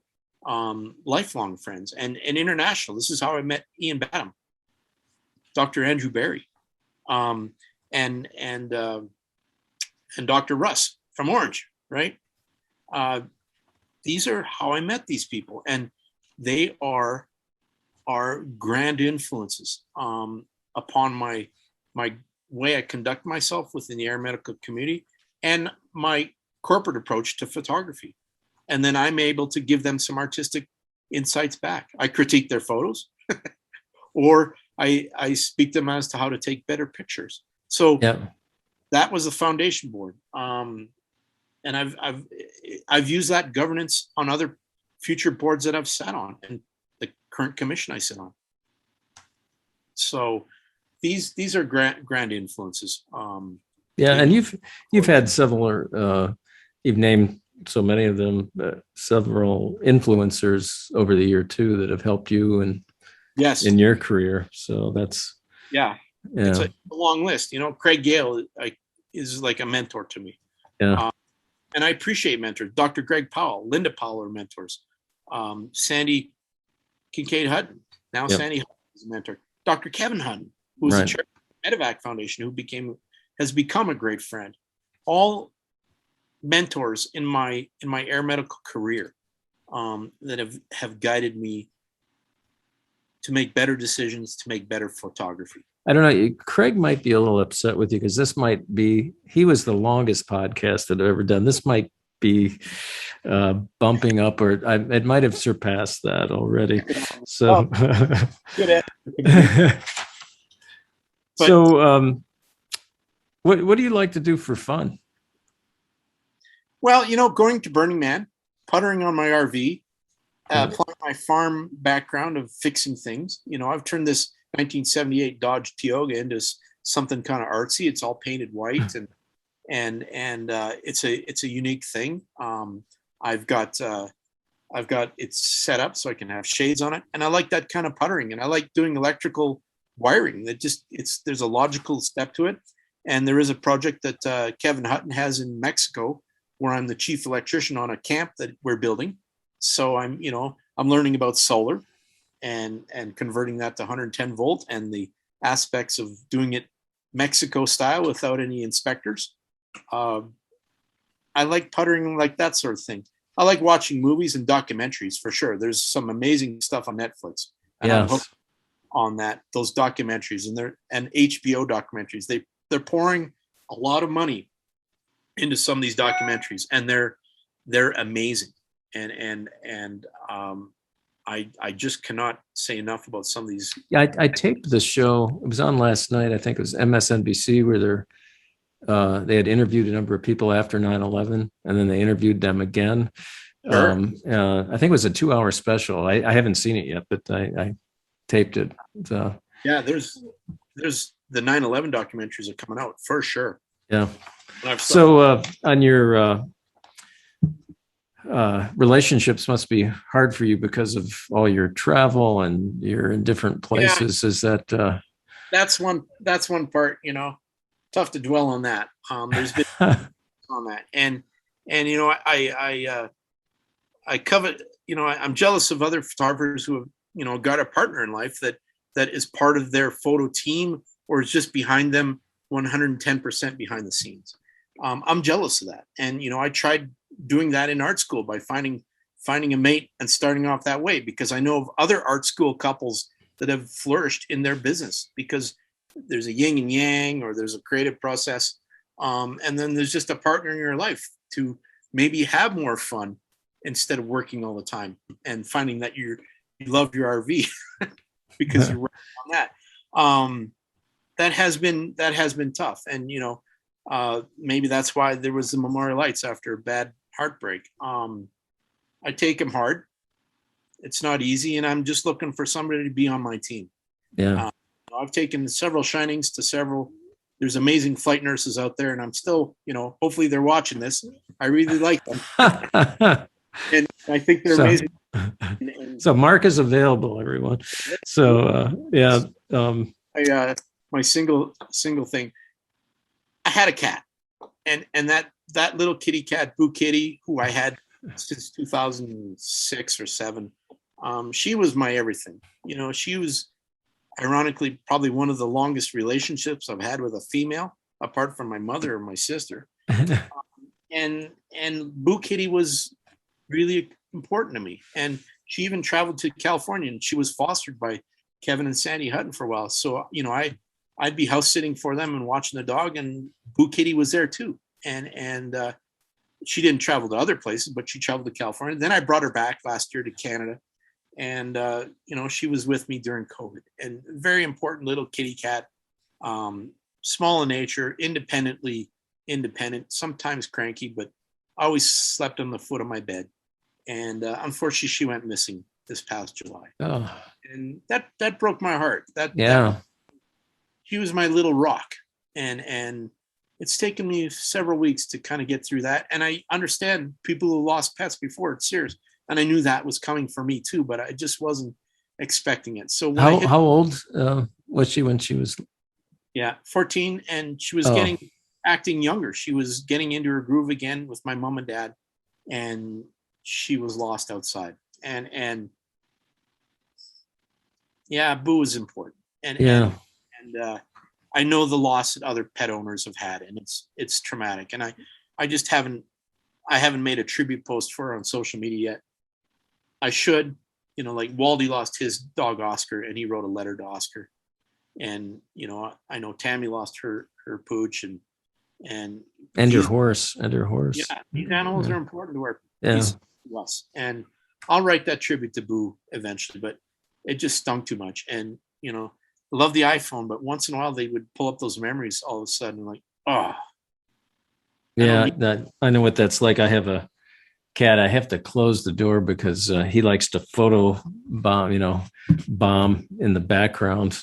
Lifelong friends and international. This is how I met Ian Badham, Dr. Andrew Barry, and Dr. Russ from Orange, right? These are how I met these people, and they are grand influences upon my way I conduct myself within the air medical community and my corporate approach to photography. And then I'm able to give them some artistic insights back. I critique their photos, or I speak them as to how to take better pictures. So that was the foundation board, and I've used that governance on other future boards that I've sat on, and the current commission I sit on. So these are grand influences. And you've had several. You've named so many of them, several influencers over the year too that have helped you in your career. So that's it's a long list. Craig Yale is like a mentor to me. And I appreciate mentors. Dr. Greg Powell, Linda Powell are mentors. Sandy Kincaid Hutton, now Sandy Hutton is a mentor. Dr. Kevin Hutton, who's the chair of the Medevac Foundation, who has become a great friend. All mentors in my air medical career that have guided me to make better decisions, to make better photography. I don't know. Craig might be a little upset with you because he was the longest podcast that I've ever done. This might be bumping up, or it might have surpassed that already. So, good. So, what do you like to do for fun? Well, going to Burning Man, puttering on my RV, applying my farm background of fixing things. I've turned this 1978 Dodge Tioga into something kind of artsy. It's all painted white, and it's a unique thing. I've got it set up so I can have shades on it, and I like that kind of puttering, and I like doing electrical wiring. There's a logical step to it, and there is a project that Kevin Hutton has in Mexico where I'm the chief electrician on a camp that we're building. So I'm learning about solar and converting that to 110 volt and the aspects of doing it Mexico style without any inspectors. I like puttering, like that sort of thing. I like watching movies and documentaries for sure. There's some amazing stuff on Netflix. And I'm hooked on those documentaries and HBO documentaries. They're pouring a lot of money into some of these documentaries, and they're amazing. And I just cannot say enough about some of these. Yeah, I taped the show. It was on last night. I think it was MSNBC, where they had interviewed a number of people after 9/11, and then they interviewed them again. Sure. I think it was a 2-hour special. I haven't seen it yet, but I taped it. Yeah, there's the 9/11 documentaries are coming out for sure. Yeah. So on your relationships must be hard for you because of all your travel and you're in different places. Yeah. Is that that's one part, tough to dwell on that. There's been on that. And I covet, I'm jealous of other photographers who have, got a partner in life that is part of their photo team or is just behind them 110% behind the scenes. I'm jealous of that. And, I tried doing that in art school by finding a mate and starting off that way, because I know of other art school couples that have flourished in their business because there's a yin and yang, or there's a creative process. And then there's just a partner in your life to maybe have more fun instead of working all the time, and finding that you love your RV because you're working on that. That has been tough. And, maybe that's why there was the Memorial Lights after a bad heartbreak. I take them hard. It's not easy, and I'm just looking for somebody to be on my team. Yeah. I've taken several shinings to there's amazing flight nurses out there, and I'm still, hopefully they're watching this. I really like them. And I think they're amazing. So Mark is available, everyone. So, yeah. My single thing, I had a cat, and that little kitty cat, Boo Kitty, who I had since 2006 or 7, she was my everything. She was ironically probably one of the longest relationships I've had with a female, apart from my mother or my sister. And Boo Kitty was really important to me. And she even traveled to California, and she was fostered by Kevin and Sandy Hutton for a while. So, I'd be house sitting for them and watching the dog, and Boo Kitty was there too. And she didn't travel to other places, but she traveled to California. Then I brought her back last year to Canada, and she was with me during COVID. And very important little kitty cat, small in nature, independent, sometimes cranky, but always slept on the foot of my bed. And unfortunately, she went missing this past July. Oh. And that broke my heart. She was my little rock, and it's taken me several weeks to kind of get through that. And I understand people who lost pets before, it's serious, and I knew that was coming for me too, but I just wasn't expecting it. So how old was she when she was? Yeah, 14, and she was acting younger. She was getting into her groove again with my mom and dad, and she was lost outside. And yeah, Boo is important. And I know the loss that other pet owners have had, and it's traumatic. And I just haven't made a tribute post for her on social media yet. I should, like Waldy lost his dog Oscar, and he wrote a letter to Oscar. And I know Tammy lost her pooch, and her horse. Yeah, these animals are important to us. And I'll write that tribute to Boo eventually, but it just stung too much. And I love the iPhone, but once in a while they would pull up those memories all of a sudden, like, oh. Yeah, I know what that's like. I have a cat, I have to close the door because he likes to photo bomb, bomb in the background,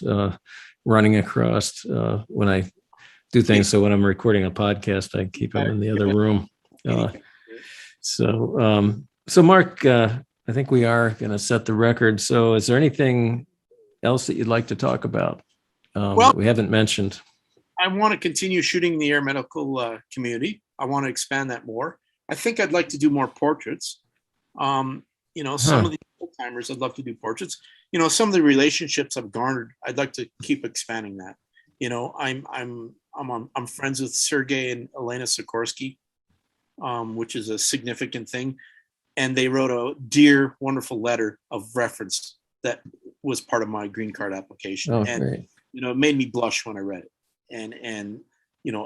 running across when I do things. So when I'm recording a podcast, I keep him in the other room. So Mark, I think we are going to set the record. So is there anything else that you'd like to talk about that we haven't mentioned? I want to continue shooting the air medical community. I want to expand that more. I think I'd like to do more portraits. Some of the old timers, I'd love to do portraits. Some of the relationships I've garnered, I'd like to keep expanding that. I'm friends with Sergey and Elena Sikorsky, which is a significant thing. And they wrote a dear, wonderful letter of reference that was part of my green card application. Oh, and great. it made me blush when I read it. And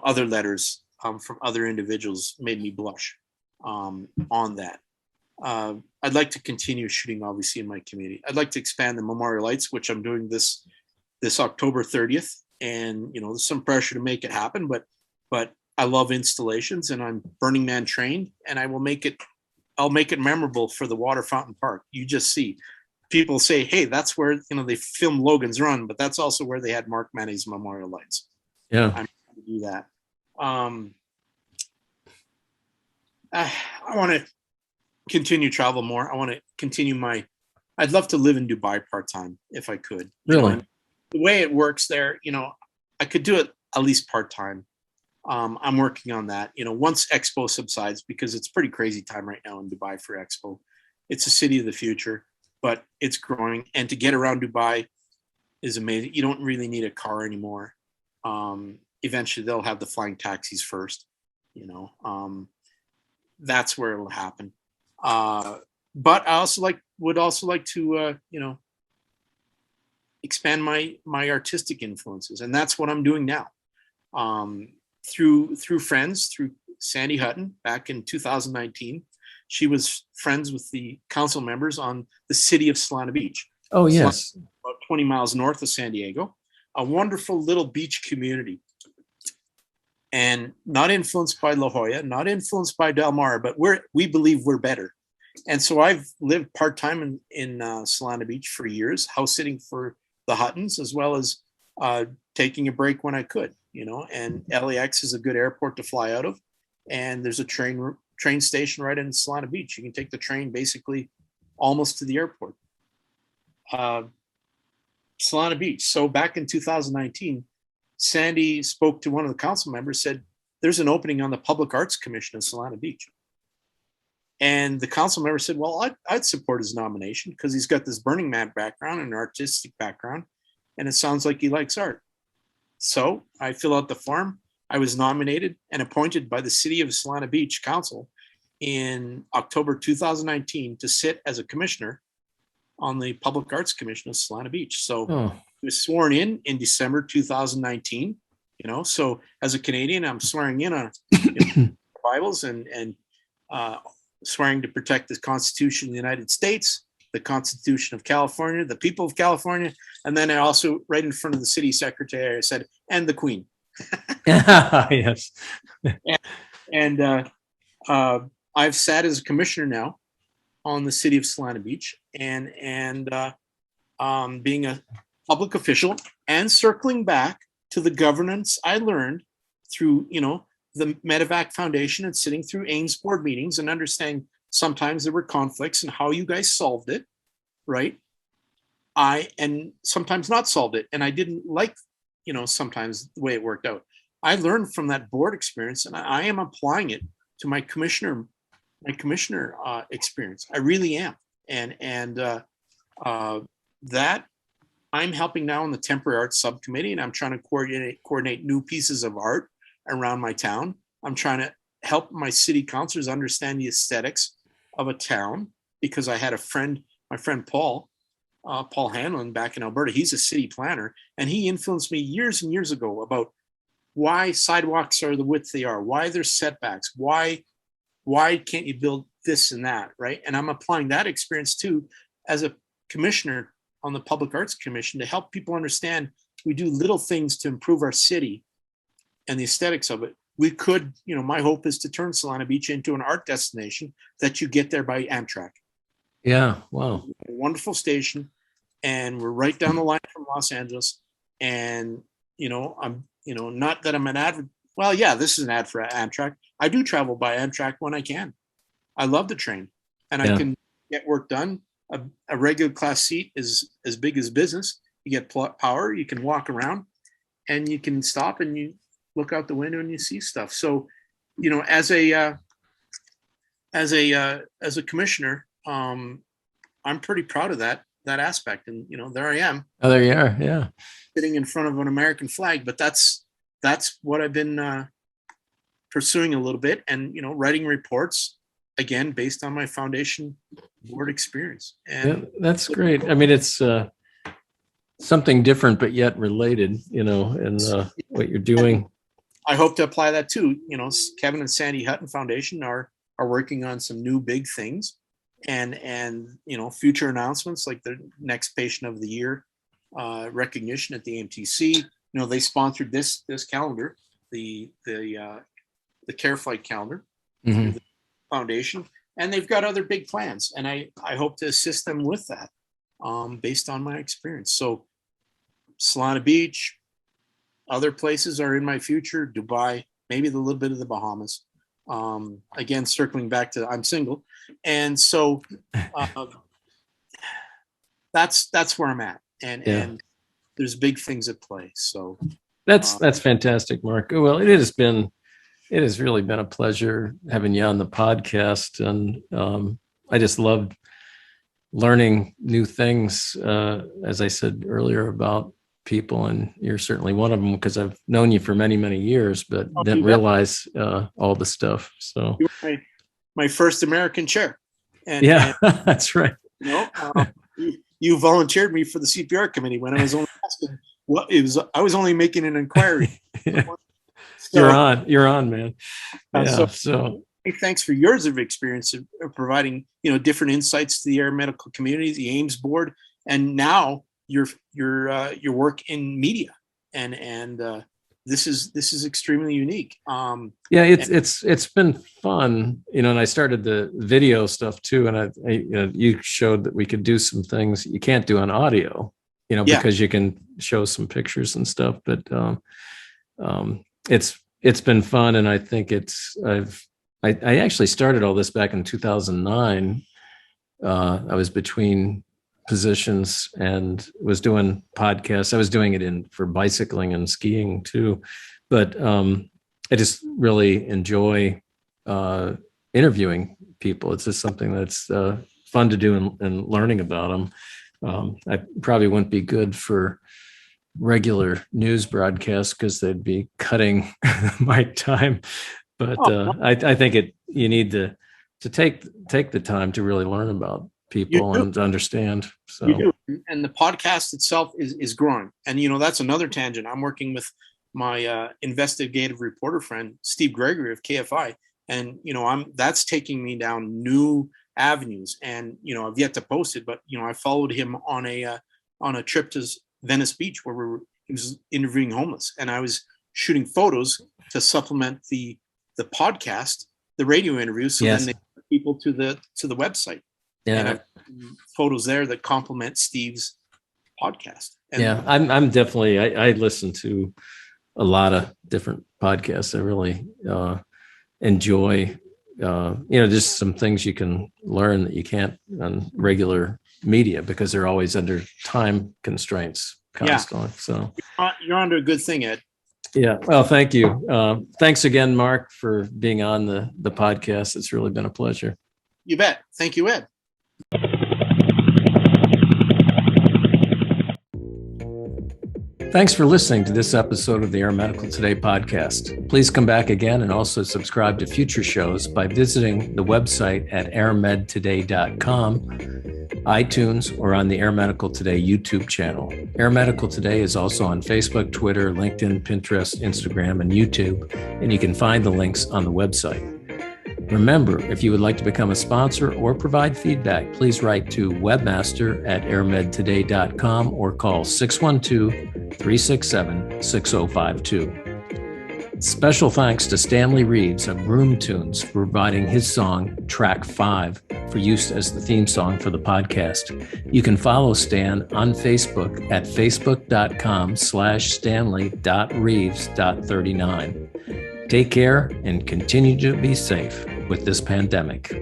other letters from other individuals made me blush on that. I'd like to continue shooting, obviously, in my community. I'd like to expand the Memorial Lights, which I'm doing this October 30th. And, there's some pressure to make it happen, but I love installations, and I'm Burning Man trained, and I'll make it memorable for the Water Fountain Park. You just see people say, hey, that's where, they filmed Logan's Run, but that's also where they had Mark Mennie's Memorial Lights. Yeah. I'm going to do that. I want to continue travel more. I want to continue I'd love to live in Dubai part-time if I could. Really? The way it works there, I could do it at least part-time. I'm working on that, once Expo subsides, because it's pretty crazy time right now in Dubai for Expo. It's a city of the future, but it's growing. And to get around Dubai is amazing. You don't really need a car anymore. Eventually they'll have the flying taxis first, that's where it'll happen. But I also would like to, expand my artistic influences. And that's what I'm doing now. Through friends, through Sandy Hutton back in 2019. She was friends with the council members on the city of Solana Beach. Oh, yes. About 20 miles north of San Diego, a wonderful little beach community. And not influenced by La Jolla, not influenced by Del Mar, but we believe we're better. And so I've lived part-time in Solana Beach for years, house sitting for the Huttons, as well as taking a break when I could, and LAX is a good airport to fly out of. And there's a train station right in Solana Beach. You can take the train basically almost to the airport. Solana Beach. So back in 2019, Sandy spoke to one of the council members, said, there's an opening on the Public Arts Commission in Solana Beach. And the council member said, well, I'd support his nomination because he's got this Burning Man background and an artistic background, and it sounds like he likes art. So I fill out the form. I was nominated and appointed by the City of Solana Beach Council in October 2019 to sit as a commissioner on the Public Arts Commission of Solana Beach. So I was sworn in December 2019. So as a Canadian, I'm swearing in on Bibles and swearing to protect the Constitution of the United States, the Constitution of California, the people of California, and then I also, right in front of the city secretary, I said, and the Queen. Yes. And I've sat as a commissioner now on the city of Solana Beach, and being a public official and circling back to the governance I learned through, the Medevac Foundation and sitting through Ames board meetings and understanding sometimes there were conflicts and how you guys solved it, right? And sometimes not solved it. And I didn't like, sometimes the way it worked out. I learned from that board experience, and I am applying it to my commissioner experience. I really am. And that I'm helping now in the temporary arts subcommittee, and I'm trying to coordinate new pieces of art around my town. I'm trying to help my city councilors understand the aesthetics of a town, because I had my friend Paul Hanlon back in Alberta. He's a city planner, and he influenced me years and years ago about why sidewalks are the width they are, why there's setbacks, why can't you build this and that, right? And I'm applying that experience too as a commissioner on the Public Arts Commission to help people understand we do little things to improve our city and the aesthetics of it, we could, my hope is to turn Solana Beach into an art destination that you get there by Amtrak. Yeah. Wow. A wonderful station. And we're right down the line from Los Angeles. And, I'm, not that I'm an ad. Well, yeah, this is an ad for Amtrak. I do travel by Amtrak when I can. I love the train, and I can get work done. A regular class seat is as big as business. You get power. You can walk around, and you can stop and you look out the window and you see stuff. So, as a commissioner, I'm pretty proud of that aspect. And there I am. Oh, there you are. Yeah, sitting in front of an American flag. But that's what I've been pursuing a little bit, and writing reports. Again, based on my foundation board experience. And that's great. I mean, it's something different, but yet related, in what you're doing. I hope to apply that too. Kevin and Sandy Hutton Foundation are working on some new big things, and future announcements like the next Patient of the Year recognition at the AMTC. They sponsored this calendar, the Care Flight calendar. Mm-hmm. Foundation, and they've got other big plans, and I hope to assist them with that based on my experience. So Solana Beach, other places are in my future, Dubai, maybe a little bit of the Bahamas. Again, circling back to I'm single, and so that's where I'm at, and there's big things at play. So that's fantastic, Mark. Well, it has really been a pleasure having you on the podcast. And I just loved learning new things, as I said earlier, about people. And you're certainly one of them, because I've known you for many, many years, but didn't realize all the stuff. So you were my first American chair. And that's right. You volunteered me for the CPR committee when I was only asking what it was. I was only making an inquiry. So, you're on, man. So thanks for years of experience of providing, different insights to the air medical community, the Ames board, and now your work in media. And this is extremely unique. It's been fun, and I started the video stuff too. And you showed that we could do some things you can't do on audio, because you can show some pictures and stuff, but it's been fun, and I think I actually started all this back in 2009. I was between positions and was doing podcasts. I was doing it for bicycling and skiing too, but I just really enjoy interviewing people. It's just something that's fun to do and learning about them. I probably wouldn't be good for regular news broadcasts because they'd be cutting my time, but I think you need to take the time to really learn about people and to understand. So you do. And the podcast itself is growing, and that's another tangent. I'm working with my investigative reporter friend Steve Gregory of KFI, and that's taking me down new avenues, and I've yet to post it, but I followed him on a trip to Venice Beach where he was interviewing homeless, and I was shooting photos to supplement the podcast, the radio interview, so then they put people to the website. And I have photos there that complement Steve's podcast. And I'm definitely I listen to a lot of different podcasts. I really enjoy just some things you can learn that you can't on regular media because they're always under time constraints constantly. So you're onto a good thing, Ed. Yeah. Well, thank you. Thanks again, Mark, for being on the podcast. It's really been a pleasure. You bet. Thank you, Ed. Thanks for listening to this episode of the Air Medical Today podcast. Please come back again and also subscribe to future shows by visiting the website at airmedtoday.com, iTunes, or on the Air Medical Today YouTube channel. Air Medical Today is also on Facebook, Twitter, LinkedIn, Pinterest, Instagram, and YouTube, and you can find the links on the website. Remember, if you would like to become a sponsor or provide feedback, please write to webmaster@airmedtoday.com or call 612-367-6052. Special thanks to Stanley Reeves of Room Tunes for providing his song, Track 5, for use as the theme song for the podcast. You can follow Stan on Facebook at facebook.com/stanley.reeves.39. Take care and continue to be safe with this pandemic.